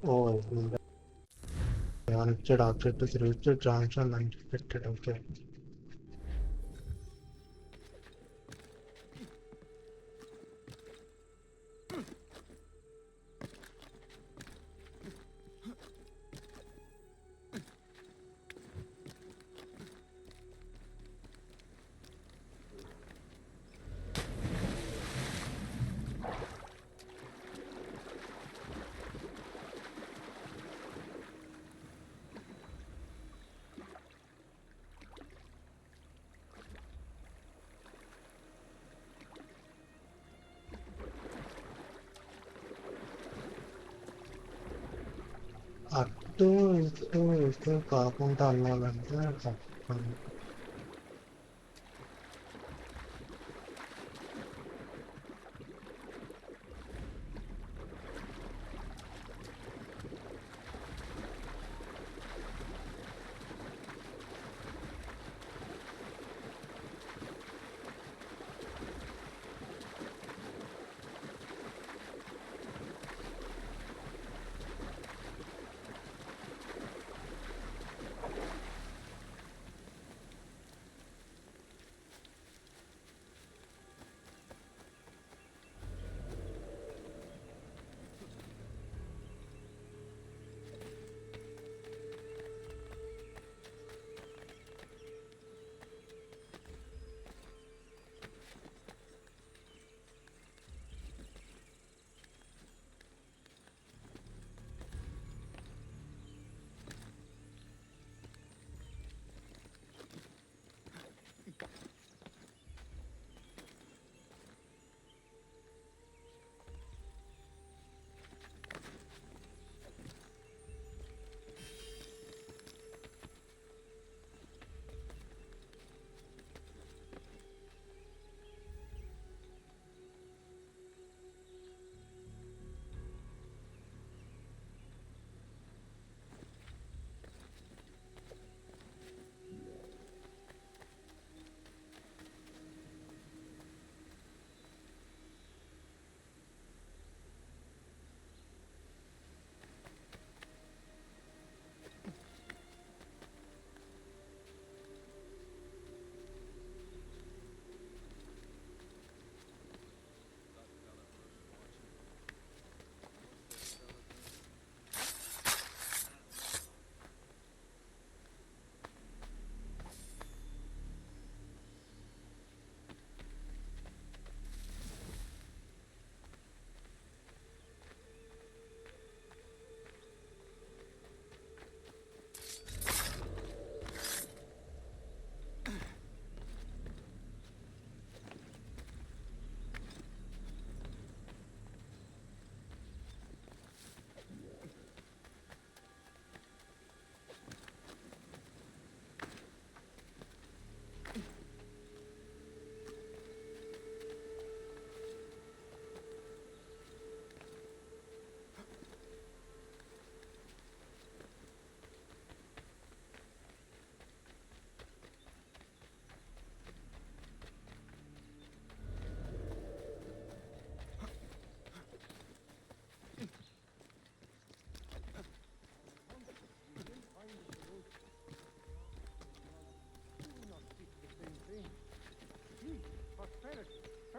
Oh, connected object is reached junction and detected. Okay. అటు ఇటు కాకుండా అన్నాలంటే తప్పని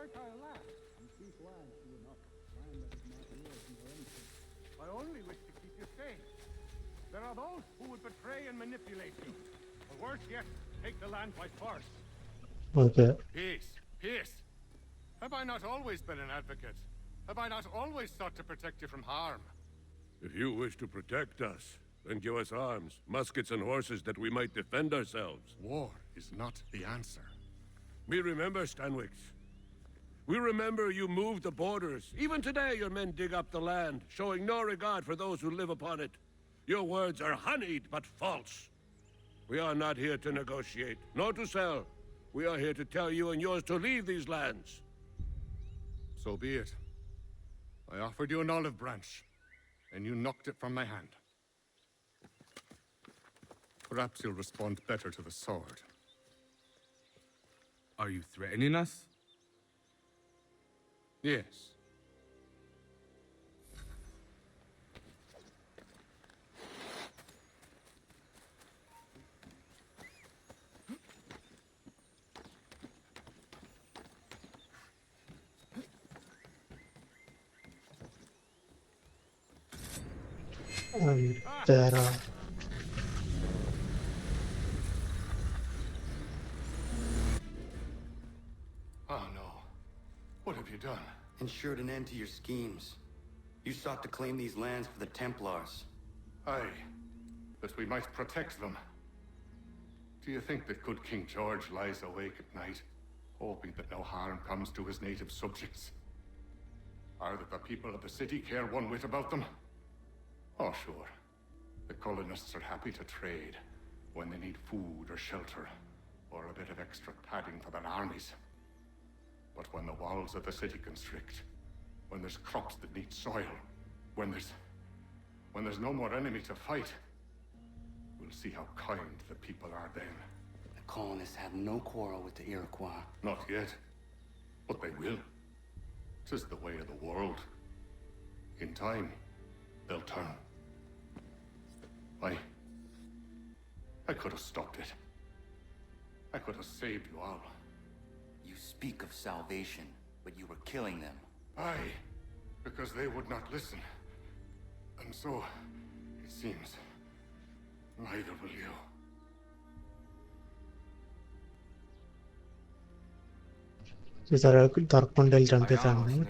fertile land. And cheap land, true enough. Land that is not yours nor anything. I only wish to keep you safe. There are those who would betray and manipulate you. Or worse yet, take the land by force. Okay. Peace, peace. Have I not always been an advocate? Have I not always sought to protect you from harm? If you wish to protect us, then give us arms, muskets and horses that we might defend ourselves. War is not the answer. We remember, Stanwix. We remember you moved the borders. Even today your men dig up the land, showing no regard for those who live upon it. Your words are honeyed, but false. We are not here to negotiate, nor to sell. We are here to tell you and yours to leave these lands. So be it. I offered you an olive branch, and you knocked it from my hand. Perhaps you'll respond better to the sword. Are you threatening us? Yes. There are Oh no. What have you done? Ensured an end to your schemes. You sought to claim these lands for the Templars. Aye, that we might protect them. Do you think that good King George lies awake at night, hoping that no harm comes to his native subjects? Or that the people of the city care one whit about them? Oh, sure. colonists are happy to trade when they need food or shelter, or a bit of extra padding for their armies. But when the walls of the city constrict, when there's crops that need soil, when there's no more enemy to fight, we'll see how kind the people are then. The colonists have no quarrel with the Iroquois. Not yet, but they will. 'Tis the way of the world. In time, they'll turn. I could have stopped it. I could have saved you all. You speak of salvation, but you were killing them. Aye, because they would not listen. And so, it seems, neither will you. Kisara Darkondel Jankesan.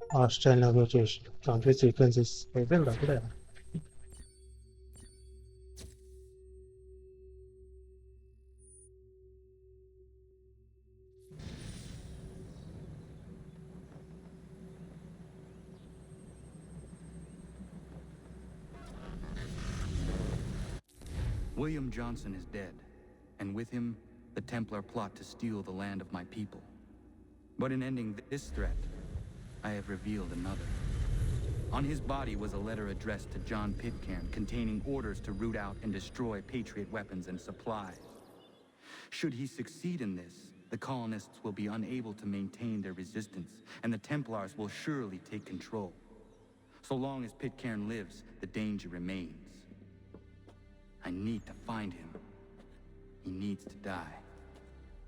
Hostile negotiation. Conflict sequences. William Johnson is dead, and with him, the Templar plot to steal the land of my people. But in ending this threat, I have revealed another. On his body was a letter addressed to John Pitcairn containing orders to root out and destroy Patriot weapons and supplies. Should he succeed in this, the colonists will be unable to maintain their resistance, and the Templars will surely take control. So long as Pitcairn lives, the danger remains. I need to find him. He needs to die.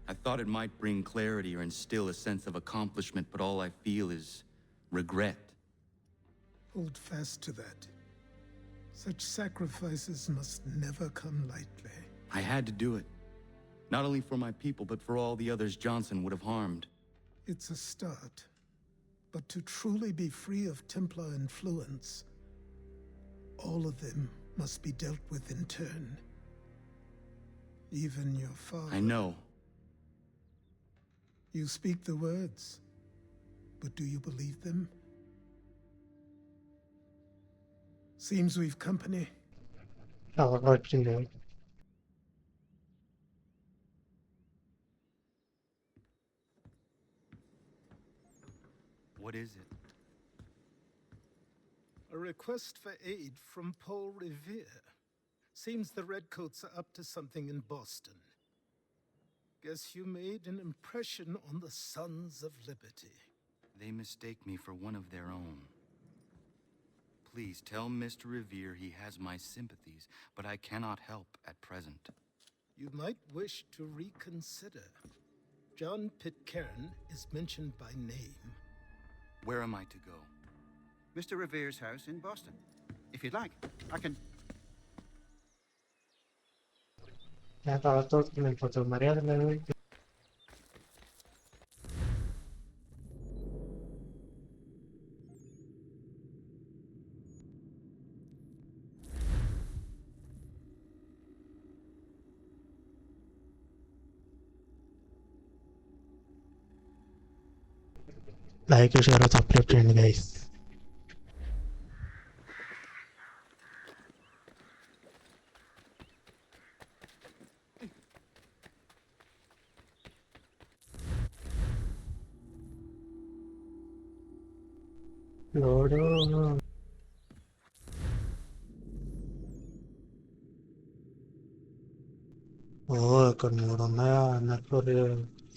I thought it might bring clarity or instill a sense of accomplishment, but all I feel is regret. Hold fast to that. Such sacrifices must never come lightly. I had to do it. Not only for my people, but for all the others Johnson would have harmed. It's a start. But to truly be free of Templar influence, all of them must be dealt with in turn. Even your father. I know. You speak the words, but do you believe them? Seems we've company. What is it? A request for aid from Paul Revere. Seems the Redcoats are up to something in Boston. Guess you made an impression on the Sons of Liberty. They mistake me for one of their own. Please tell Mr. Revere he has my sympathies, but I cannot help at present. You might wish to reconsider. John Pitcairn is mentioned by name. Where am I to go? Mr. Revere's house in Boston. If you'd like, I can... Like, share, or subscribe, guys. లోడు ఓ ఇక్కడ 3 ఉన్నాయా అన్నట్లు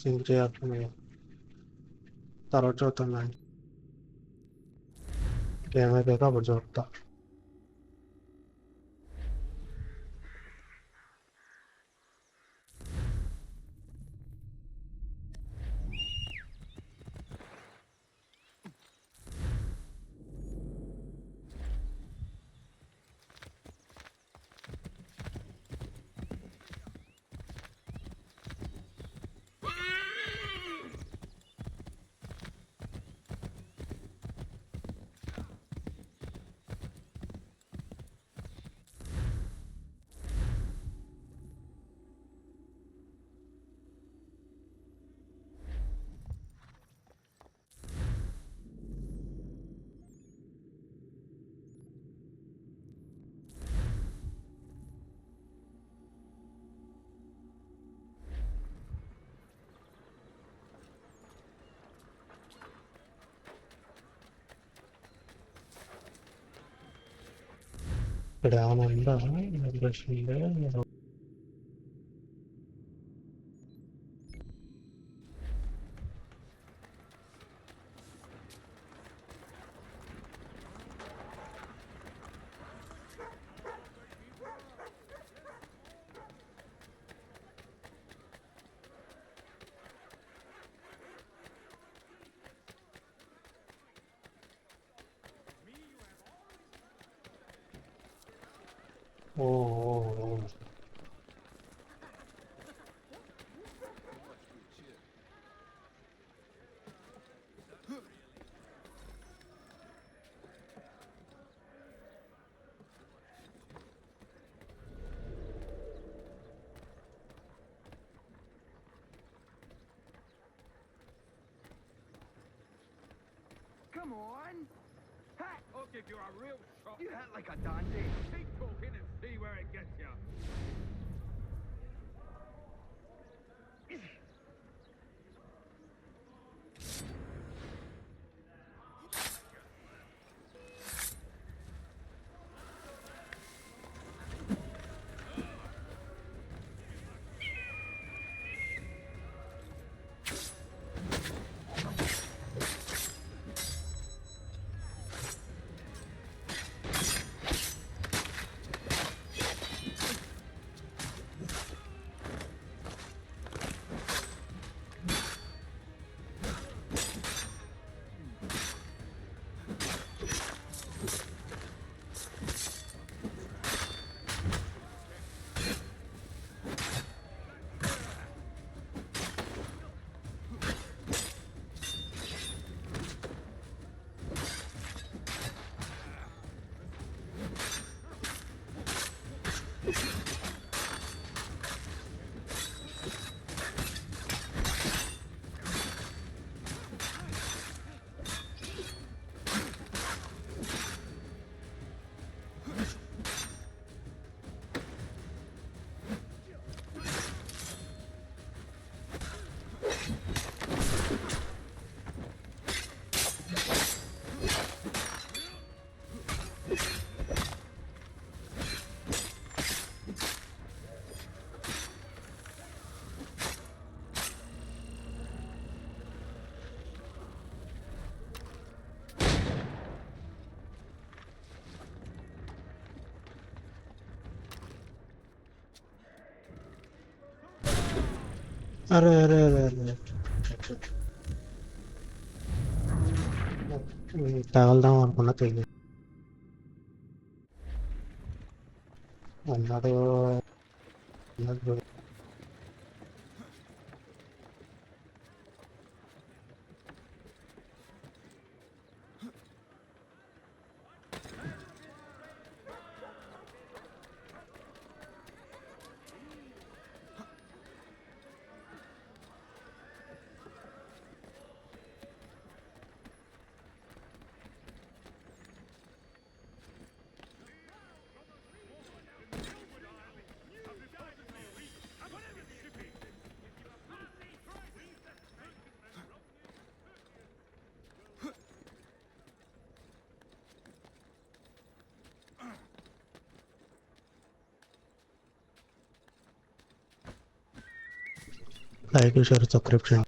sync చేయాలి తర్వాత చూద్దాం game అయిపోయాక అప్పుడు చూస్తా ఇక్కడ ఏమైనా ఉందా బ్రష్ ఉందా ఓ Come on! Hat! I'll give you a real shot. You hat like a dandy. Keep talking and see where it gets you. అరే అరే అరే అరే తగలదాం అనుకున్నా తెలియదు అన్నాడు like share subscription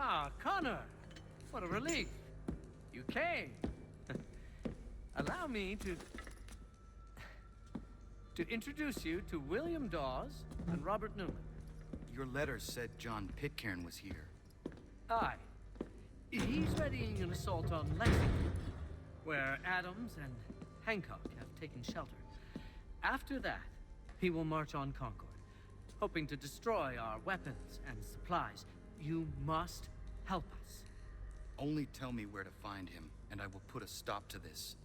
Ah, Connor! What a relief. You came. Allow me to introduce you to William Dawes and Robert Newman. Your letter said John Pitcairn was here. Aye. He's readying an assault on Lexington, where Adams and Hancock have taken shelter. After that, he will march on Concord, hoping to destroy our weapons and supplies. You must help us. Only tell me where to find him, and I will put a stop to this.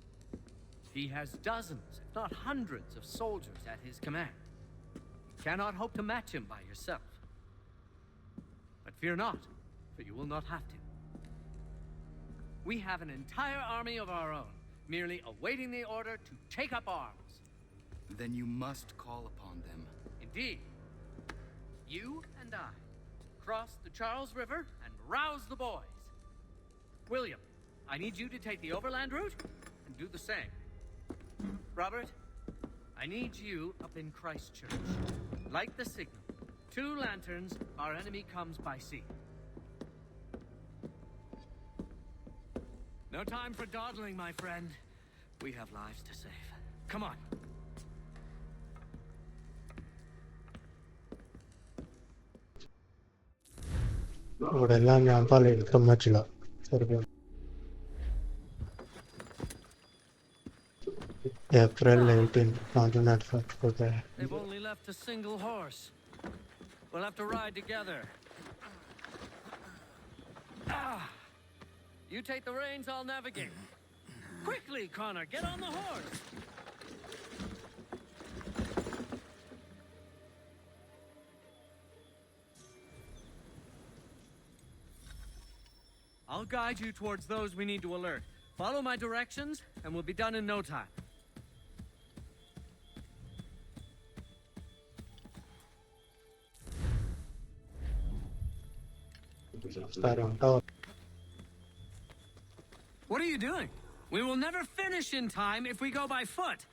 He has dozens, if not hundreds, of soldiers at his command. You cannot hope to match him by yourself. But fear not, for you will not have to. We have an entire army of our own, merely awaiting the order to take up arms. Then you must call upon them. Indeed. You and I cross the Charles River and rouse the boys. William, I need you to take the overland route and do the same. Robert, I need you up in Christchurch. Light the signal. 2 lanterns, our enemy comes by sea. No time for dawdling, my friend. We have lives to save. Come on. ഇവിടെ എല്ലാം ഞാൻ പലയിടത്തും പറ്റില്ല ചെറുപ്പം April 18, 1995 for the They've only left a single horse. We'll have to ride together. Ah! You take the reins, I'll navigate. Quickly, Connor, get on the horse! I'll guide you towards those we need to alert. Follow my directions, and we'll be done in no time. What are you doing? We will never finish in time if we go by foot.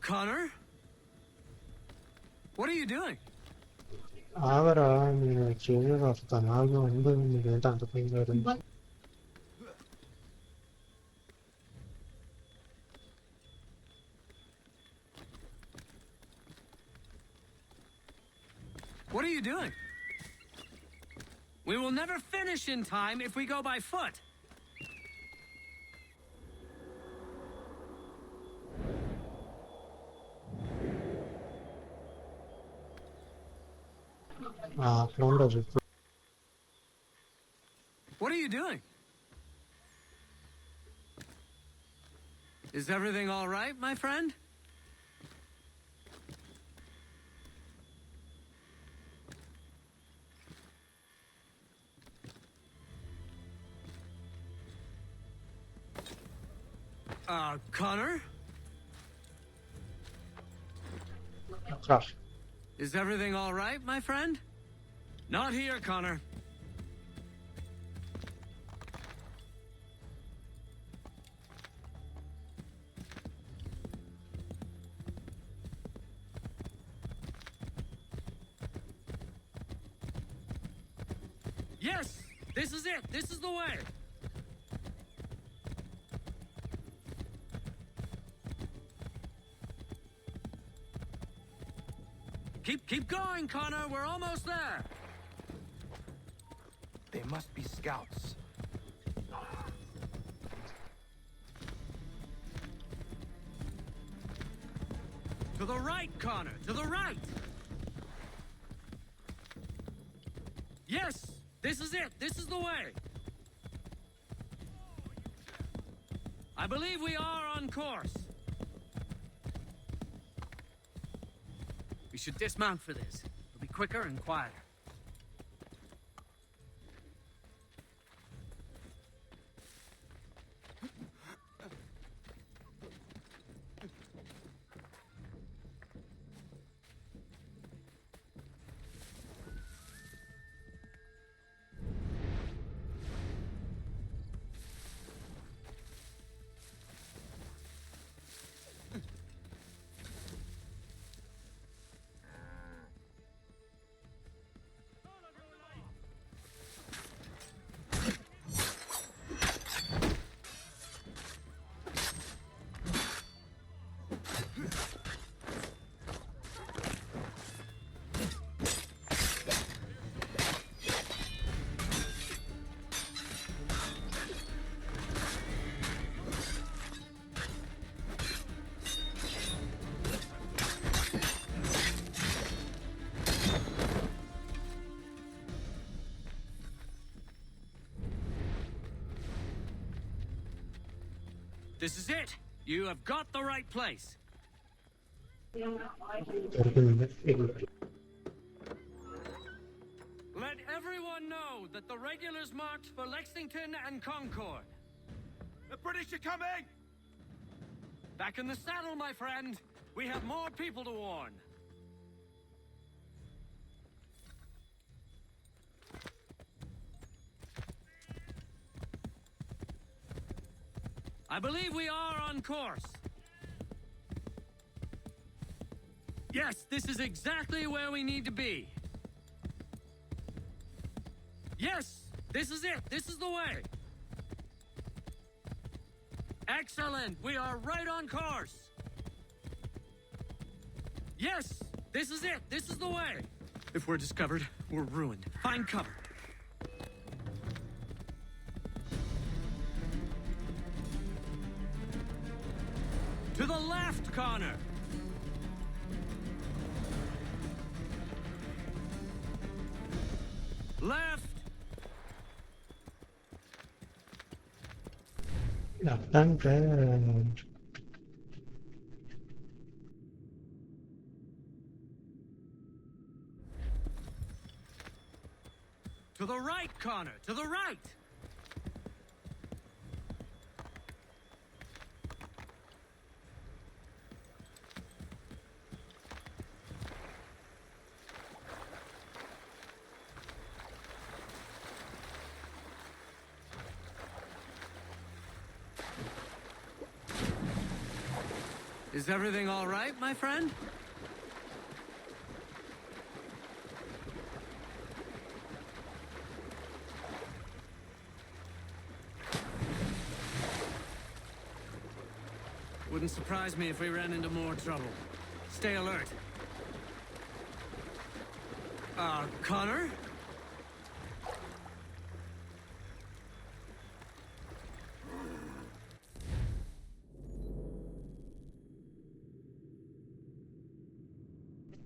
Connor? What are you doing? അവരാ ചെയ്യുന്ന നടത്താൻ ആകെ 9 minute തണുപ്പിൽ വരുന്നു What are you doing? We will never finish in time if we go by foot. What are you doing? Is everything all right, my friend? Connor? Is everything all right, my friend? Not here, Connor. Yes! This is it! This is the way! Keep going, Connor! We're almost there! They must be scouts. To the right, Connor! To the right! Yes! This is it! This is the way! I believe we are on course. We should dismount for this. It'll be quicker and quieter. This is it! You have got the right place! Let everyone know that the regulars marked for Lexington and Concord. The British are coming! Back in the saddle, my friend! We have more people to warn. I believe we are on course. Yes, this is exactly where we need to be. Yes, this is it. This is the way. Excellent. We are right on course. Yes, this is it. This is the way. If we're discovered, we're ruined. Find cover. To the left, Connor! Left! Left and right. To the right, Connor! To the right! Is everything all right, my friend? Wouldn't surprise me if we ran into more trouble. Stay alert. Connor?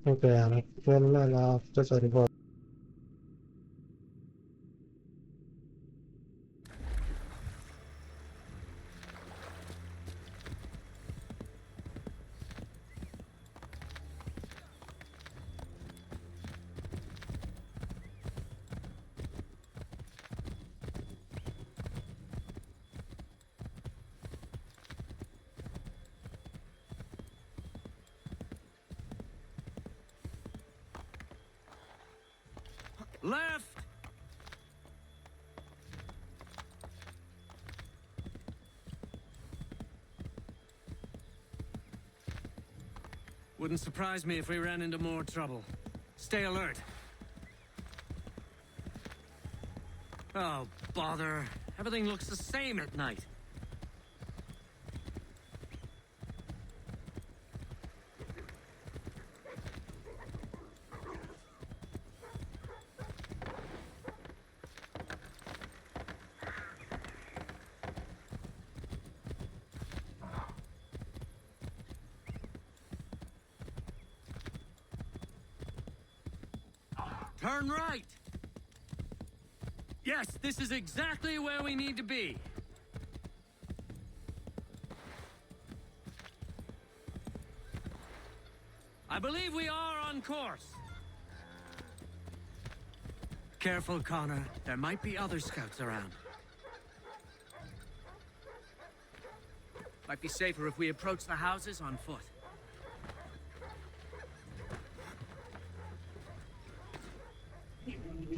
Okay, quella la stessa rivolta. Left! Wouldn't surprise me if we ran into more trouble. Stay alert. Oh, bother. Everything looks the same at night. Turn right! Yes, this is exactly where we need to be. I believe we are on course. Careful, Connor. There might be other scouts around. Might be safer if we approach the houses on foot.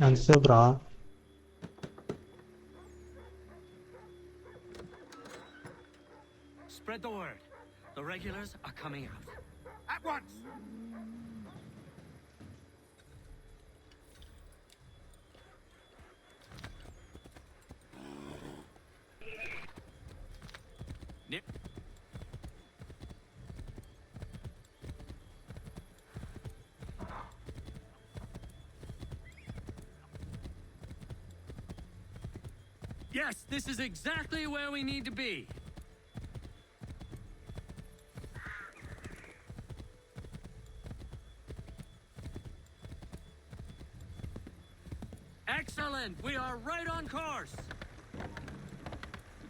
Answer, bra. Spread the word. The regulars are coming out. At once! Nip. Yes, this is exactly where we need to be. Excellent! We are right on course!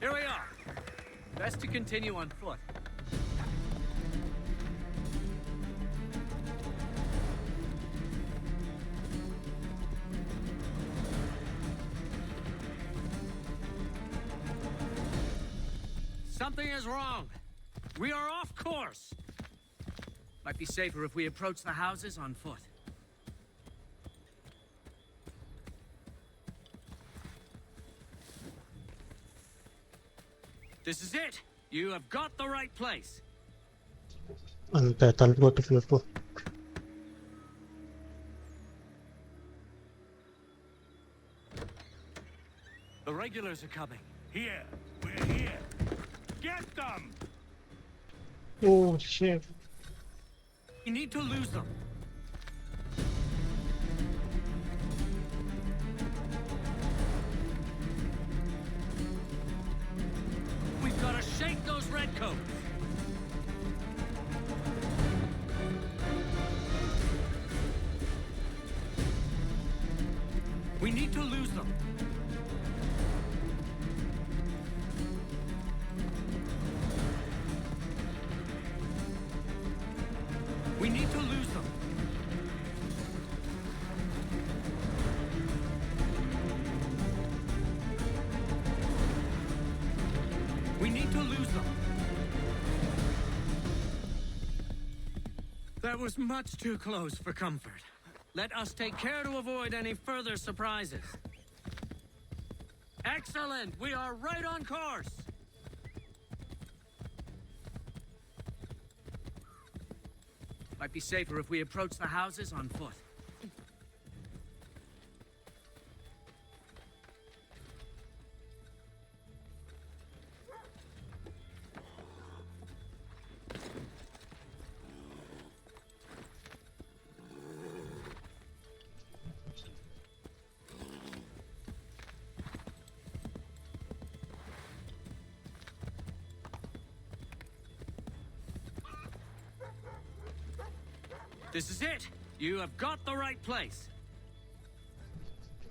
Here we are. Best to continue on foot. Something is wrong. We are off course. Might be safer if we approach the houses on foot. This is it. You have got the right place. Anche talvolta flippo. The regulars are coming. Here, we're here. Get them! Oh shit. We need to lose them. We've got to shake those redcoats. We need to lose them. We need to lose them. We need to lose them. That was much too close for comfort. Let us take care to avoid any further surprises. Excellent! We are right on course! Might be safer if we approach the houses on foot. This is it. You have got the right place.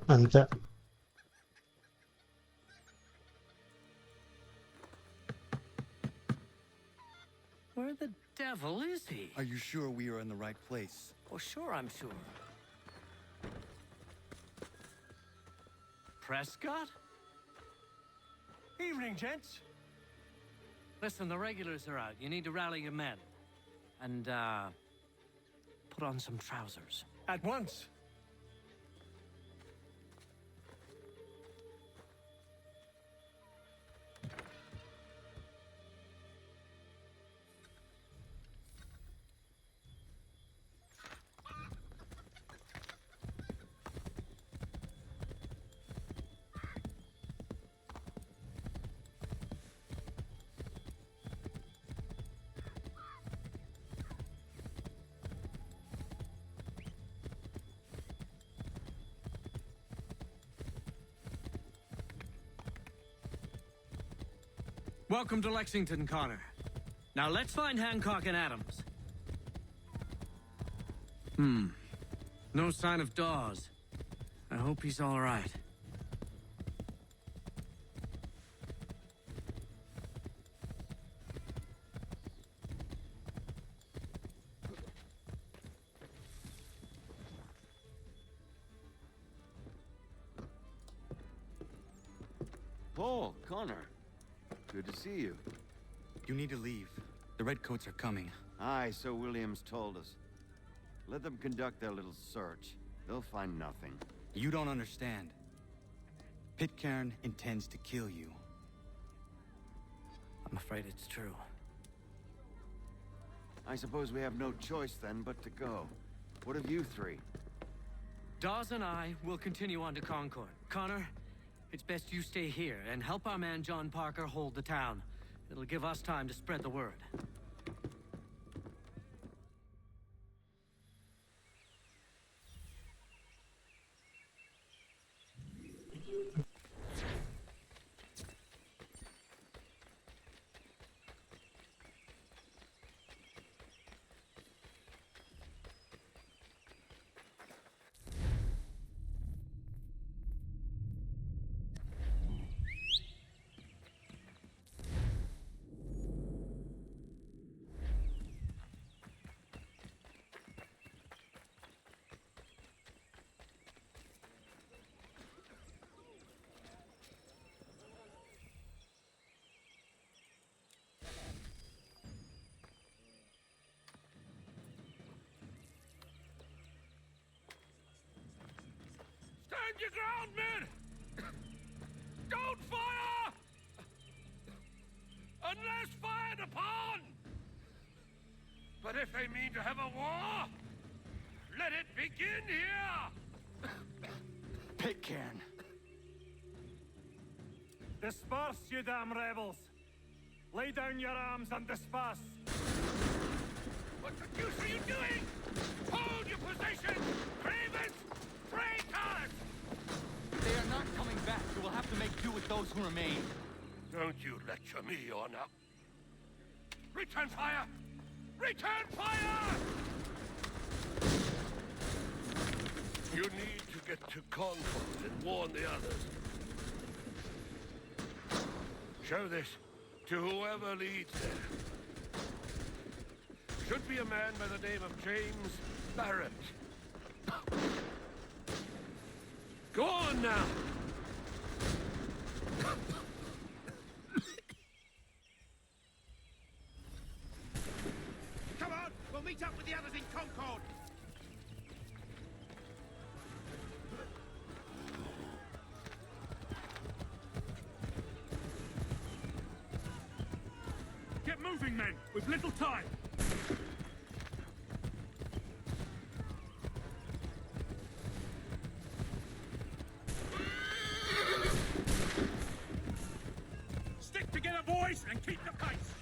Anche. Where the devil is he? Are you sure we are in the right place? Oh, sure, I'm sure. Prescott? Evening, gents. Listen, the regulars are out. You need to rally your men. And, put on some trousers. At once. Welcome to Lexington, Connor. Now let's find Hancock and Adams. No sign of Dawes. I hope he's all right. Paul, Connor. Good to see you. You need to leave. The Redcoats are coming. Aye, so Williams told us. Let them conduct their little search. They'll find nothing. You don't understand. Pitcairn intends to kill you. I'm afraid it's true. I suppose we have no choice then but to go. What of you three? Dawes and I will continue on to Concord. Connor, it's best you stay here and help our man John Parker hold the town. It'll give us time to spread the word. Stand your ground, men! Don't fire! Unless fired upon! But if they mean to have a war, let it begin here! Pitcairn! Disperse, you damn rebels! Lay down your arms and disperse! What the deuce are you doing? Hold your position! Cravens! Traitors! They are not coming back. You will have to make do with those who remain. Don't you lecture me on up. Return fire! Return fire! You need to get to Concord and warn the others. Show this to whoever leads there. Should be a man by the name of James Barrett. Go on now! Come on, we'll meet up with the others in Concord. Get moving, men! We've little time! Stick together, boys, and keep the pace.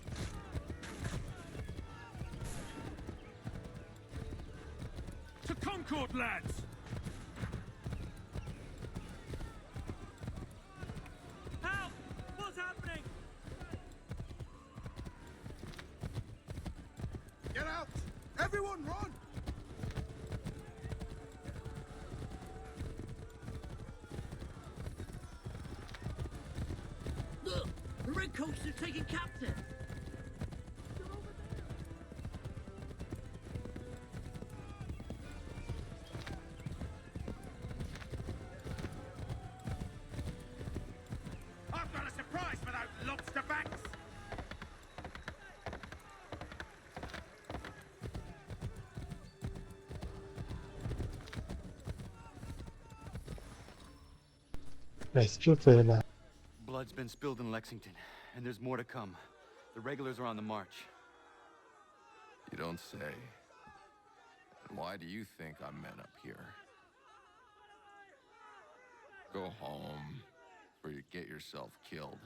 To Concord, lads! Help! What's happening? Get out! Everyone run! Look! The Redcoats are taken captive! I've got a surprise for those lobster backs! Rescue failure. Blood's been spilled in Lexington, and there's more to come. The regulars are on the march. You don't say. And why do you think I'm men up here? Go home, or you get yourself killed.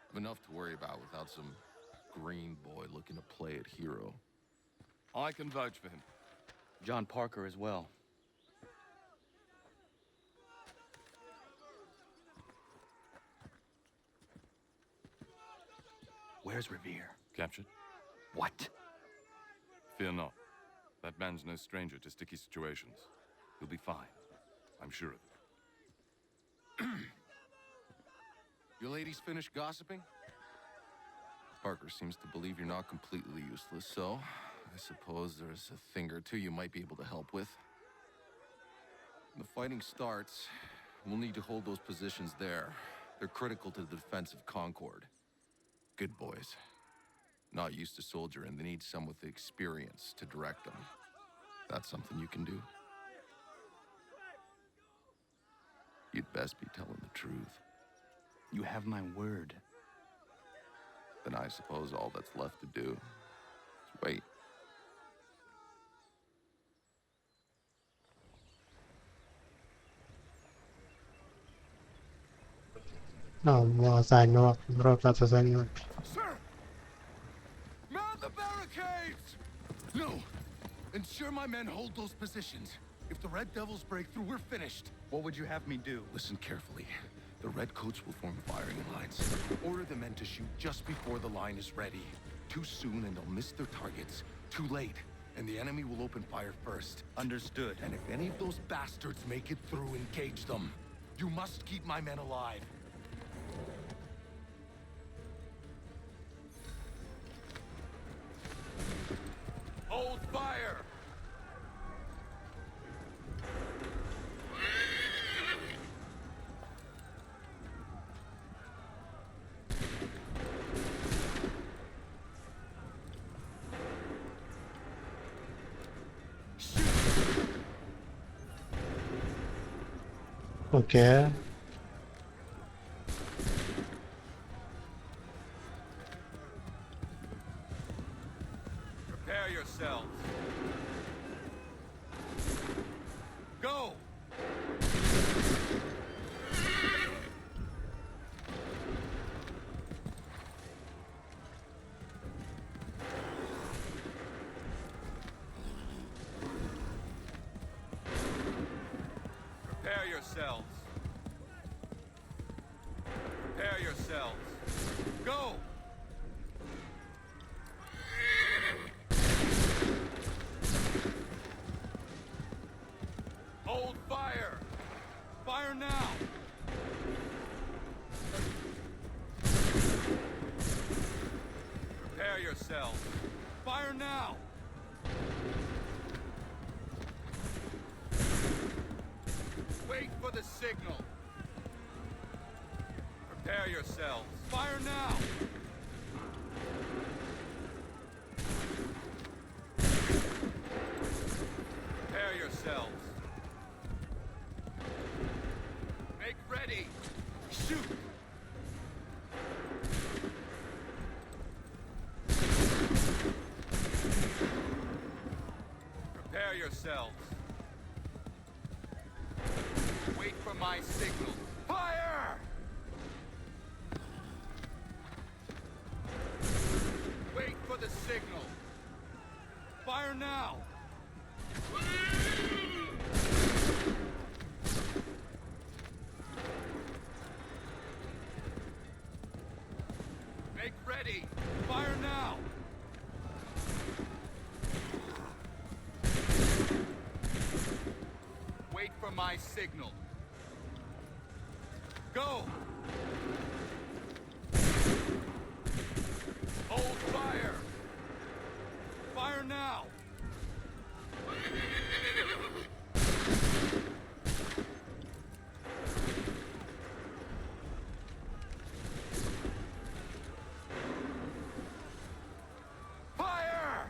I've enough to worry about without some green boy looking to play it hero. I can vouch for him. John Parker as well. Where's Revere? Captured? What? Fear not. That man's no stranger to sticky situations. He'll be fine. I'm sure of it. You ladies finished gossiping? Parker seems to believe you're not completely useless, so I suppose there's a thing or two you might be able to help with. When the fighting starts, we'll need to hold those positions there. They're critical to the defense of Concord. Good boys. Not used to soldiering, they need some with the experience to direct them. That's something you can do. You'd best be telling the truth. You have my word. Then I suppose all that's left to do is wait. No, more assignment, broadcast assignment. Sir! Man the barricades! No! Ensure my men hold those positions. If the Red Devils break through, we're finished. What would you have me do? Listen carefully. The Redcoats will form firing lines. Order the men to shoot just before the line is ready. Too soon and they'll miss their targets. Too late, and the enemy will open fire first. Understood. And if any of those bastards make it through, engage them. You must keep my men alive. Hold fire! Okay. Prepare yourselves. Go! Prepare yourselves. Prepare yourselves. Go! Hold fire! Fire now! Prepare yourselves. Fire now! Wait for the signal. Prepare yourselves. Fire now! Prepare yourselves. Make ready. Shoot! Prepare yourselves. Wait for my signal. Fire! Wait for the signal. Fire now! Make ready. Fire now! Wait for my signal. Go! Hold fire! Fire now! Fire!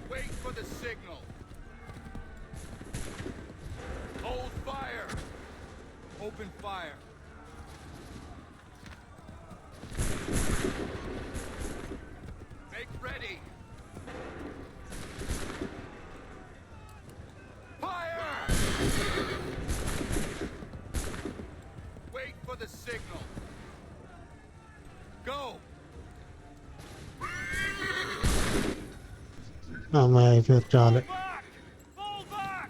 Wait for the signal. Hold fire! Open fire. Make ready. Fire! Wait for the signal. Go! मैं फिर चाल Fall back! Fall back!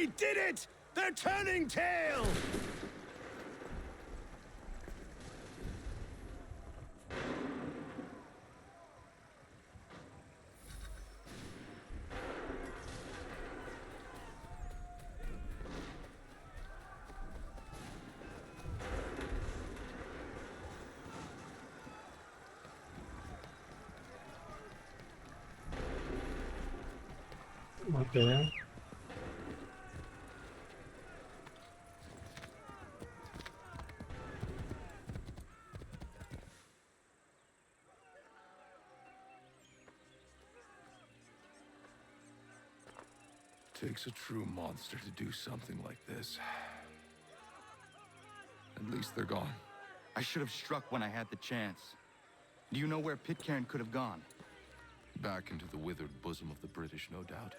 I did it! They're turning tail! Okay. Takes a true monster to do something like this. At least they're gone. I should have struck when I had the chance. Do you know where Pitcairn could have gone? Back into the withered bosom of the British, no doubt.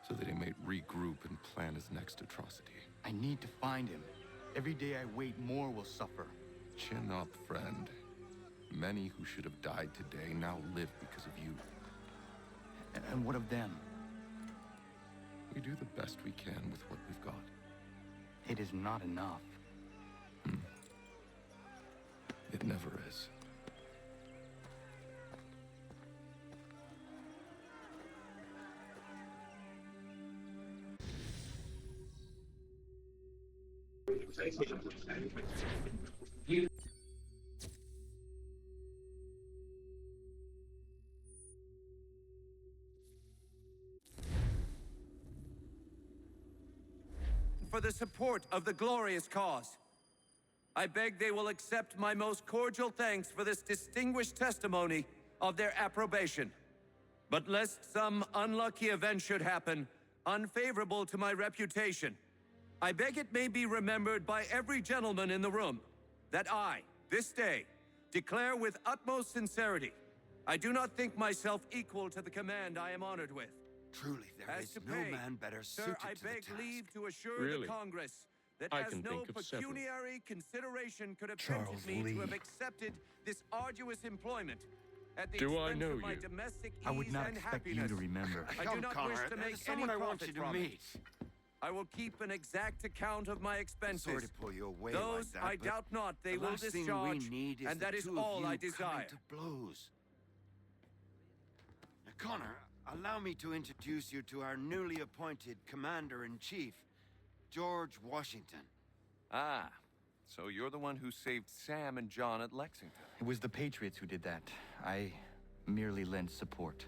So that he may regroup and plan his next atrocity. I need to find him. Every day I wait, more will suffer. Chin up, friend. Many who should have died today now live because of you. And what of them? We do the best we can with what we've got. It is not enough. It never is. For the support of the glorious cause. I beg they will accept my most cordial thanks for this distinguished testimony of their approbation. But lest some unlucky event should happen, unfavorable to my reputation, I beg it may be remembered by every gentleman in the room that I, this day, declare with utmost sincerity, I do not think myself equal to the command I am honored with. Truly, there is no man better suited Sir, I to the beg task. leave to assure Really? the Congress that I as can no think of several. pecuniary consideration could have Charles tempted me Lee. to have accepted this arduous employment at the Do I expense know of my you? domestic I would ease not and expect you happiness. to remember. I do not wish to make There's someone any I want profit you to from it. meet. I will keep an exact account of my expenses. Sorry to pull you away Those like that, I but doubt not they the will last thing discharge, we need is and the that is two of all you I coming desire. to blows. Now, Connor, allow me to introduce you to our newly appointed Commander-in-Chief, George Washington. Ah, so you're the one who saved Sam and John at Lexington. It was the Patriots who did that. I merely lent support.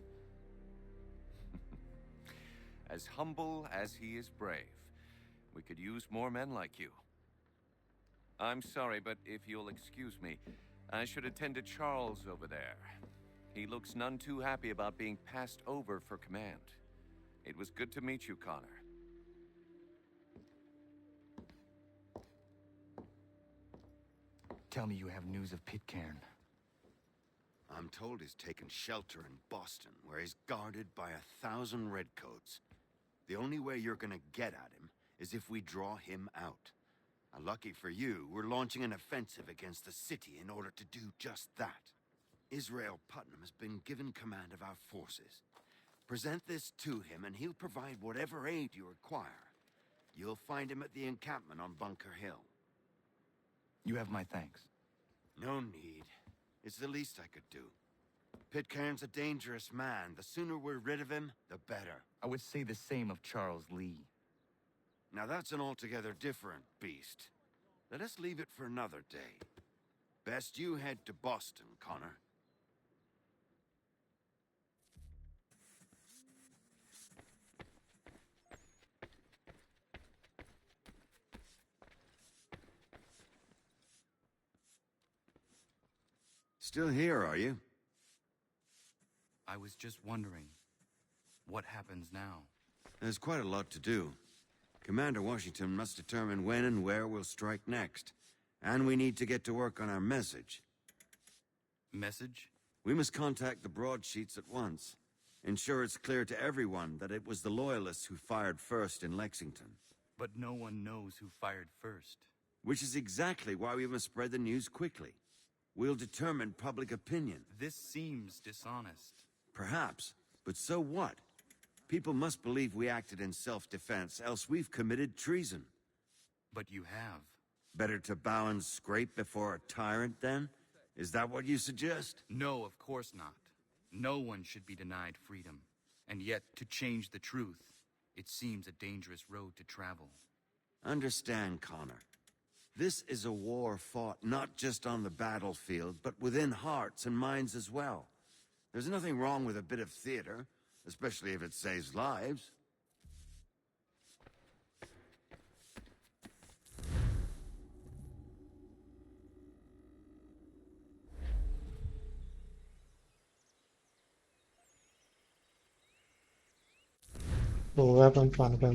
As humble as he is brave. We could use more men like you. I'm sorry, but if you'll excuse me, I should attend to Charles over there. He looks none too happy about being passed over for command. It was good to meet you, Connor. Tell me you have news of Pitcairn. I'm told he's taken shelter in Boston, where he's guarded by 1,000 redcoats. The only way you're gonna get at him is if we draw him out. Lucky for you, we're launching an offensive against the city in order to do just that. Israel Putnam has been given command of our forces. Present this to him and he'll provide whatever aid you require. You'll find him at the encampment on Bunker Hill. You have my thanks. No need. It's the least I could do. Pitcairn's a dangerous man. The sooner we're rid of him, the better. I would say the same of Charles Lee. Now that's an altogether different beast. Let us leave it for another day. Best you head to Boston, Connor. Still here, are you? I was just wondering, what happens now? There's quite a lot to do. Commander Washington must determine when and where we'll strike next. And we need to get to work on our message. Message? We must contact the broadsheets at once. Ensure it's clear to everyone that it was the Loyalists who fired first in Lexington. But no one knows who fired first. Which is exactly why we must spread the news quickly. We'll determine public opinion. This seems dishonest. Perhaps, but so what? People must believe we acted in self-defense, else we've committed treason. But you have. Better to bow and scrape before a tyrant, then? Is that what you suggest? No, of course not. No one should be denied freedom. And yet, to change the truth, it seems a dangerous road to travel. Understand, Connor. This is a war fought not just on the battlefield, but within hearts and minds as well. There's nothing wrong with a bit of theater, especially if it saves lives. weapon transfer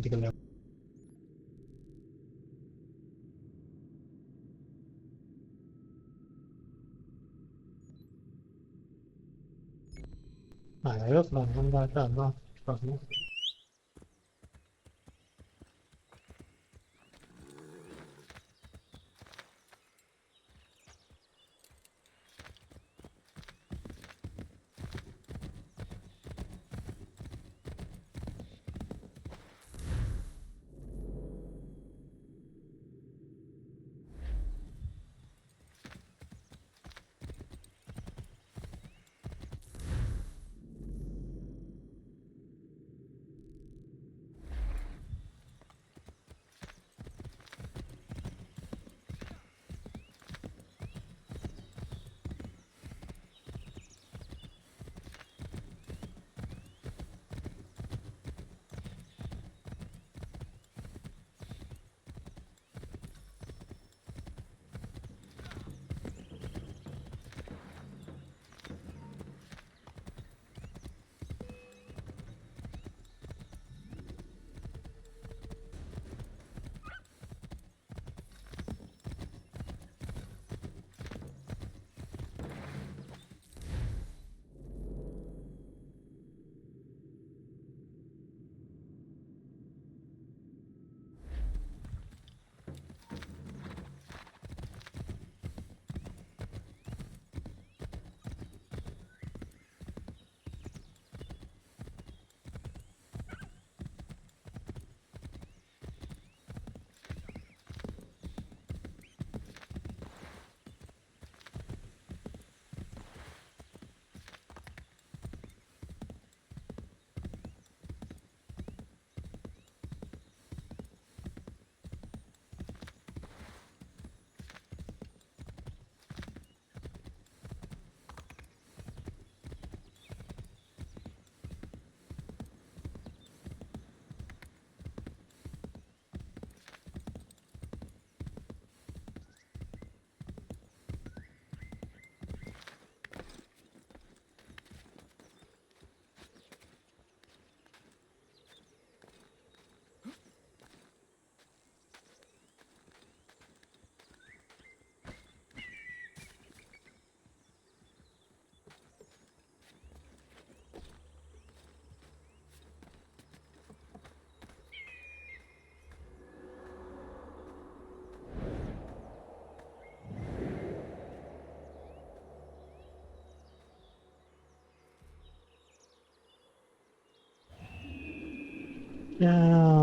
rất là tham gia trận đó. Yeah.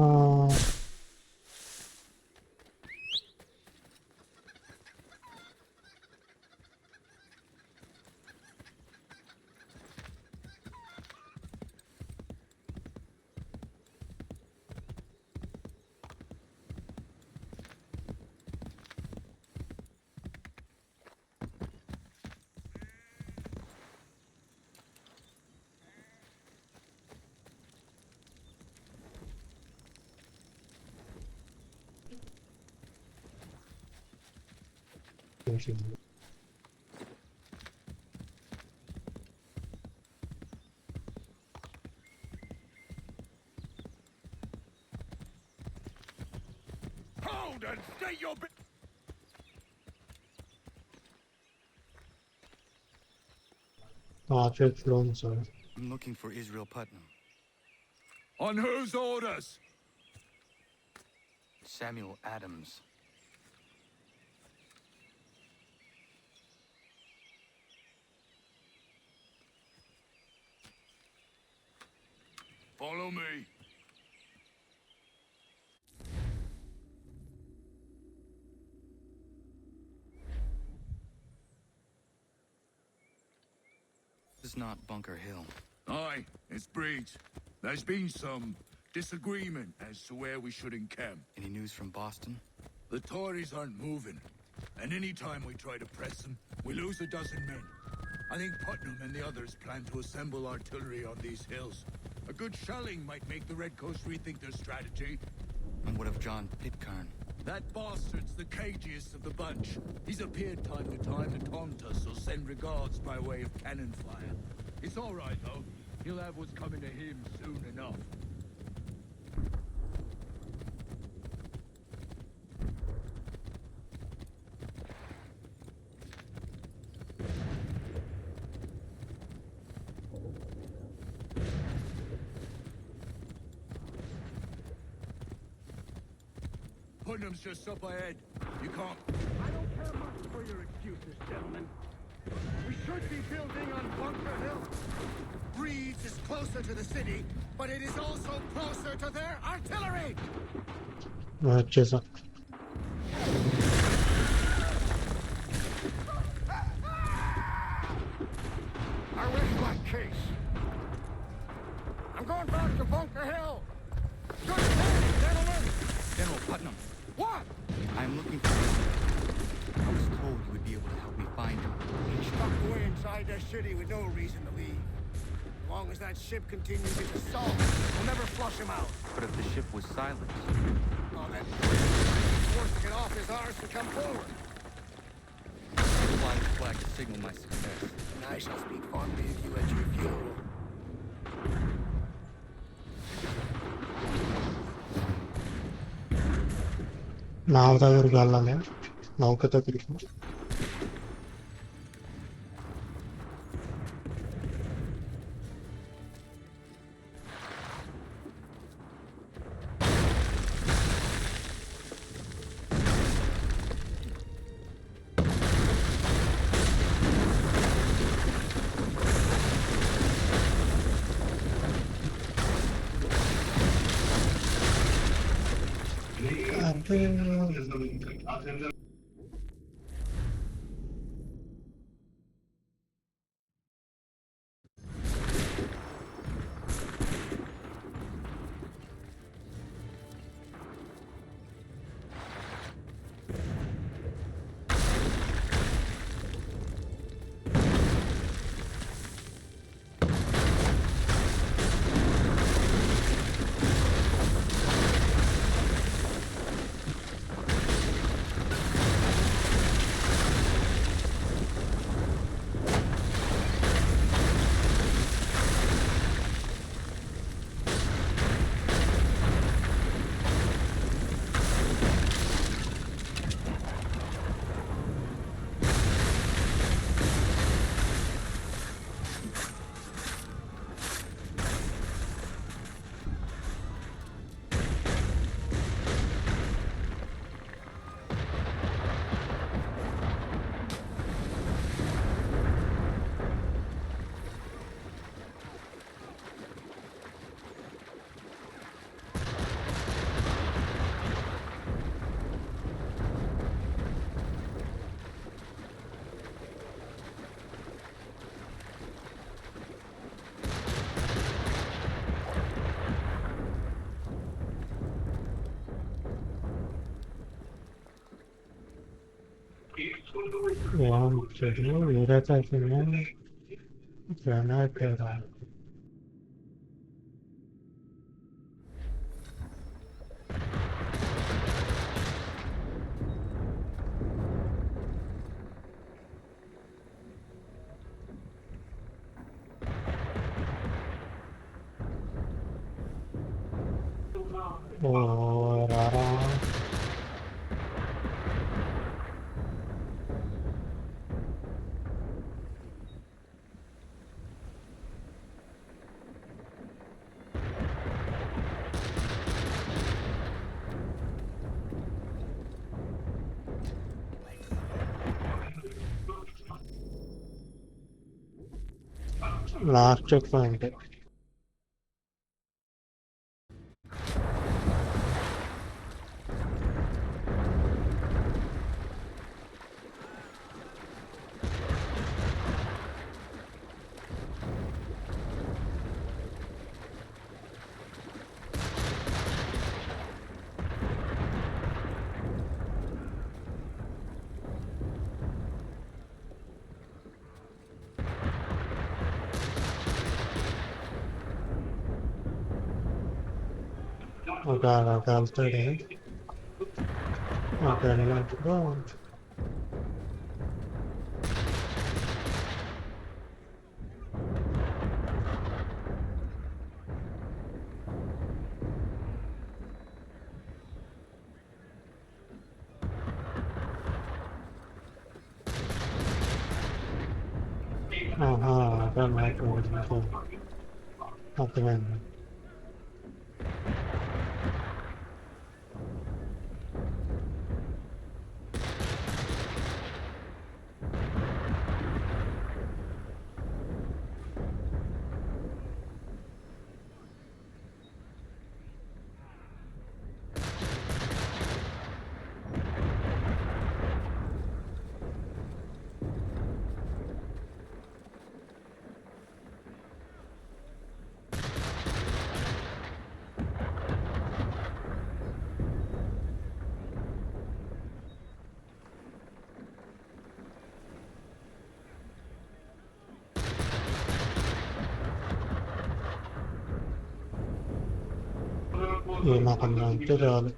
Hold and stay your sorry. I'm looking for Israel Putnam. On whose orders? Samuel Adams. Follow me. This is not Bunker Hill. Aye, it's Breach. There's been some disagreement as to where we should encamp. Any news from Boston? The Tories aren't moving, and any time we try to press them, we lose a dozen men. I think Putnam and the others plan to assemble artillery on these hills. A good shelling might make the Redcoats rethink their strategy. And what of John Pitcairn? That bastard's the cagiest of the bunch. He's appeared time to time to taunt us or send regards by way of cannon fire. It's all right, though. He'll have what's coming to him soon enough. Putnam's just up ahead. You can't... I don't care much for your excuses, gentlemen. We should be building on Bunker Hill. Breeds is closer to the city, but it is also closer to their artillery! వచ్చేసాం. Our wristwatch case. I'm going back to Bunker Hill. Good day, gentlemen. General Putnam. What? I'm looking for you. I was told you would be able to help me find him. He's stuck away inside that city with no reason to leave. As long as that ship continues its assault, we'll never flush him out. But if the ship was silenced... Oh, then he's forced to get off his arse and come forward. Fly the flag to signal my success. And I shall speak fondly of you at your funeral. నావ దగ్గరికి వెళ్ళాలి నౌక దగ్గరికి. ఏదైతే అయిపోయిందో granite లేదా రారా last check point కాల్స్తాడే వెళ్ళినప్పుడు అర్థమైంది. ఏమాకన్నా అంటే చాలు.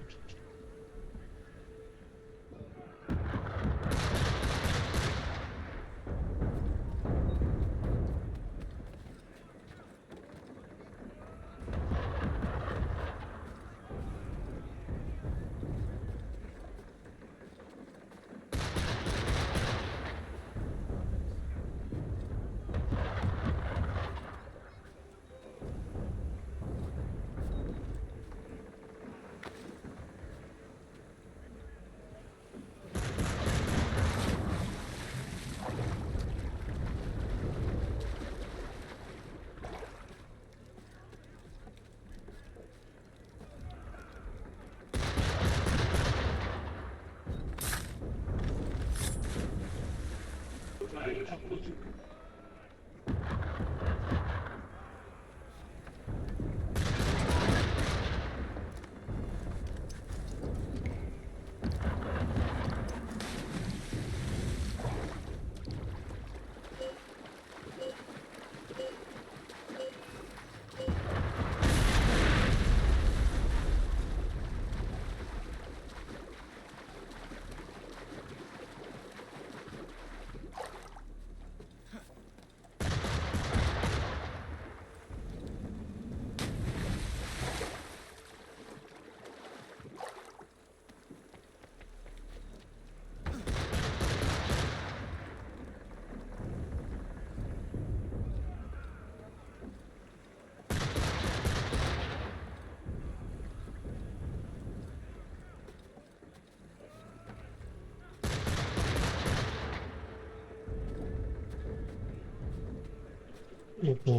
ఇప్పుడు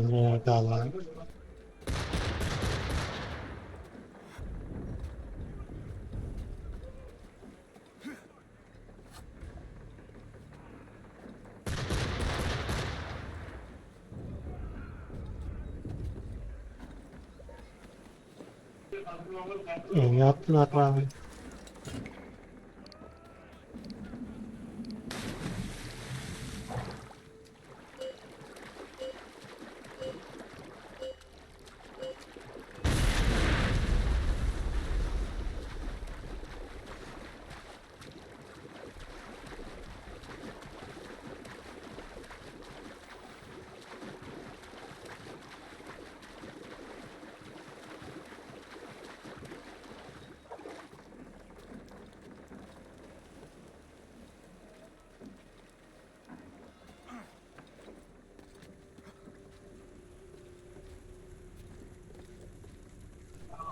కావాలి ఏం చేస్తున్నారు?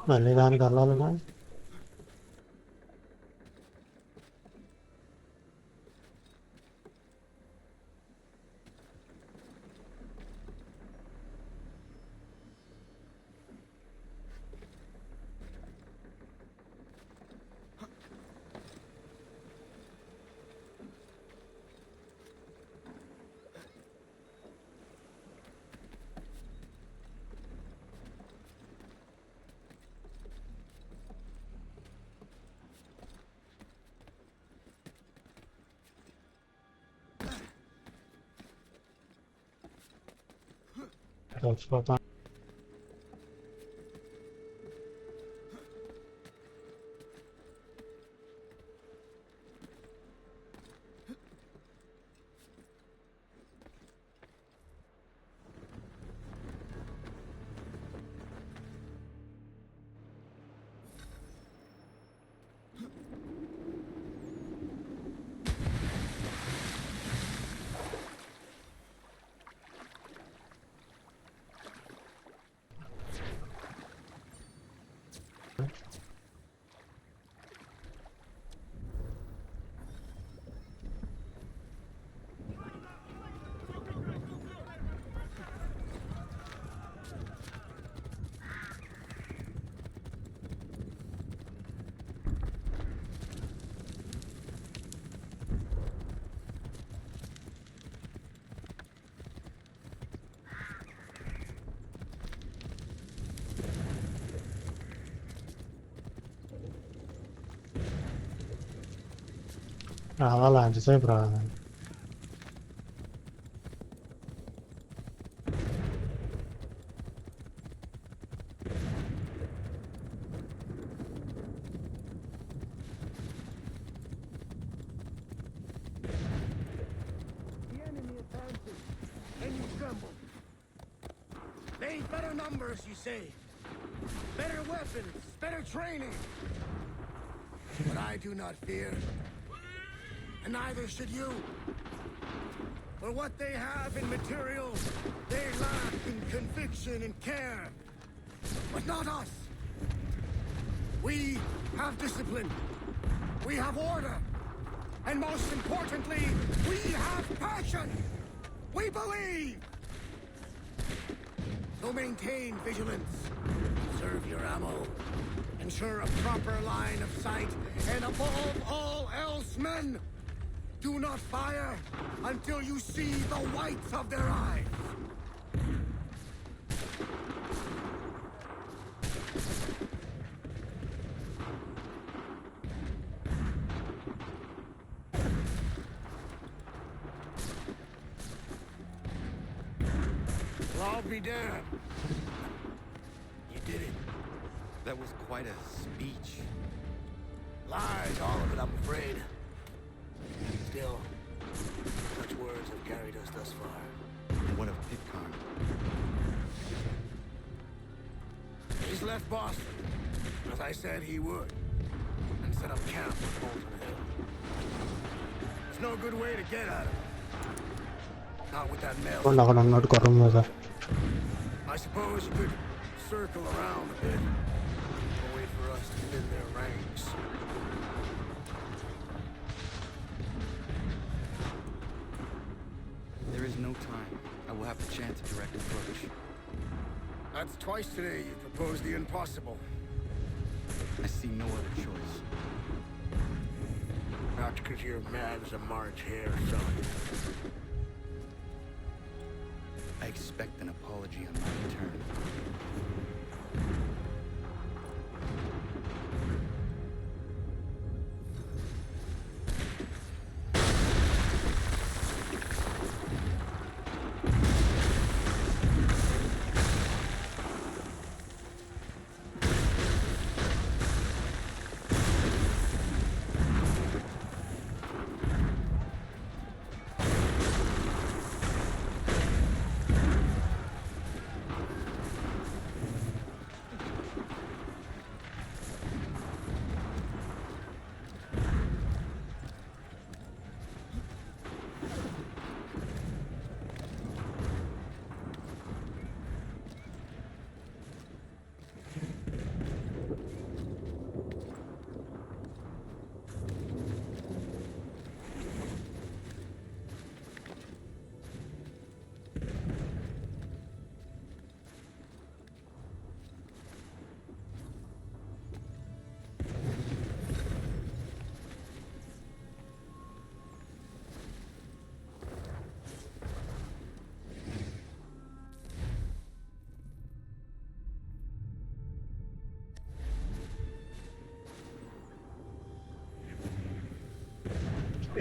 మళ్ళీ దానికి వెళ్ళాలిగా. చచ్చిపోతాను. రావాలా ఎంతసేపు రా The enemy advances, and you tremble. They've better numbers, you say. Better weapons, better training. But I do not fear. And neither should you. For what they have in materials, they lack in conviction and care. But not us. We have discipline. We have order. And most importantly, we have passion. We believe. So maintain vigilance. Conserve your ammo. Ensure a proper line of sight. And above all else, men, do not fire until you see the whites of their eyes. Well, I'll be damned. You did it. That was quite a speech. Lies, all of it, I'm afraid. Still, such words have carried us thus far. What of Pitcairn? He's left Boston, as I said he would, and set up camp on Bolton Hill. There's no good way to get at him. Not with that mail. I suppose you could circle around a bit and wait for us to thin their ranks. There is no time. I will have to chance a direct approach. That's twice today you proposed the impossible. I see no other choice. Not because you're mad as a March hare, son. I expect an apology on my return.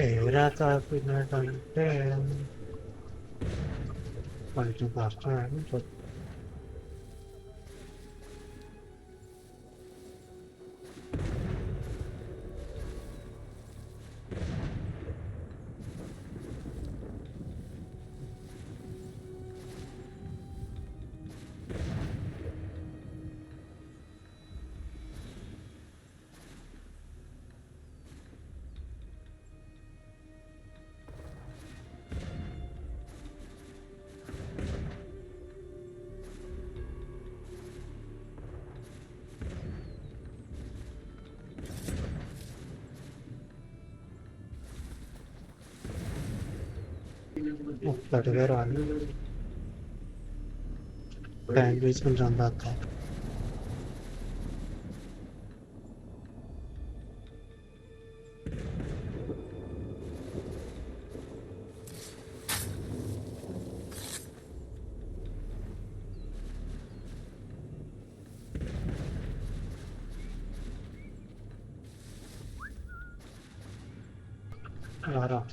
Era tapinadanటే బయట పడతాను ఒక్కటిగా రాను time తీసుకుంటాం దాకా Lara.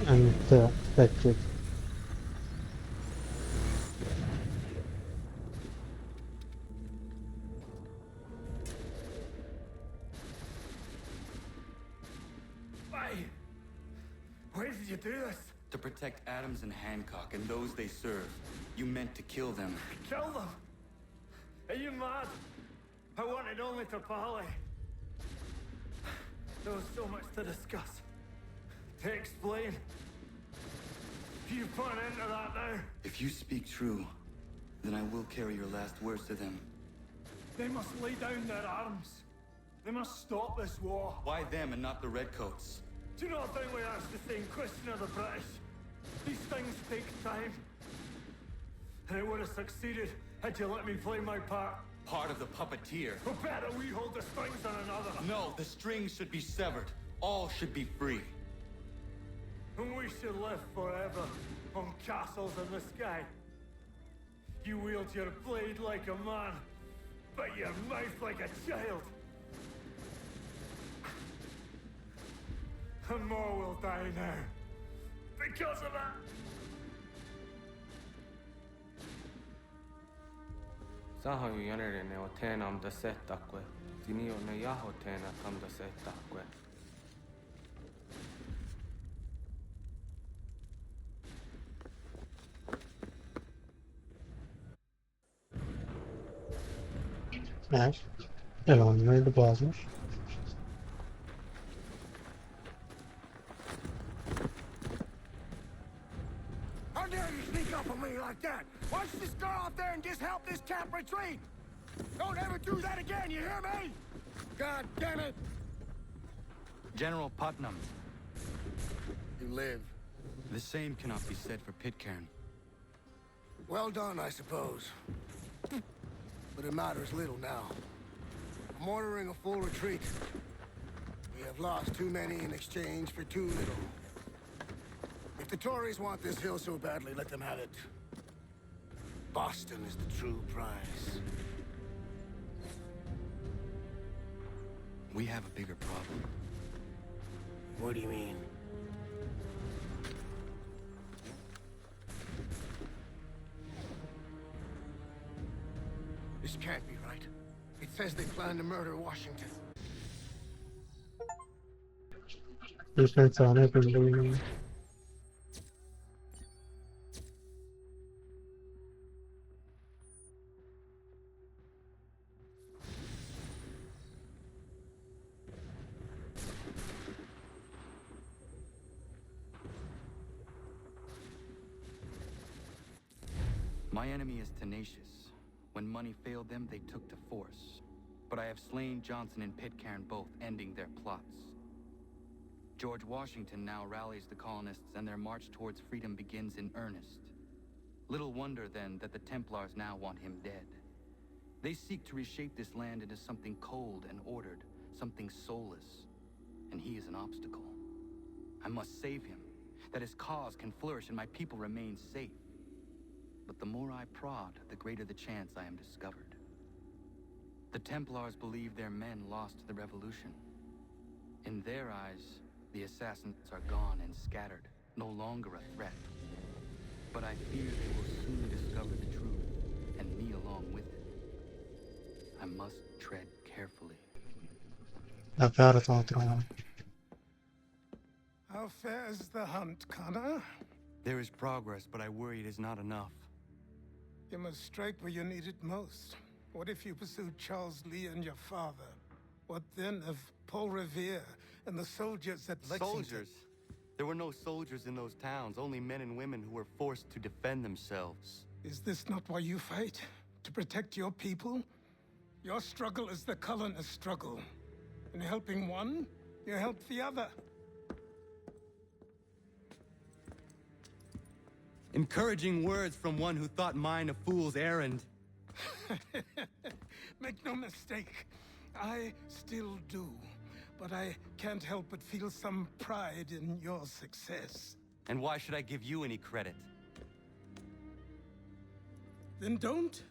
And that's it. Why did you do this? To protect Adams and Hancock and those they serve. You meant to kill them. Kill them? Are you mad? I wanted only to parley. There was so much to discuss. To explain. You put an end to that now. If you speak true, then I will carry your last words to them. They must lay down their arms. They must stop this war. Why them and not the Redcoats? Do you not think we asked the same question of the British? These things take time. And it would have succeeded had you let me play my part. Part of the puppeteer. Or better, we hold the strings on another. No, the strings should be severed. All should be free. And we should live forever on castles in the sky. You wield your blade like a man, but your mouth like a child. And more will die now. Because of that. Sahoju jänerene o teenam da setakwe. Tinio ne jaho teena kam da setakwe. Smash. Along the bosses. How dare you sneak up on me like that? Why don't you just go out there and just help this camp retreat? Don't ever do that again, you hear me? God damn it! General Putnam. You live. The same cannot be said for Pitcairn. Well done, I suppose. But it matters little now. I'm ordering a full retreat. We have lost too many in exchange for too little. If the Tories want this hill so badly, let them have it. Boston is the true prize. We have a bigger problem. What do you mean? This can't be right. It says they plan to murder Washington. Defense on it. Building. My enemy is tenacious. When money failed them, they took to force. But I have slain Johnson and Pitcairn both, ending their plots. George Washington now rallies the colonists, and their march towards freedom begins in earnest. Little wonder, then, that the Templars now want him dead. They seek to reshape this land into something cold and ordered, something soulless. And he is an obstacle. I must save him, that his cause can flourish and my people remain safe. But the more I prod, the greater the chance I am discovered. The Templars believe their men lost the revolution. In their eyes, the assassins are gone and scattered, no longer a threat. But I fear they will soon discover the truth, and me along with it. I must tread carefully. Davvero sono trovati. How fares the hunt, Connor? There is progress, but I worry it is not enough. You must strike where you need it most. What if you pursued Charles Lee and your father? What then of Paul Revere and the soldiers at Lexington? Soldiers? There were no soldiers in those towns, only men and women who were forced to defend themselves. Is this not why you fight? To protect your people? Your struggle is the colonist struggle. In helping one, you help the other. Encouraging words from one who thought mine a fool's errand. Make no mistake, I still do. But I can't help but feel some pride in your success. And why should I give you any credit? Then don't.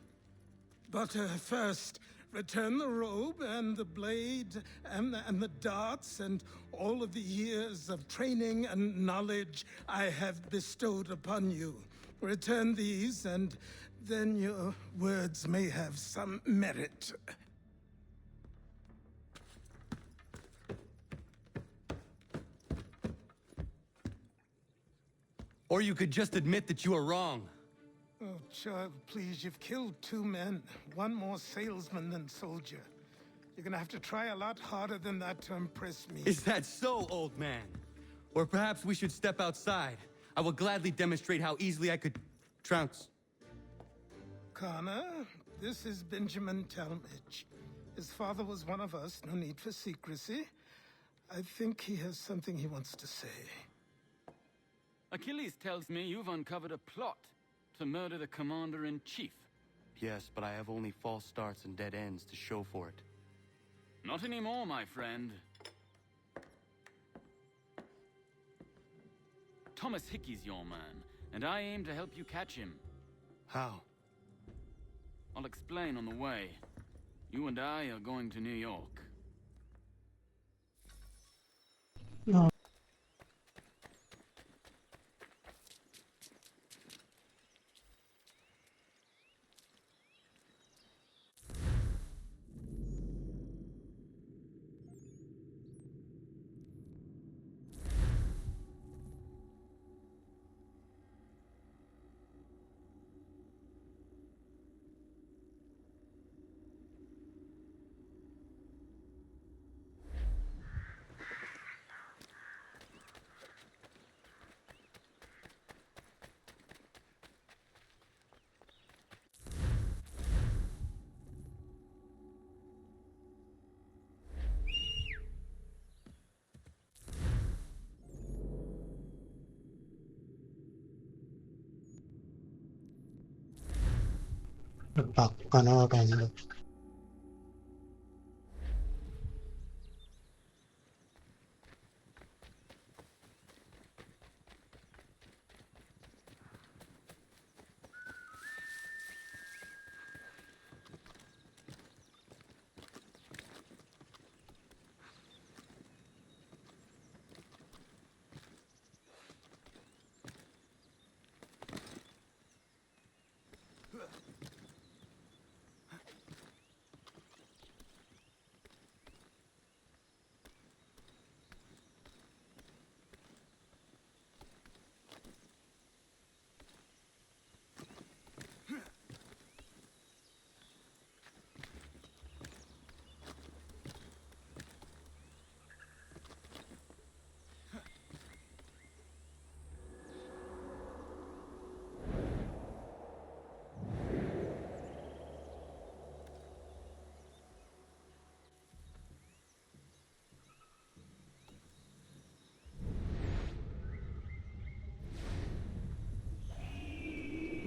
But first, return the robe and the blade and the darts and all of the years of training and knowledge I have bestowed upon you. Return these, and then your words may have some merit. Or you could just admit that you are wrong. Oh, child, please, you've killed 2 men. One more salesman than soldier. You're gonna have to try a lot harder than that to impress me. Is that so, old man? Or perhaps we should step outside. I will gladly demonstrate how easily I could trounce. Connor, this is Benjamin Talmadge. His father was one of us, no need for secrecy. I think he has something he wants to say. Achilles tells me you've uncovered a plot to murder the commander-in-chief. Yes, but I have only false starts and dead ends to show for it. Not anymore, my friend. Thomas Hickey's your man, and I aim to help you catch him. How? I'll explain on the way. You and I are going to New York. No. పక్కన ఒక ఇల్లు.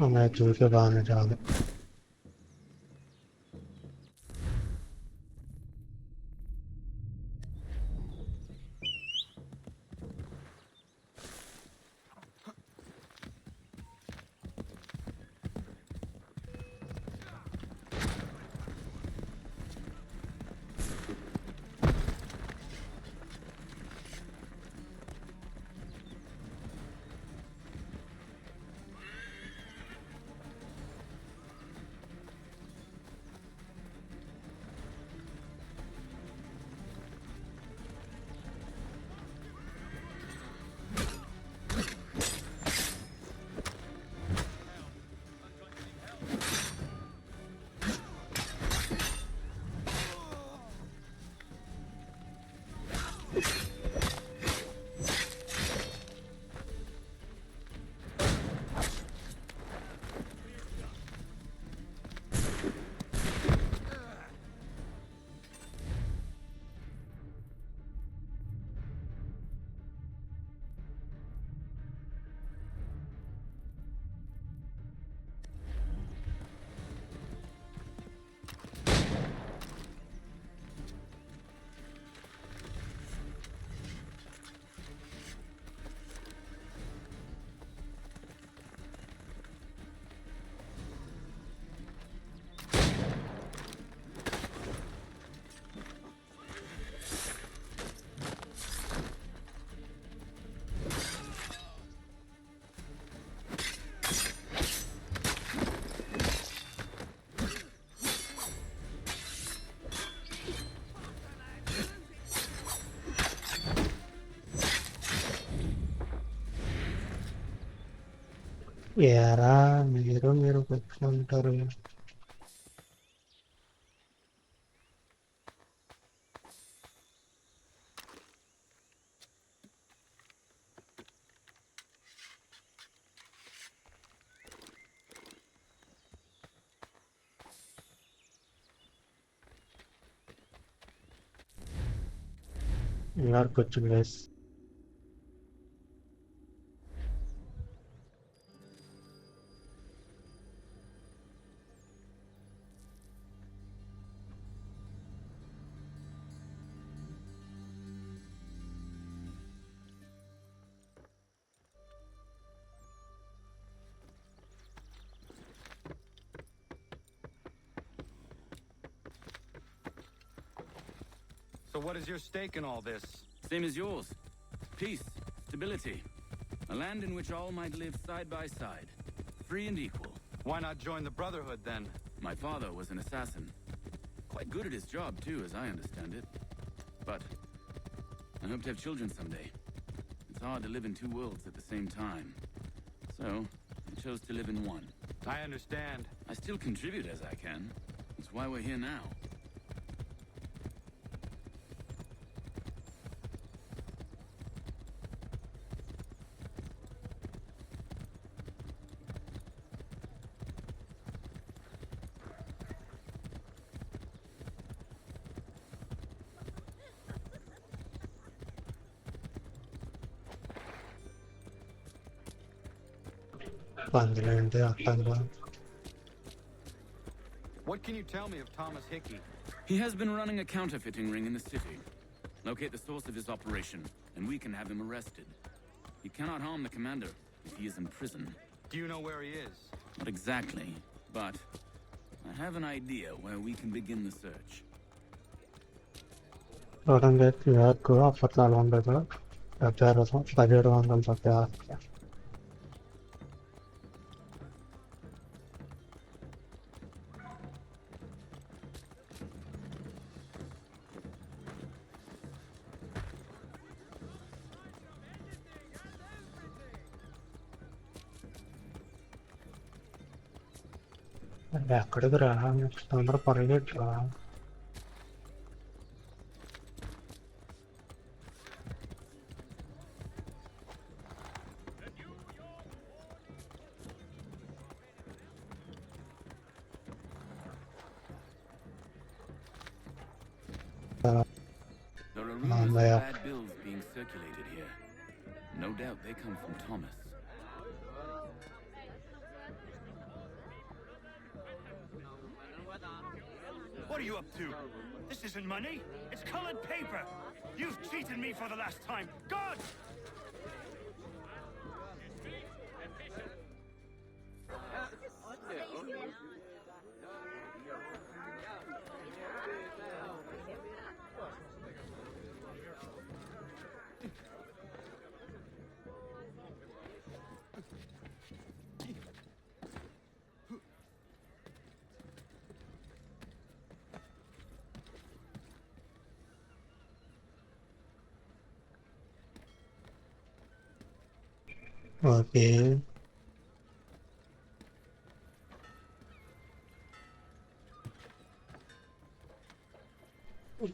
मैं चूर के बाहर जा रहा यारा मेरो को फोन करो यार कुछ बस So what is your stake in all this? Same as yours. Peace, stability. A land in which all might live side by side. Free and equal. Why not join the Brotherhood then? My father was an assassin. Quite good at his job too, as I understand it. But I hope to have children someday. It's hard to live in two worlds at the same time. So I chose to live in one. I understand. I still contribute as I can. That's why we're here now. What can you tell me of Thomas Hickey? He has been running a counterfeiting ring in the city. Locate the source of his operation, and we can have him arrested. He cannot harm the commander if he is in prison. Do you know where he is? Not exactly, but I have an idea where we can begin the search. orang dia ko afat la long da cara pada orang pakai ఎక్కడికి రా తొందర పరిగెట్రా There are rumors of bad bills being circulated here. No doubt they come from Thomas. What are you up to? This isn't money. It's colored paper. You've cheated me for the last time. God! Okay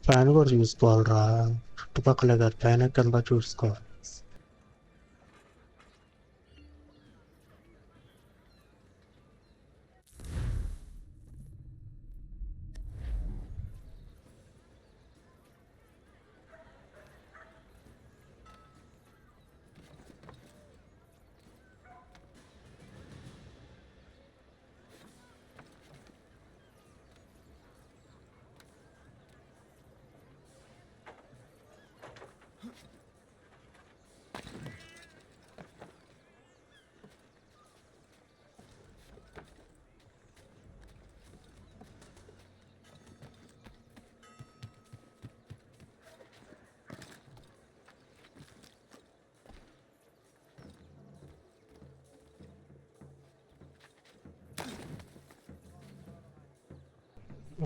పైన కూడా చూసుకోవాలిరా చుట్టుపక్కల కాదు పైన కింద చూసుకోవాలి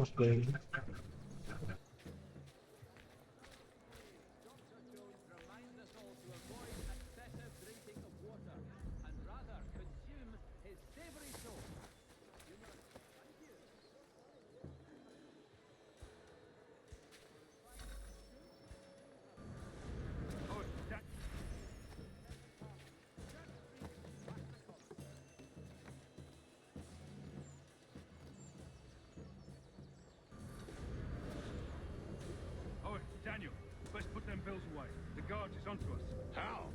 okay Daniel, let's put them bills away. The guards is onto us. How?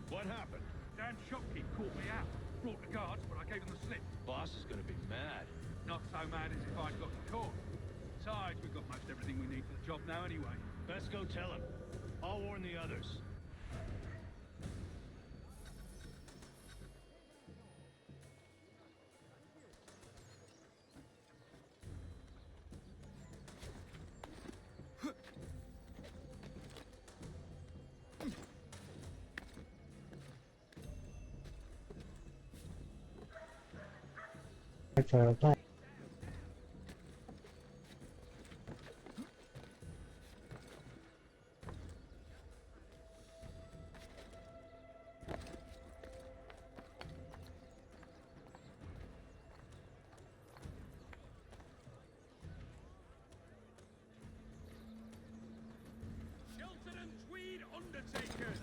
What happened? Dan Shopkeep caught me out. Brought the guards, but I gave them the slip. Boss is gonna be mad. Not so mad as if I'd got caught. Besides, we've got most everything we need for the job now anyway. Best go tell him. I'll warn the others. Okay. Shelton and Tweed Undertakers.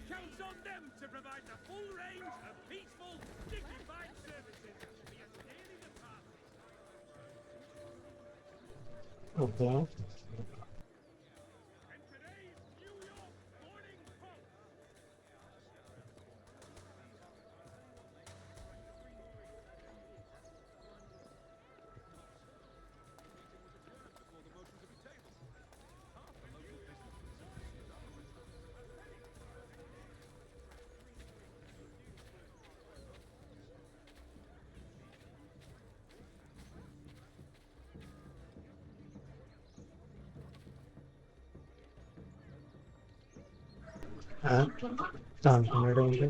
Counts on them to provide the full range of peaceful, dignified services. Okay. దాంట్లో ఏంటి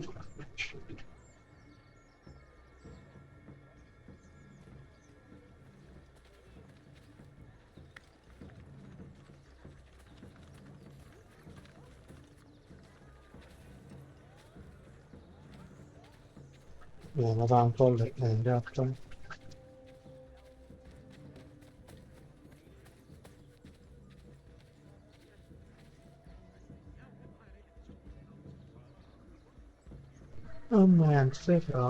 నేను దాంట్లో ఏం చేస్తాం అమ్మా ఎంతసేపు రా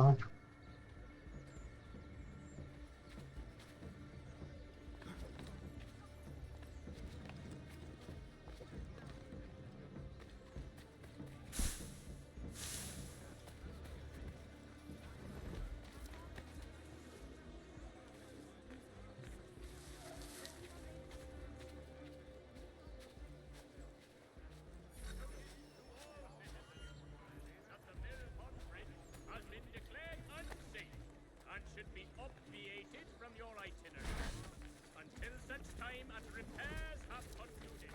time and repairs have concluded.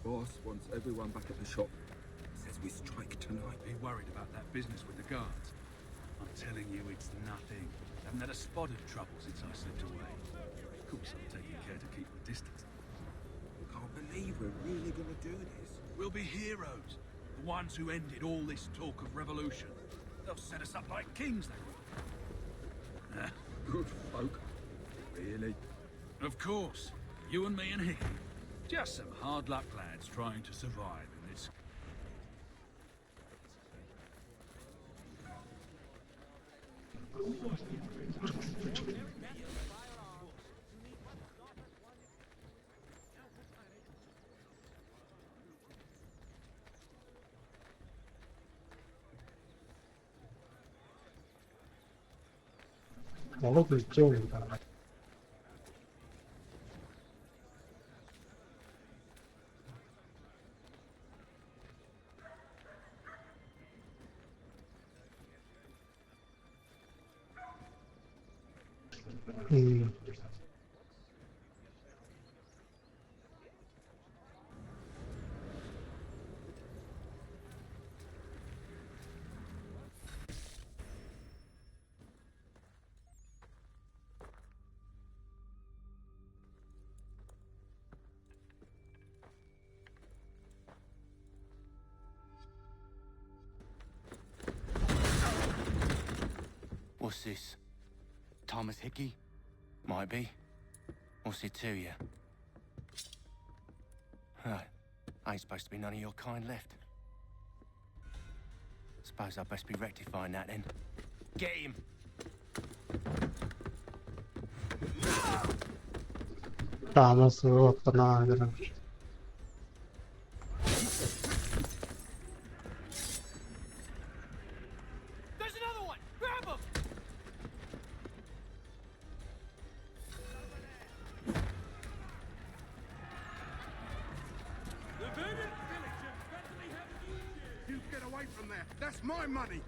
Boss wants everyone back at the shop. Says we strike tonight. Be worried about that business with the guards. I'm telling you, it's nothing. Haven't had a spot of trouble since I slipped away. Of course, I'm taking care to keep my distance. Can't believe we're really gonna do this. We'll be heroes. The ones who ended all this talk of revolution. They'll set us up like kings, they will. Good folk. Really? Of course. You and me and Hickey. Just some hard luck lads trying to survive in this. 나도 그쪽이다. What's this? Thomas Hickey? Might be. What's it to you? Right. Ain't supposed to be none of your kind left. Suppose I'd best be rectifying that then. Get him! Thomas अपना अगर There's another one! Grab him! The verdant village of Bentley have used You get away from there. That's my money.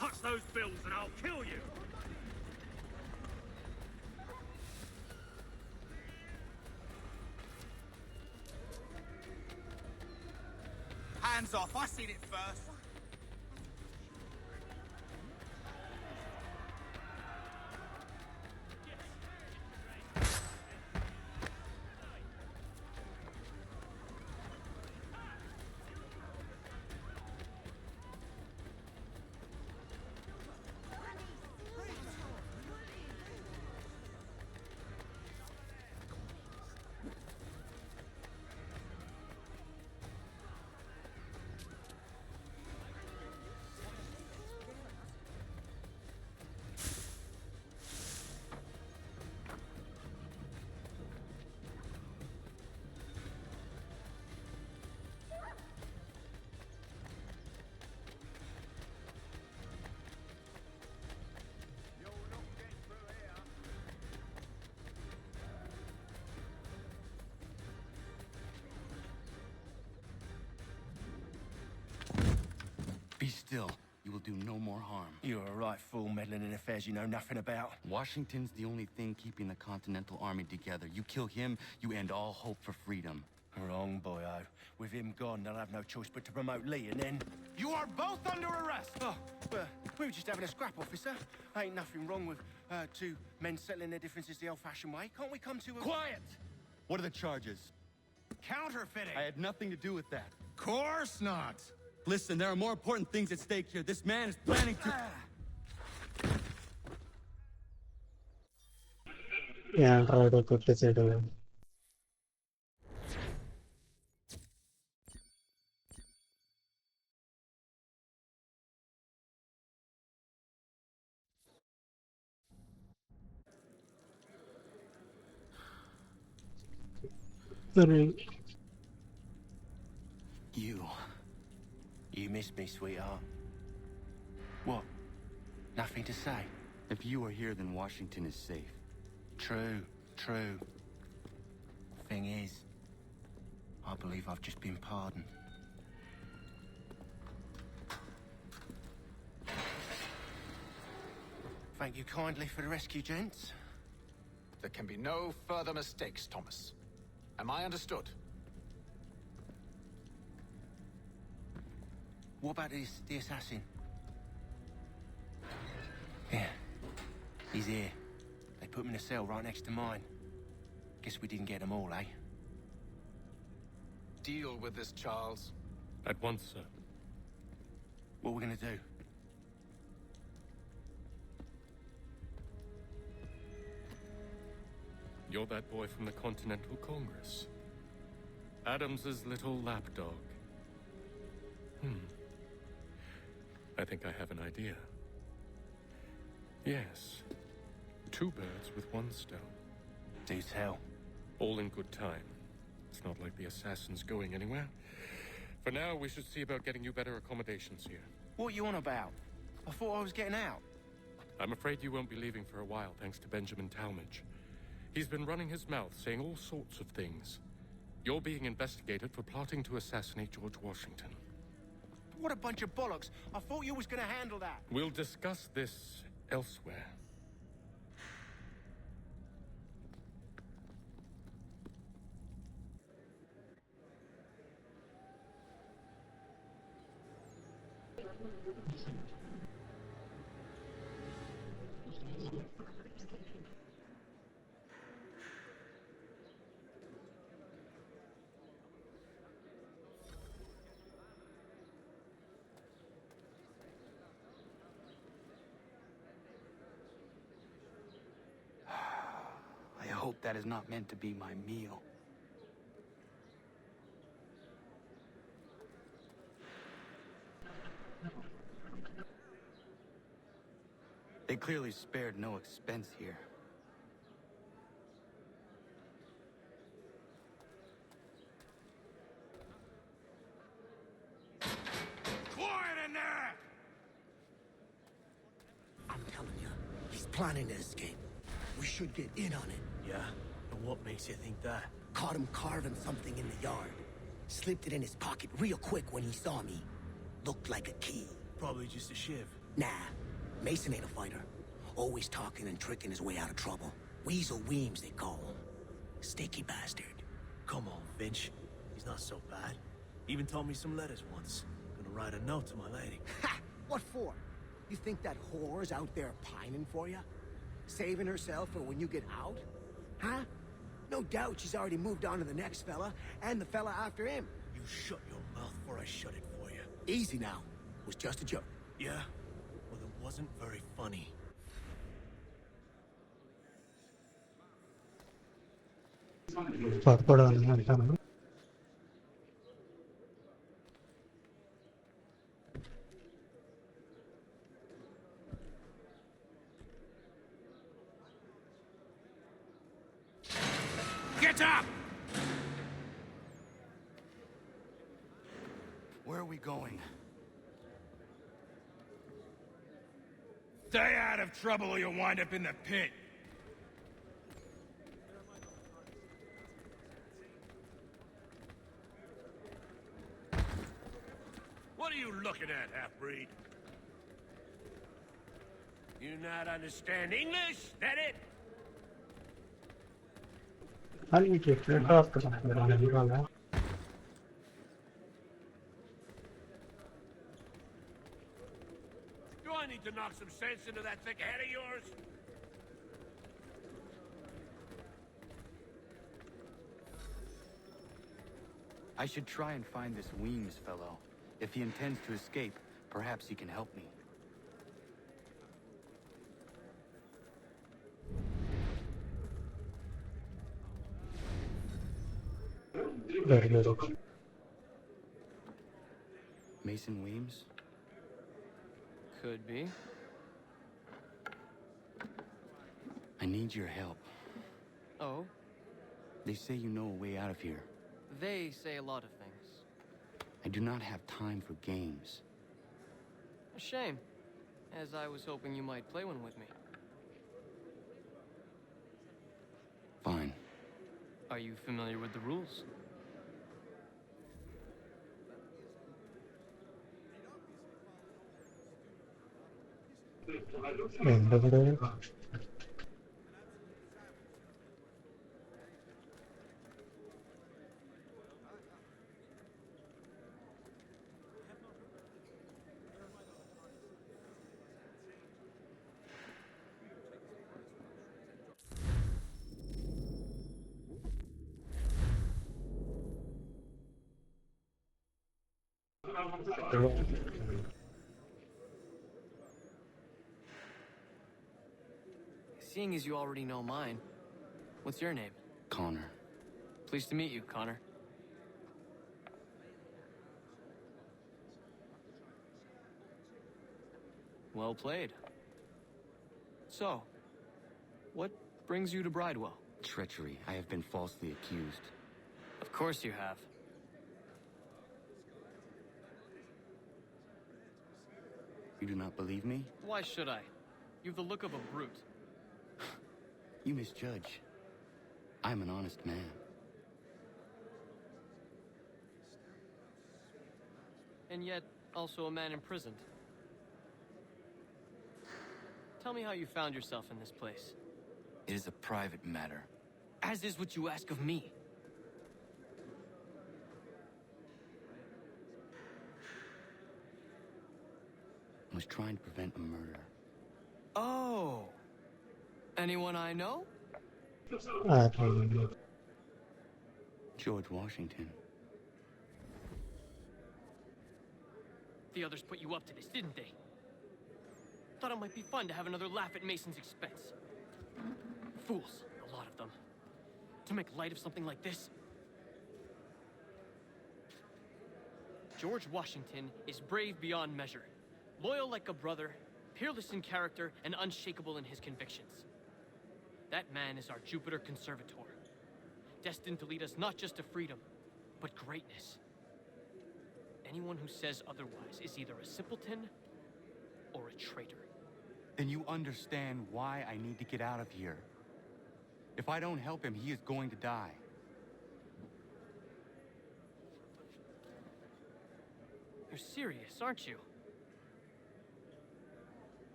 Touch those bills and I'll kill you! Hands off. I seen it first. Be still. You will do no more harm. You're a right fool meddling in affairs you know nothing about. Washington's the only thing keeping the Continental Army together. You kill him, you end all hope for freedom. Wrong, boyo. With him gone, they'll have no choice but to promote Lee, and then... You are both under arrest! Oh, well, we were just having a scrap, officer. Ain't nothing wrong with two men settling their differences the old-fashioned way. Can't we come to a... Quiet! What are the charges? Counterfeiting! I had nothing to do with that. Course not. Listen, there are more important things at stake here. This man is planning to... Android కొట్టేసాడు సరే You miss me, sweetheart. What? Nothing to say? If you are here, then Washington is safe. True. Thing is, I believe I've just been pardoned. Thank you kindly for the rescue, gents. There can be no further mistakes, Thomas. Am I understood? What about the assassin? Yeah, he's here. They put him in a cell right next to mine. Guess we didn't get them all, eh? Deal with this, Charles. At once, sir. What are we gonna do? You're that boy from the Continental Congress. Adams's little lapdog. I think I have an idea. Yes. 2 birds with 1 stone. Do tell. All in good time. It's not like the assassin's going anywhere. For now, we should see about getting you better accommodations here. What are you on about? I thought I was getting out. I'm afraid you won't be leaving for a while, thanks to Benjamin Talmadge. He's been running his mouth, saying all sorts of things. You're being investigated for plotting to assassinate George Washington. What a bunch of bollocks. I thought you was gonna handle that. We'll discuss this elsewhere. I hope that is not meant to be my meal. They clearly spared no expense here. Quiet in there! I'm telling you, he's planning to escape. We should get in on it. Yeah? And what makes you think that? Caught him carving something in the yard. Slipped it in his pocket real quick when he saw me. Looked like a key. Probably just a shiv. Nah, Mason ain't a fighter. Always talking and tricking his way out of trouble. Weasel Weems, they call him. Sticky bastard. Come on, Finch. He's not so bad. Even taught me some letters once. Gonna write a note to my lady. Ha! What for? You think that whore's out there pining for you? Saving herself for when you get out? Huh? No doubt she's already moved on to the next fella, and the fella after him. You shut your mouth before I shut it for you. Easy now. Was just a joke. Yeah? Well, it wasn't very funny. Get up! Where are we going? Stay out of trouble or you'll wind up in the pit. What are you looking at, half-breed? You not understand English? That it? Do I need to knock some sense into that thick head of yours? I should try and find this Weems fellow. If he intends to escape, perhaps he can help me. Mason Weems? Could be. I need your help. Oh? They say you know a way out of here. They say a lot of things. I do not have time for games. A shame, as I was hoping you might play one with me. Fine. Are you familiar with the rules? Seeing as you already know mine, what's your name? Connor. Pleased to meet you, Connor. Well played. So, what brings you to Bridewell? Treachery. I have been falsely accused. Of course you have. You do not believe me? Why should I? You've the look of a brute. You misjudge. I'm an honest man. And yet, also a man imprisoned. Tell me how you found yourself in this place. It is a private matter. As is what you ask of me. I was trying to prevent a murder. Oh! Anyone I know? George Washington. The others put you up to this, didn't they? Thought it might be fun to have another laugh at Mason's expense. Fools, a lot of them. To make light of something like this. George Washington is brave beyond measure. Loyal like a brother, peerless in character, and unshakable in his convictions. That man is our Jupiter Conservator, destined to lead us not just to freedom, but greatness. Anyone who says otherwise is either a simpleton or a traitor. Then you understand why I need to get out of here. If I don't help him, he is going to die. You're serious, aren't you?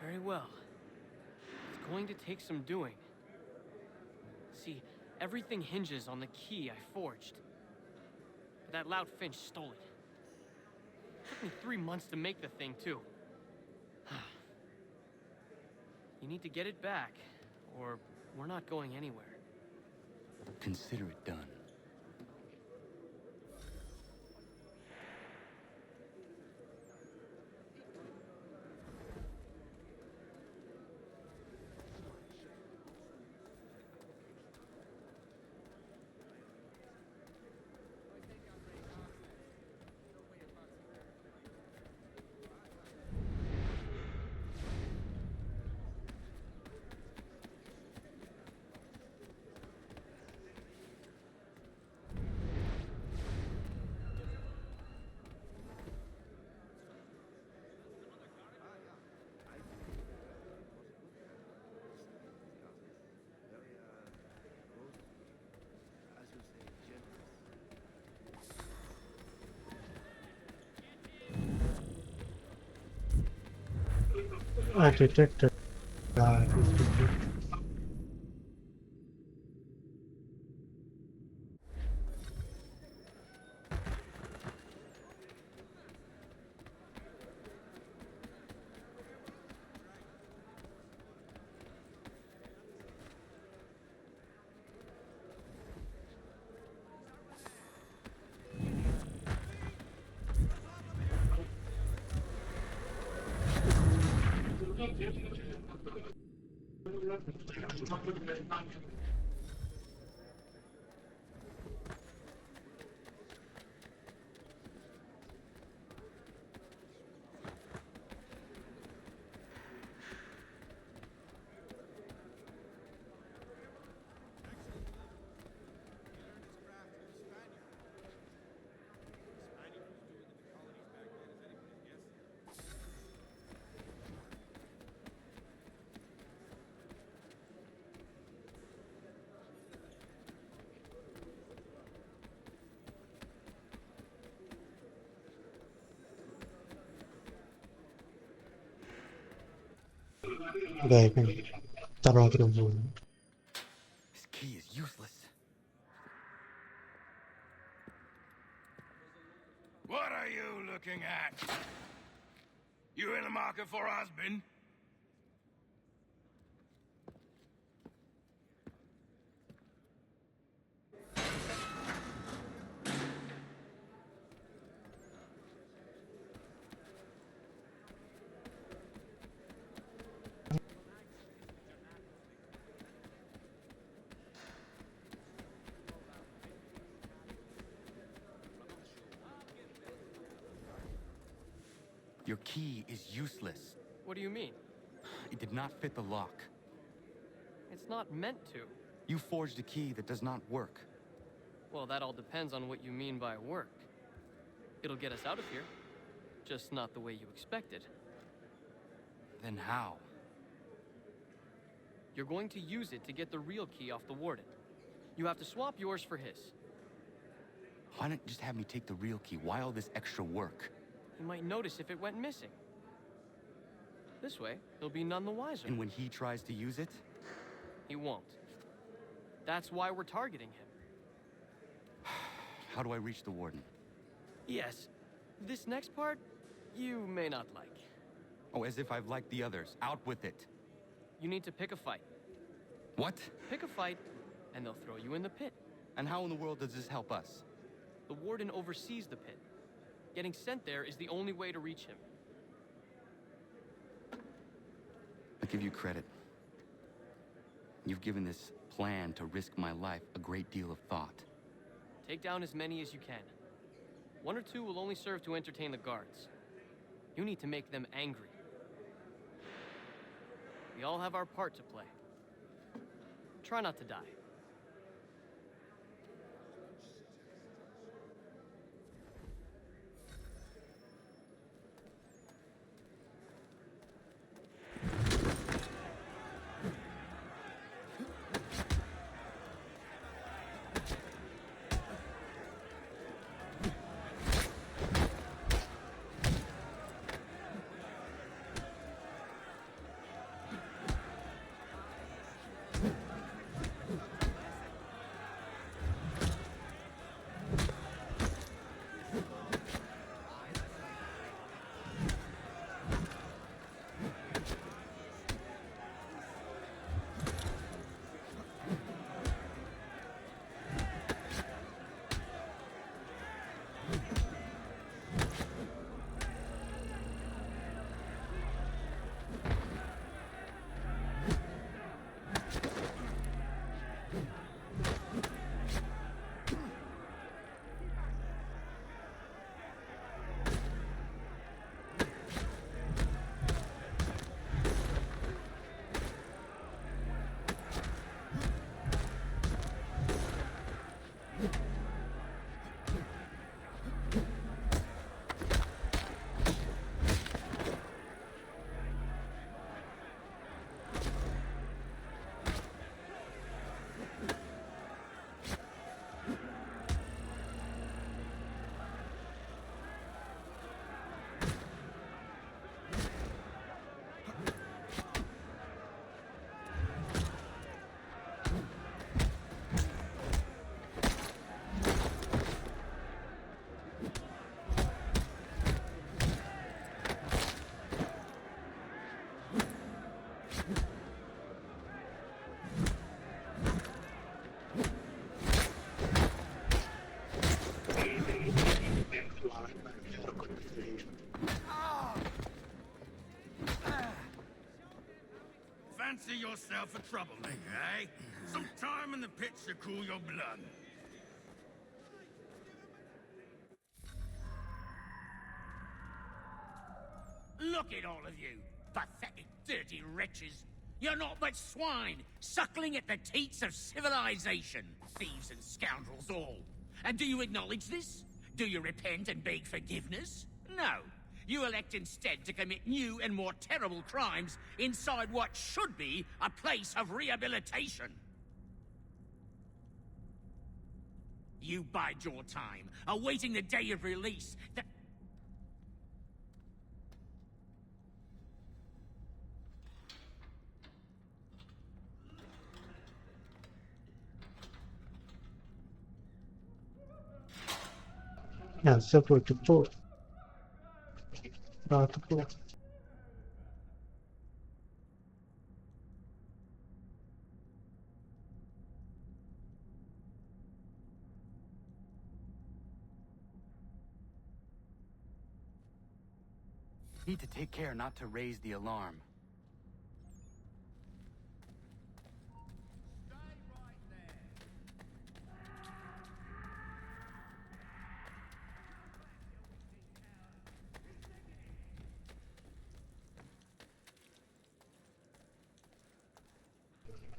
Very well. It's going to take some doing. See, everything hinges on the key I forged. But that lout Finch stole it. Took me 3 months to make the thing, too. You need to get it back, or we're not going anywhere. Consider it done. I detected udah kan taruh dulu. This key is useless. What are you looking at? You in the market for a husband? Your key is useless. What do you mean? It did not fit the lock. It's not meant to. You forged a key that does not work. Well, that all depends on what you mean by work. It'll get us out of here. Just not the way you expected. Then how? You're going to use it to get the real key off the warden. You have to swap yours for his. Why not just have me take the real key? Why all this extra work? He might notice if it went missing. This way, he'll be none the wiser. And when he tries to use it? He won't. That's why we're targeting him. How do I reach the warden? Yes. This next part, you may not like. Oh, as if I've liked the others. Out with it. You need to pick a fight. What? Pick a fight, and they'll throw you in the pit. And how in the world does this help us? The warden oversees the pit. Getting sent there is the only way to reach him. I give you credit. You've given this plan to risk my life a great deal of thought. Take down as many as you can. 1 or 2 will only serve to entertain the guards. You need to make them angry. We all have our part to play. Try not to die. Fancy yourself a troublemaker, eh? Some time in the pit to cool your blood. Look at all of you, pathetic, dirty wretches. You're not but swine, suckling at the teats of civilization. Thieves and scoundrels all. And do you acknowledge this? Do you repent and beg forgiveness? No. You elect instead to commit new and more terrible crimes inside what should be a place of rehabilitation. You bide your time, awaiting the day of release. പോയിട്ട് പോ ഭാഗത്ത് പോ. Need to take care not to raise the alarm.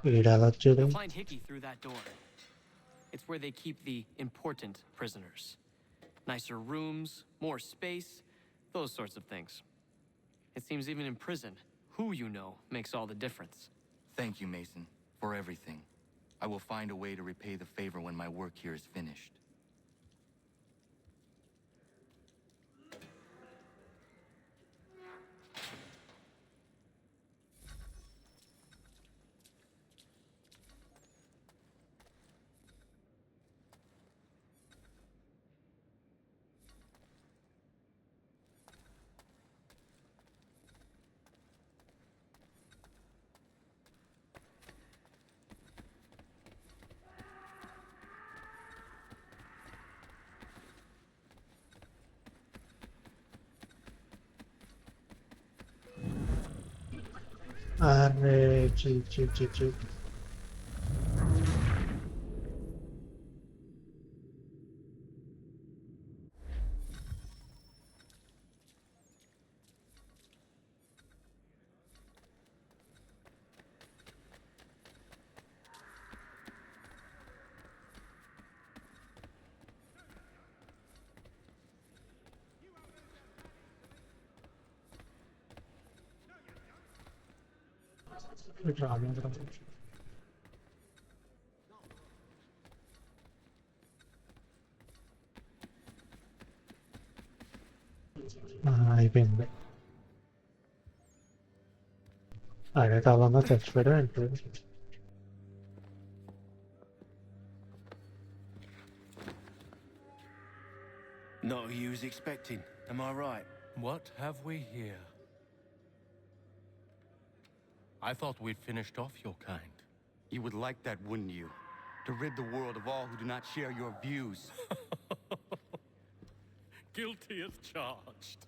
You'll find Hickey through that door. It's where they keep the important prisoners. Nicer rooms, more space, those sorts of things. It seems even in prison, who you know makes all the difference. Thank you, Mason, for everything. I will find a way to repay the favor when my work here is finished. Chill. అయిపోయింది. అదే కాలంలో చచ్చిపోయాడు అంటే Not who you was expecting, am I right? What have we here? I thought we'd finished off your kind. You would like that, wouldn't you? To rid the world of all who do not share your views. Guilty as charged.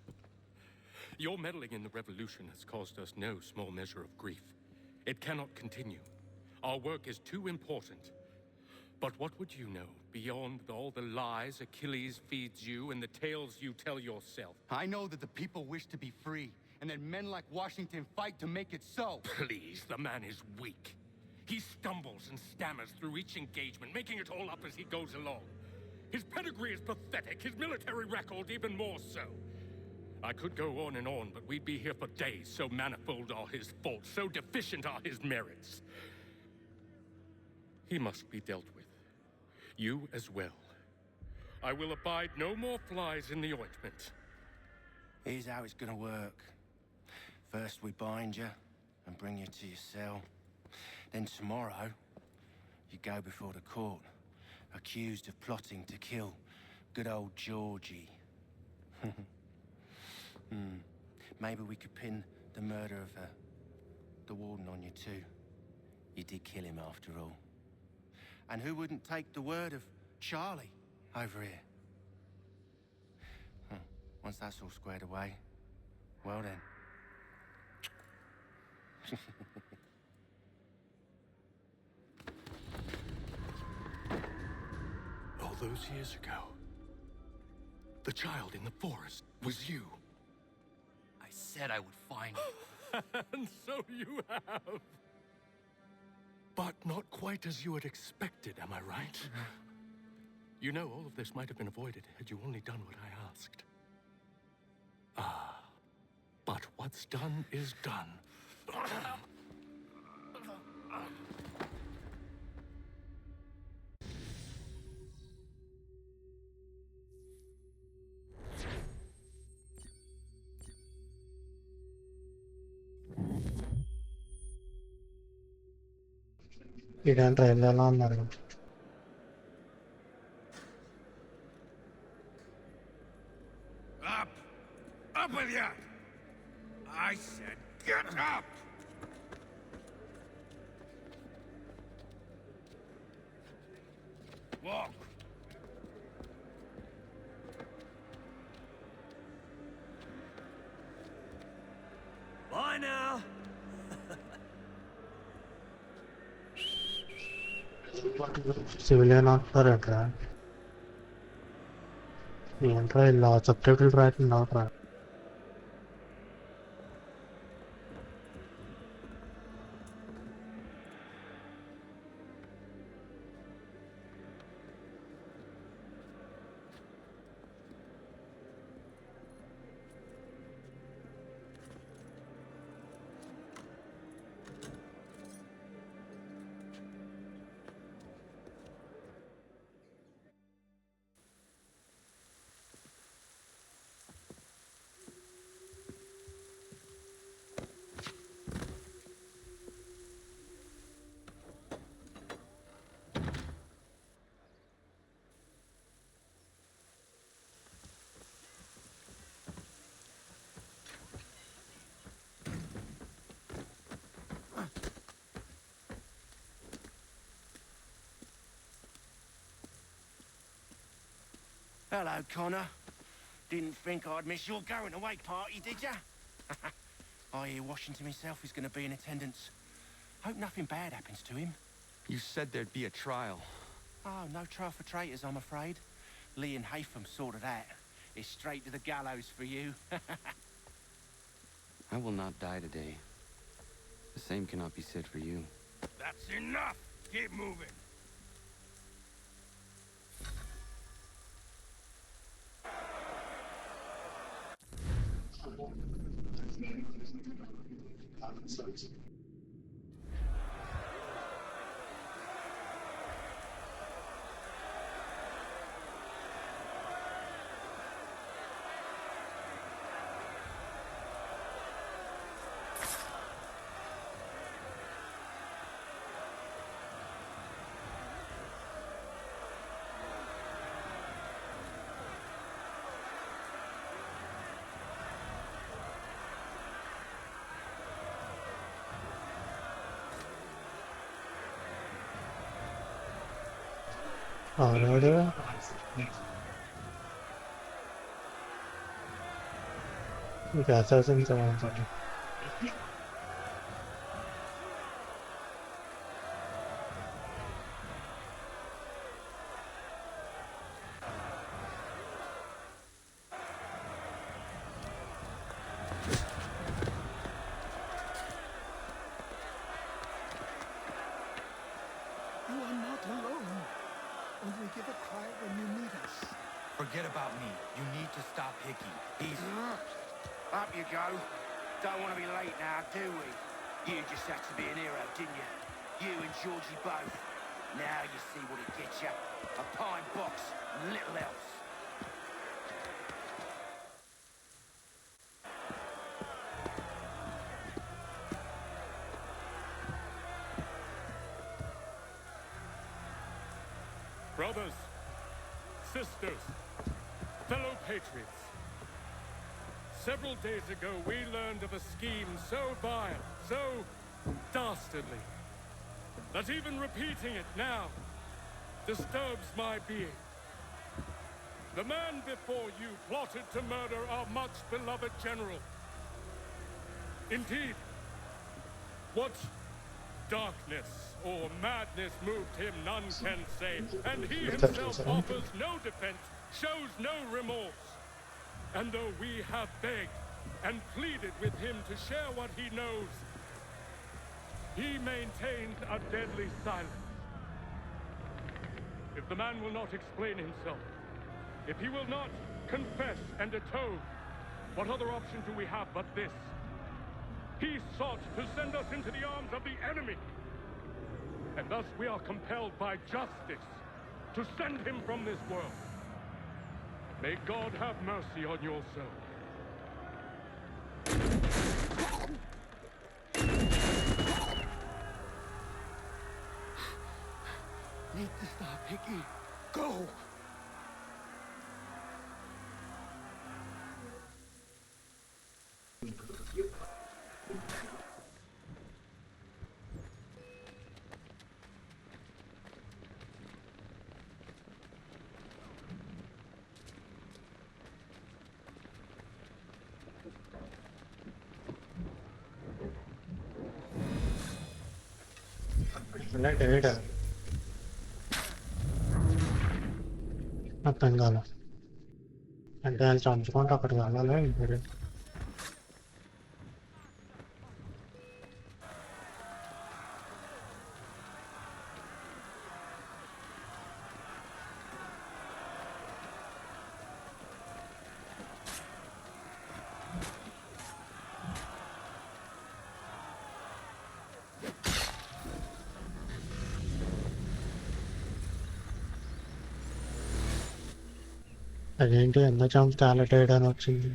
Your meddling in the revolution has caused us no small measure of grief. It cannot continue. Our work is too important. But what would you know beyond all the lies Achilles feeds you and the tales you tell yourself? I know that the people wish to be free, and that men like Washington fight to make it so. Please, the man is weak. He stumbles and stammers through each engagement, making it all up as he goes along. His pedigree is pathetic, his military record even more so. I could go on and on, but we'd be here for days, so manifold are his faults, so deficient are his merits. He must be dealt with. You as well. I will abide no more flies in the ointment. Here's how it's gonna work. First we bind you and bring you to your cell. Then tomorrow, you go before the court, accused of plotting to kill good old Georgie. Maybe we could pin the murder of the warden on you too. You did kill him after all. And who wouldn't take the word of Charlie over here? Once that's all squared away, well then. All those years ago, the child in the forest was you. I said I would find you. And so you have. But not quite as you had expected, am I right? You know, all of this might have been avoided had you only done what I asked. But what's done is done. ఇలాంటి రైలు ఎలా ఉన్నారు Walk. Bye now. Civilian operator. ఏంట్రా ఇలా subtitle రాయకుండా Hello, Connor. Didn't think I'd miss your going away party, did ya? I hear Washington himself is going to be in attendance. Hope nothing bad happens to him. You said there'd be a trial. Oh, no trial for traitors, I'm afraid. Lee and Haytham sorted that. It's straight to the gallows for you. I will not die today. The same cannot be said for you. That's enough! Keep moving. ఆడాడు ఇంకా assassins అవ్వాలి You are not alone. Only give a cry when you need us. Forget about me. You need to stop Hickey. He's... Up you go. Don't want to be late now, do we? You just had to be an hero, didn't you? You and Georgie both. Now you see what it gets you. A pine box, little else. Brothers, sisters, fellow patriots. Several days ago, we learned of a scheme so vile, so dastardly, that even repeating it now disturbs my being. The man before you plotted to murder our much-beloved general. Indeed, what darkness or madness moved him, none can say, and he himself offers no defense, shows no remorse. And though we have begged and pleaded with him to share what he knows, he maintains a deadly silence. If the man will not explain himself, if he will not confess and atone, what other option do we have but this? He sought to send us into the arms of the enemy. And thus we are compelled by justice to send him from this world. May God have mercy on your soul. Need to stop, Hickey. Go! Data అర్థం కాల అంటే వాళ్ళు చంపుకుంటూ అక్కడికి వెళ్ళాలి ఇప్పుడు అదేంటి ఎంత చంపితే చాలా డేటా అని వచ్చింది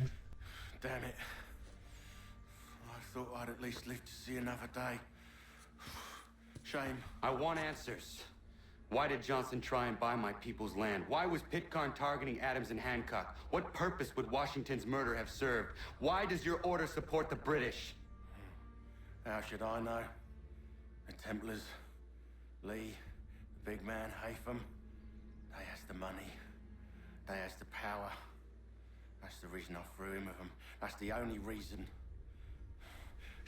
Damn it. I thought I'd at least live to see another day. Shame. I want answers. Why did Johnson try and buy my people's land? Why was Pitcairn targeting Adams and Hancock? What purpose would Washington's murder have served? Why does your order support the British? How should I know? The Templars, Lee, the big man, Haytham, they has the money. They has the power. That's the reason I threw in with them. That's the only reason.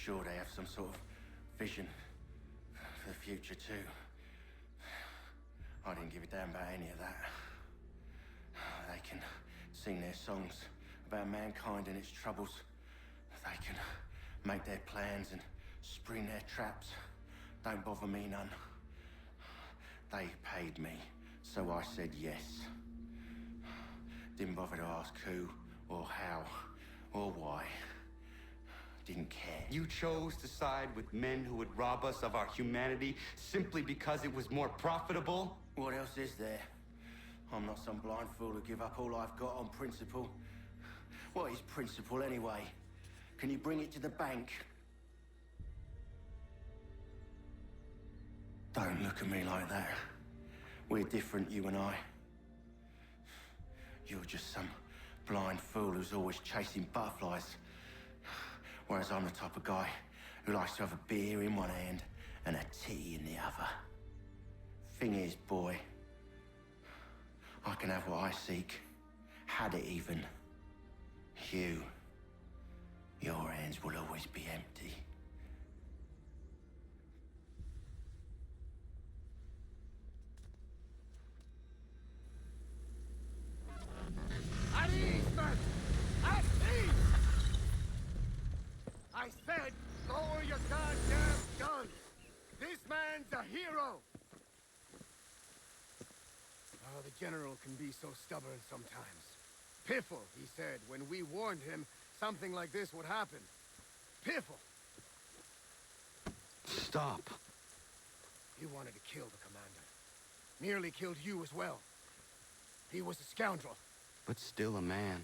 Sure, they have some sort of vision for the future too. I didn't give a damn about any of that. They can sing their songs about mankind and its troubles. They can make their plans and spring their traps. Don't bother me none. They paid me, so I said yes. Didn't bother to ask who, or how, or why. Didn't care. You chose to side with men who would rob us of our humanity simply because it was more profitable? What else is there? I'm not some blind fool to give up all I've got on principle. What is principle anyway? Can you bring it to the bank? Don't look at me like that. We're different, you and I. You're just some blind fool who's always chasing butterflies. Whereas I'm the type of guy who likes to have a beer in one hand and a tea in the other. Thing is, boy, I can have what I seek. Had it even. Your hands will always be empty. At ease, men! At ease! I said, lower your goddamn guns! This man's a hero! Oh, the general can be so stubborn sometimes. Piffle, he said, when we warned him something like this would happen. Piffle! Stop. He wanted to kill the commander. Nearly killed you as well. He was a scoundrel. But still a man.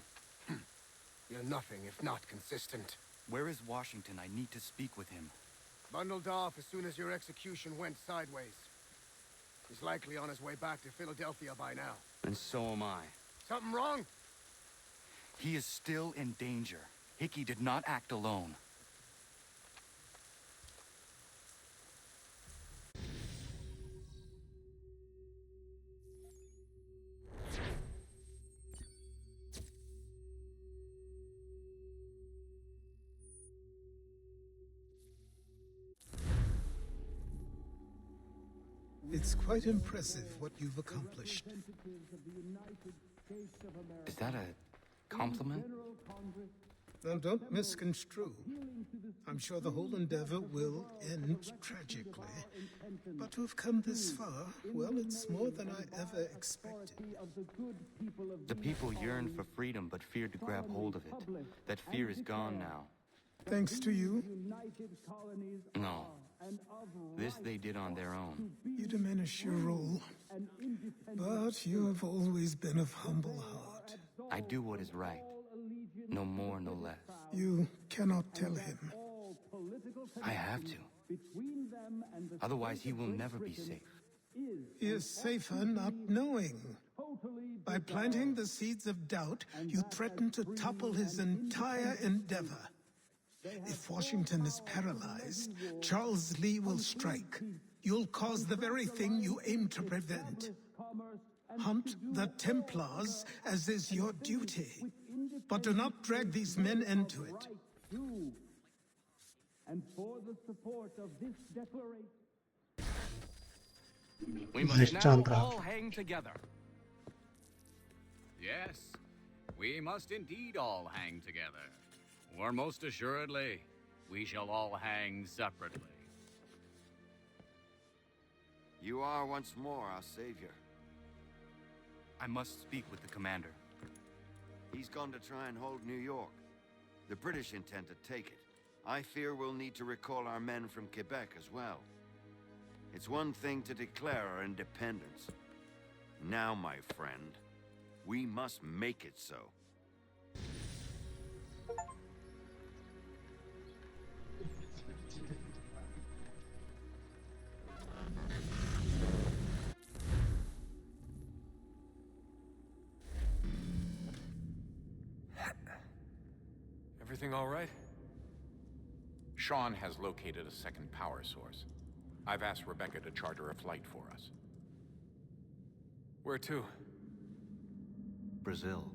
You're nothing if not consistent. Where is Washington? I need to speak with him. Bundled off as soon as your execution went sideways. He's likely on his way back to Philadelphia by now. And so am I. Something wrong? He is still in danger. Hickey did not act alone. It's quite impressive what you've accomplished. Is that a compliment? Now, don't misconstrue. I'm sure the whole endeavor will end tragically. But to have come this far, well, it's more than I ever expected. The people yearn for freedom but feared to grab hold of it. That fear is gone now. Thanks to you? No. This they did on their own. You diminish your role. But you have always been of humble heart. I do what is right. No more, no less. You cannot tell him. I have to. Otherwise, he will never be safe. He is safer not knowing. By planting the seeds of doubt, you threaten to topple his entire endeavor. If Washington is paralyzed, Charles Lee will strike. You'll cause the very thing you aim to prevent. Hunt the Templars, as is your duty. But do not drag these men into it. And for the support of this declaration... We must Nice now job, bro. all hang together. Yes, we must indeed all hang together. Or most assuredly, we shall all hang separately. You are once more our savior. I must speak with the commander. He's gone to try and hold New York. The British intend to take it. I fear we'll need to recall our men from Quebec as well. It's one thing to declare our independence. Now, my friend, we must make it so. Everything all right? Sean has located a second power source. I've asked Rebecca to charter a flight for us. Where to? Brazil.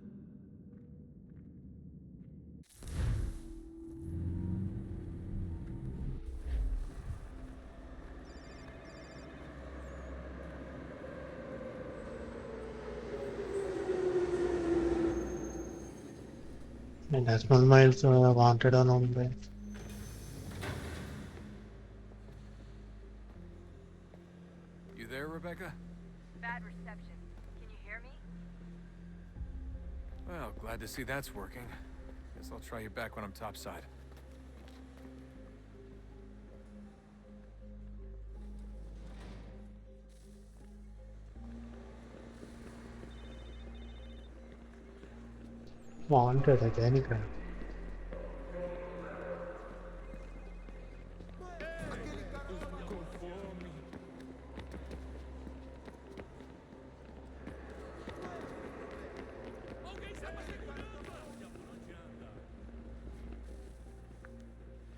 And that's one miles wanted on Mumbai. You there, Rebecca? Bad reception. Can you hear me? Well, glad to see that's working. Guess I'll try you back when I'm topside. Wanted again, kind.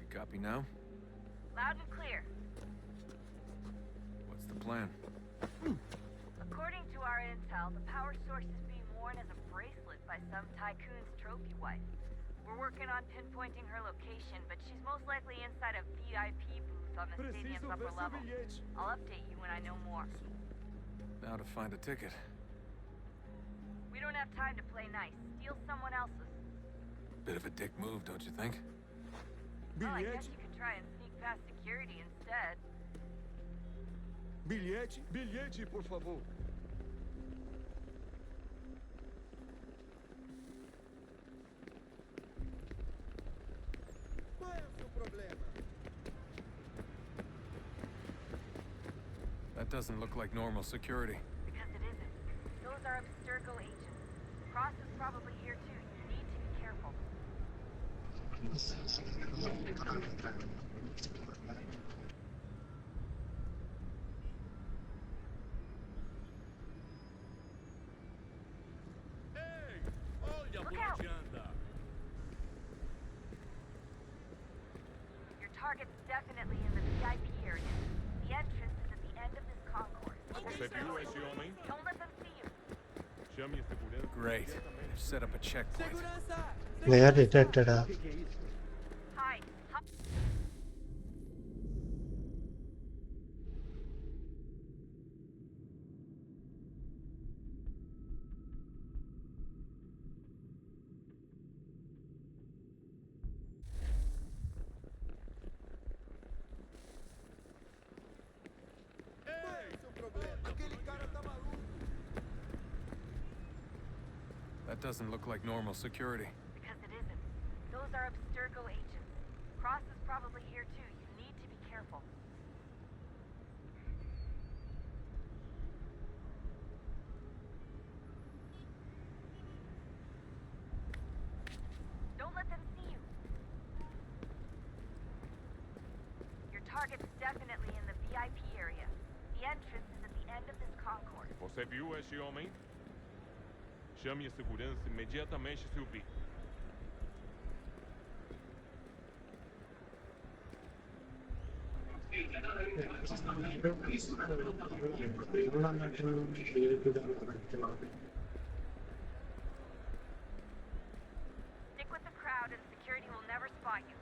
You copy now? Loud and clear. What's the plan? According to our intel, the power source is being worn as a bracelet by some tycoon's trophy wife. We're working on pinpointing her location, but she's most likely inside a VIP booth on the stadium's upper level. I'll update you when I know more. Now to find a ticket. We don't have time to play nice. Steal someone else's. Bit of a dick move, don't you think? Well, I guess you could try and sneak past security instead. Bilhete, bilhete, por favor. Qual é o seu problema? That doesn't look like normal security. Because it isn't. Those are Abstergo agents. Cross is probably here too. You need to be careful. Look out! Your target's definitely in the VIP area. The entrance is at the end of this concourse. Don't let them see you. Great. They've set up a checkpoint. They are detected. Hi. That doesn't look like normal security. Because it isn't. Those are Abstergo agents. Cross is probably here too. You need to be careful. Don't let them see you. Your target's definitely in the VIP area. The entrance is at the end of this concourse. Você viu esse homem? Chame a segurança imediatamente se o vir. Stick with the crowd and security will never spot you.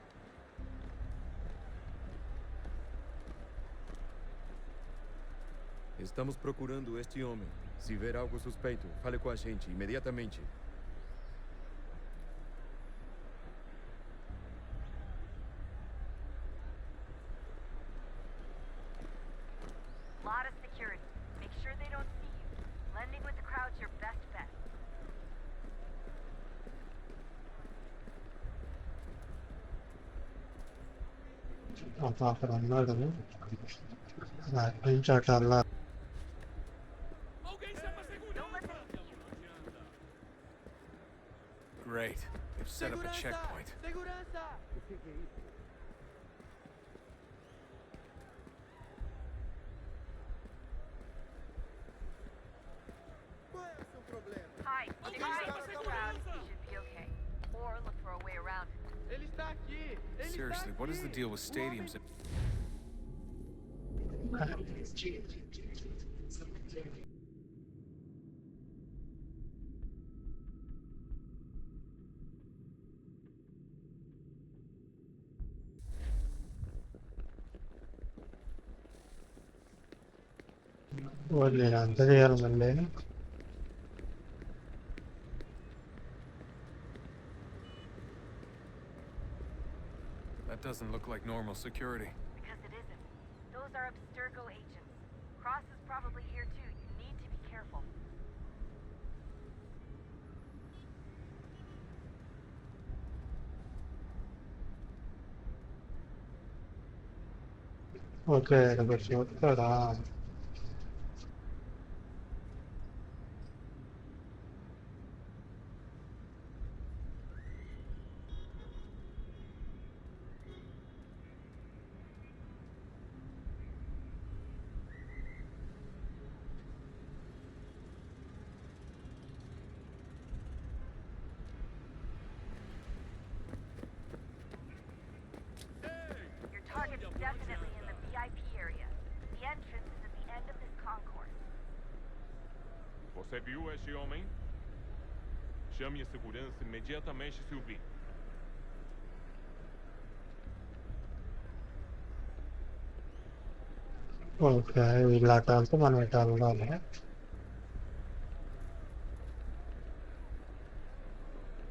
Estamos procurando este homem. Se ver algo suspeito, fale com a gente imediatamente. Lot of security. Make sure they don't see you. Blending with the crowd's your best bet. Great. They've set up a checkpoint. Hi, stick right into the crowd. You should be okay. Or look for a way around it. Seriously, what is the deal with stadiums? That doesn't look like normal security. Because it isn't. Those are Abstergo agents. Cross is probably here too. You need to be careful. Okay, the short Your target's definitely in the VIP area. The entrance is at the end of this concourse. Você viu este homem? Chame a segurança imediatamente se o vir. Okay, विलाटाल तो मन टाल रहा है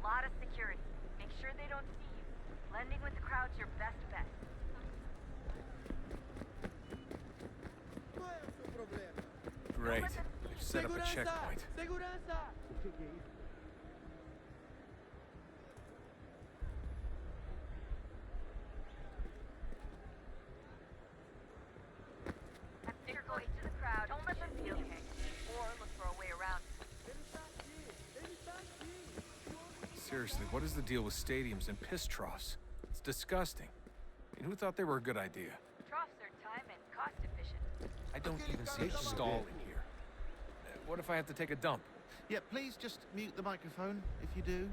Lot of security. Make sure they don't see you. Blending with the crowd's your best bet. Great. They've set up a checkpoint. Go into the crowd. Don't let them see you, okay? Or look for a way around it. Seriously, what is the deal with stadiums and piss troughs? It's disgusting. I mean, who thought they were a good idea? Troughs are time and cost efficient. I don't even see a stall in here. What if I have to take a dump? Yeah, please just mute the microphone if you do.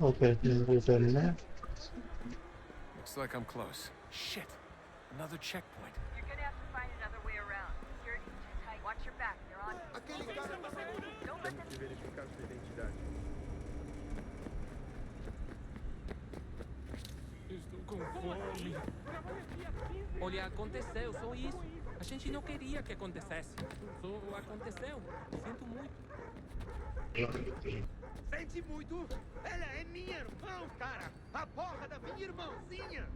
Okay, Looks like I'm close. Shit. Another checkpoint. You're gonna have to find another way around. Security's too tight. Watch your back. They're on you. Don't let them verificar sua identidade. Estou com fome. Olha, aconteceu, só isso. A gente não queria que acontecesse. Só aconteceu. Sinto muito. Sente muito? Ela é minha irmã, cara! A porra da minha irmãzinha!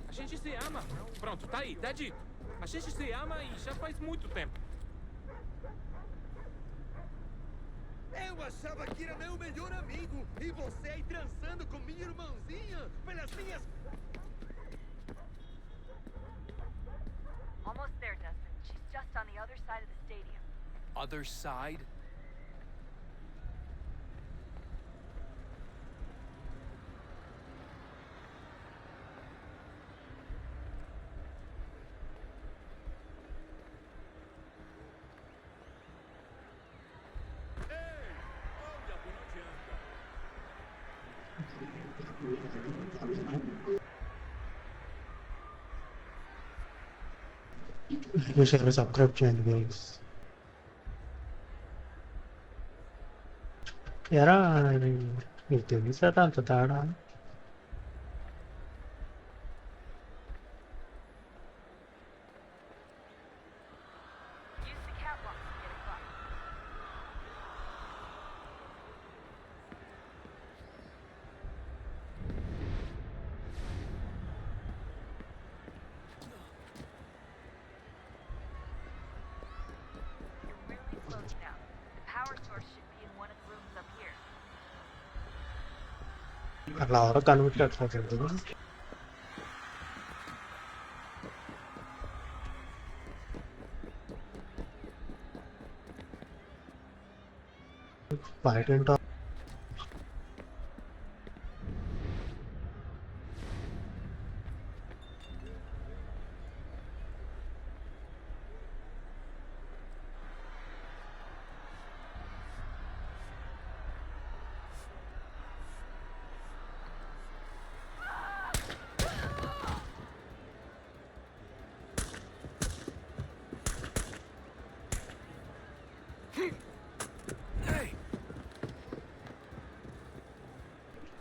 A gente se ama. Pronto, tá aí, tá dito. A gente se ama e já faz muito tempo. Eu achava que era meu melhor amigo e você aí transando com minha irmãzinha pelas minhas... Almost there, Dustin. She's just on the other side of the stadium. Other side? Bisa subscribe channel guys. Era utilizza tanto tara. Use the catwalk to get across. You're really close now. The power source should be in one of the rooms up here. Allora canuccia facendo. Python top.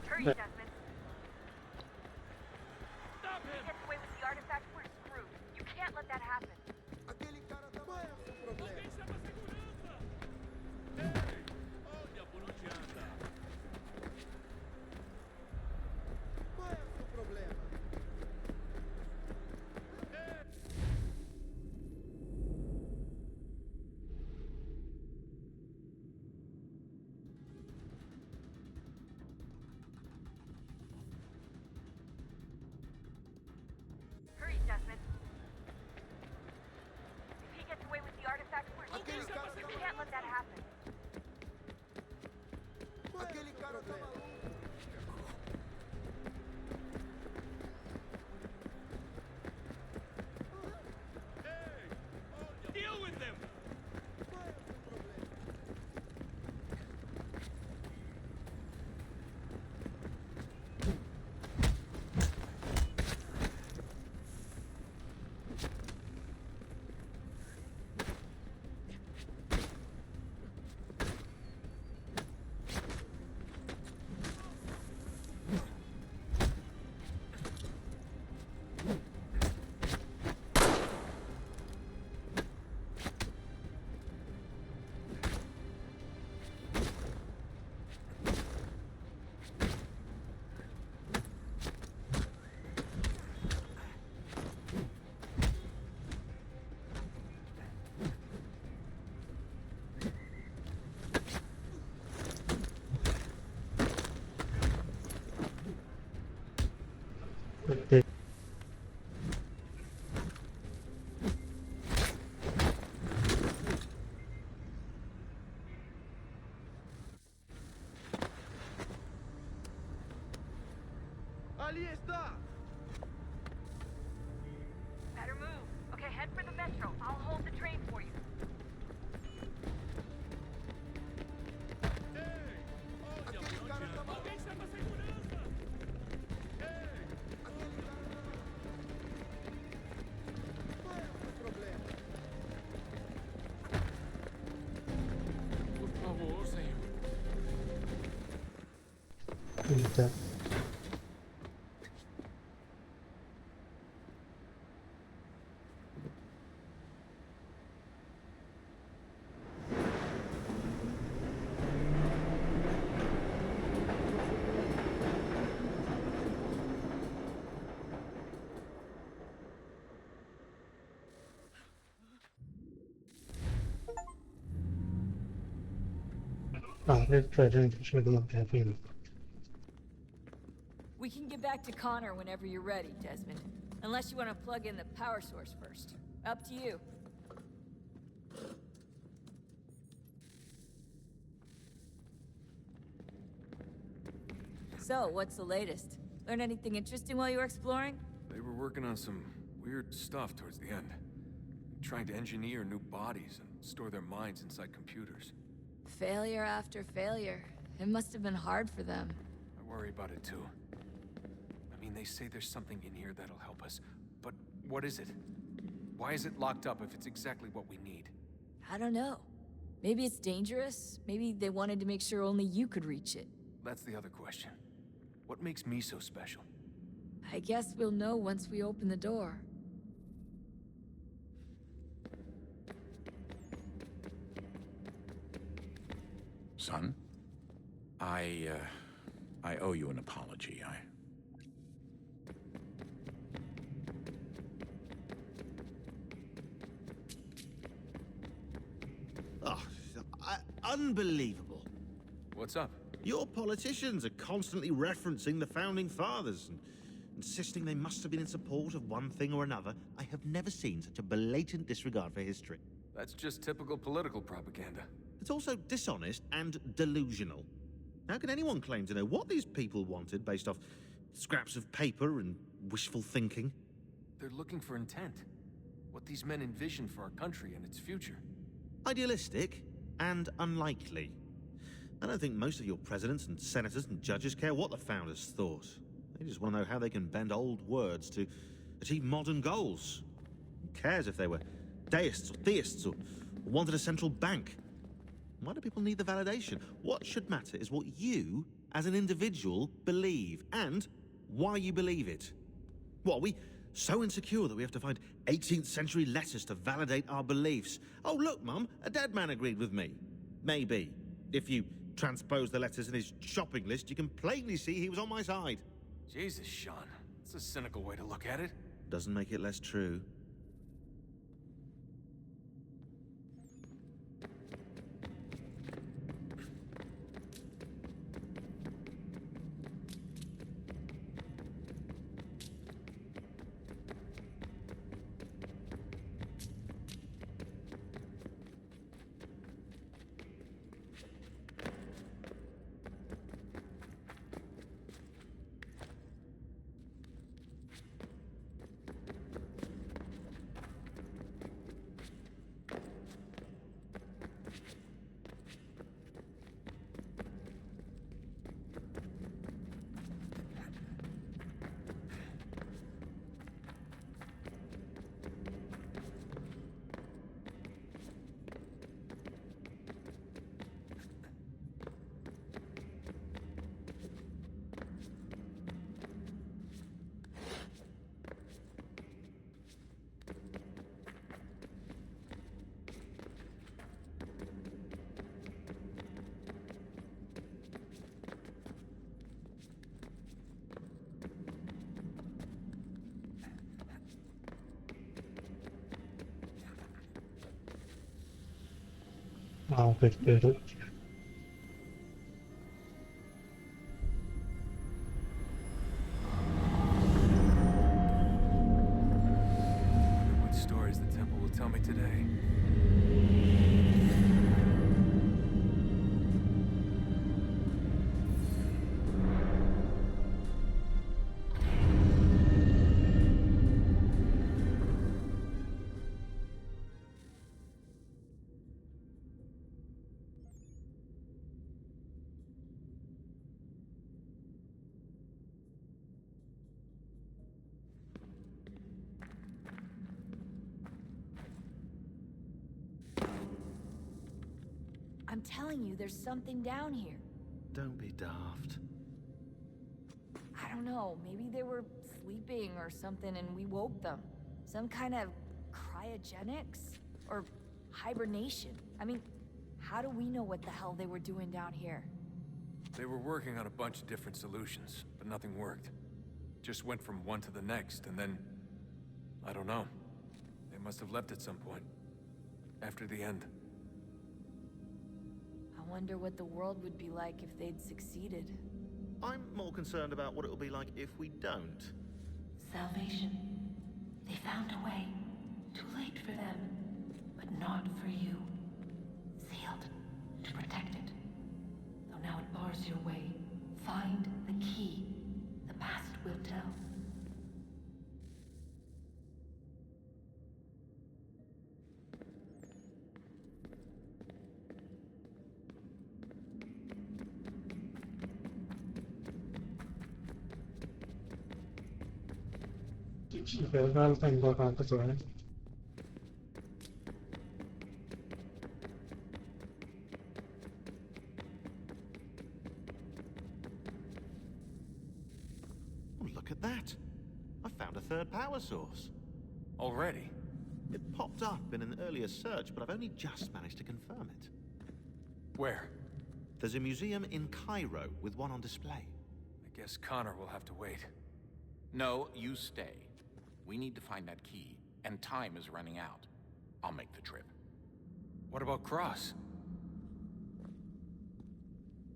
Hurry, Desmond. If he gets away with the artifact, we're screwed. You can't let that happen. Hurry, Desmond. If he gets away with the artifact, we're screwed. You can't let that happen. Deal with them! Ali está! Better move. Okay, head for the metro. I'll hold the train for you. Por favor, senhor. Então. We can get back to Connor whenever you're ready, Desmond. Unless you want to plug in the power source first. Up to you. So, what's the latest? Learn anything interesting while you were exploring? They were working on some weird stuff towards the end. Trying to engineer new bodies and store their minds inside computers. Failure after failure. It must have been hard for them. I worry about it too. I mean, they say there's something in here that'll help us, but what is it? Why is it locked up if it's exactly what we need? I don't know. Maybe it's dangerous. Maybe they wanted to make sure only you could reach it. That's the other question. What makes me so special? I guess we'll know once we open the door. Son, I owe you an apology. Oh, unbelievable. What's up? Your politicians are constantly referencing the Founding Fathers and insisting they must have been in support of one thing or another. I have never seen such a blatant disregard for history. That's just typical political propaganda. It's also dishonest and delusional. How can anyone claim to know what these people wanted based off scraps of paper and wishful thinking? They're looking for intent. What these men envision for our country and its future. Idealistic and unlikely. I don't think most of your presidents and senators and judges care what the founders thought. They just want to know how they can bend old words to achieve modern goals. Who cares if they were deists or theists or wanted a central bank? Why do people need the validation? What should matter is what you, as an individual, believe, and why you believe it. What, are we so insecure that we have to find 18th century letters to validate our beliefs? Oh, look, Mum, a dead man agreed with me. Maybe. If you transpose the letters in his shopping list, you can plainly see he was on my side. Jesus, Sean. It's a cynical way to look at it. Doesn't make it less true. పెట్టారు. What stories the temple will tell me today. I'm telling you, there's something down here. Don't be daft. I don't know, maybe they were sleeping or something and we woke them. Some kind of cryogenics? Or hibernation? I mean, how do we know what the hell they were doing down here? They were working on a bunch of different solutions, but nothing worked. Just went from one to the next, and then... I don't know. They must have left at some point. After the end. I wonder what the world would be like if they'd succeeded. I'm more concerned about what it will be like if we don't. Salvation. They found a way. Too late for them, but not for you. Sealed to protect it. Though now it bars your way. Find the key. The past will tell. Realmente importante, ¿sabes? Look at that. I found a third power source. Already? It popped up in an earlier search, but I've only just managed to confirm it. Where? There's a museum in Cairo with one on display. I guess Connor will have to wait. No, you stay. We need to find that key, and time is running out. I'll make the trip. What about Cross?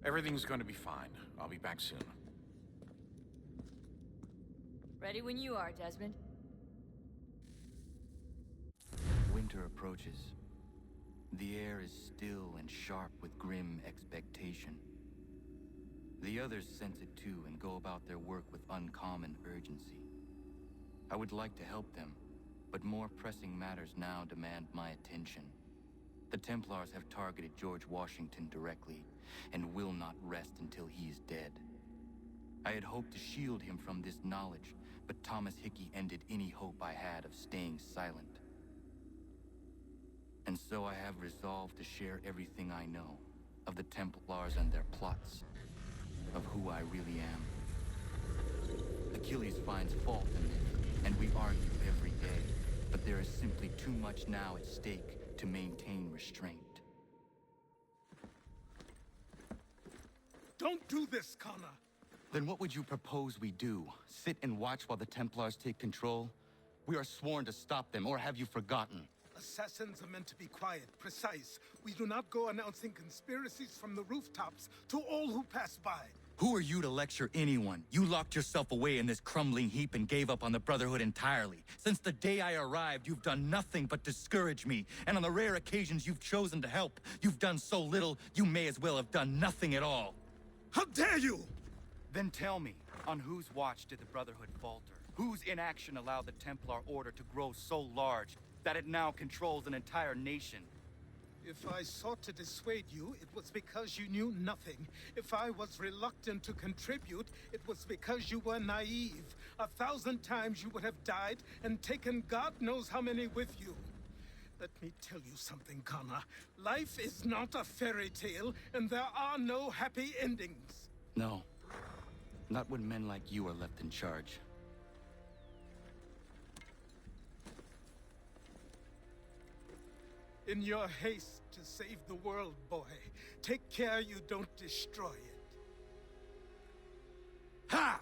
Everything's going to be fine. I'll be back soon. Ready when you are, Desmond. Winter approaches. The air is still and sharp with grim expectation. The others sense it too and go about their work with uncommon urgency. I would like to help them, but more pressing matters now demand my attention. The Templars have targeted George Washington directly, and will not rest until he is dead. I had hoped to shield him from this knowledge, but Thomas Hickey ended any hope I had of staying silent. And so I have resolved to share everything I know of the Templars and their plots, of who I really am. Achilles finds fault in this, and we argue every day, but there is simply too much now at stake to maintain restraint. Don't do this, Connor! Then what would you propose we do? Sit and watch while the Templars take control? We are sworn to stop them, or have you forgotten? Assassins are meant to be quiet, precise. We do not go announcing conspiracies from the rooftops to all who pass by. Who are you to lecture anyone? You locked yourself away in this crumbling heap and gave up on the Brotherhood entirely. Since the day I arrived, you've done nothing but discourage me. And on the rare occasions you've chosen to help, you've done so little, you may as well have done nothing at all. How dare you! Then tell me, on whose watch did the Brotherhood falter? Whose inaction allowed the Templar Order to grow so large that it now controls an entire nation? If I sought to dissuade you, it was because you knew nothing. If I was reluctant to contribute, it was because you were naive. 1,000 times you would have died and taken God knows how many with you. Let me tell you something, Connor. Life is not a fairy tale, and there are no happy endings. No. Not when men like you are left in charge. In your haste to save the world, boy, take care you don't destroy it. Ha!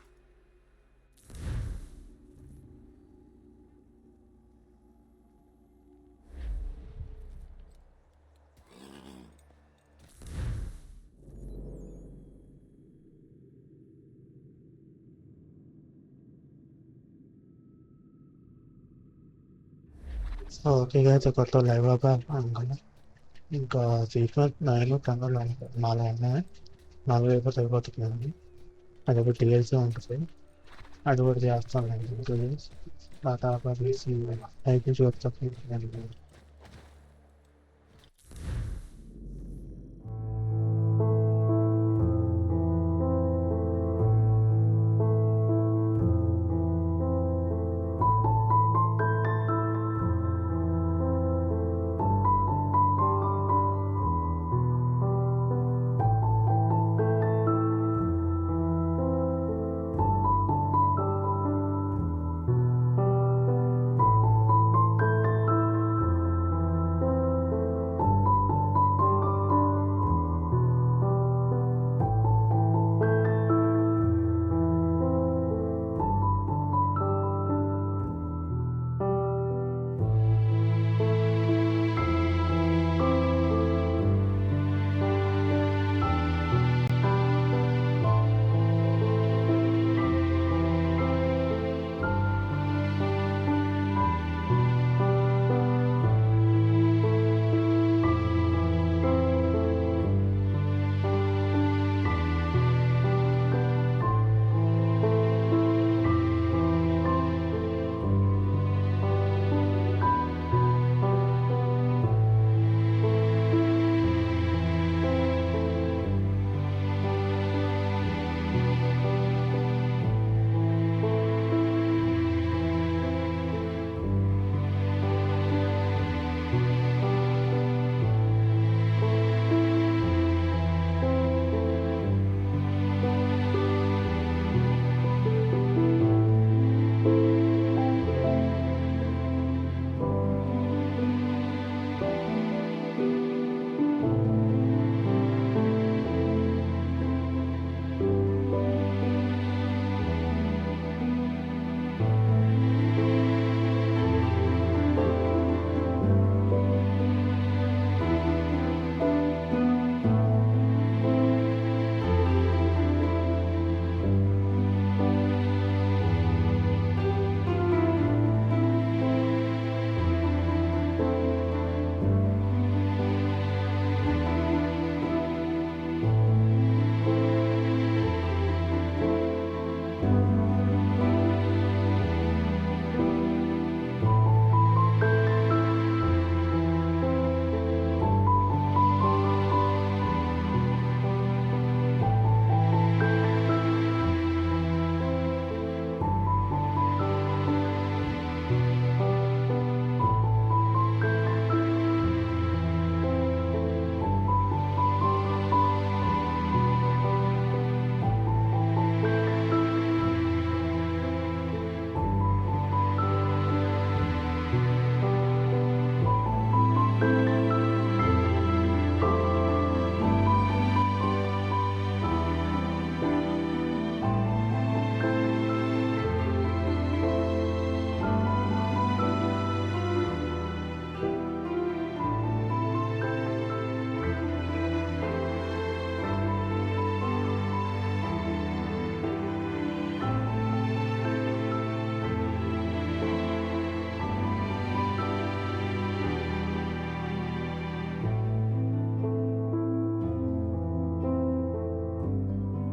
So ఓకేగా అయితే కొత్త live అనుకున్నా ఇంకా sequence 9 10 నాలుగు ఉన్నాయి 4 అయిపోతున్నాయి అది ఒకటి టీఎల్సీ ఉంటుంది అది కూడా చేస్తాను ఆ తర్వాత తీసి అయిపోయి చూస్తాను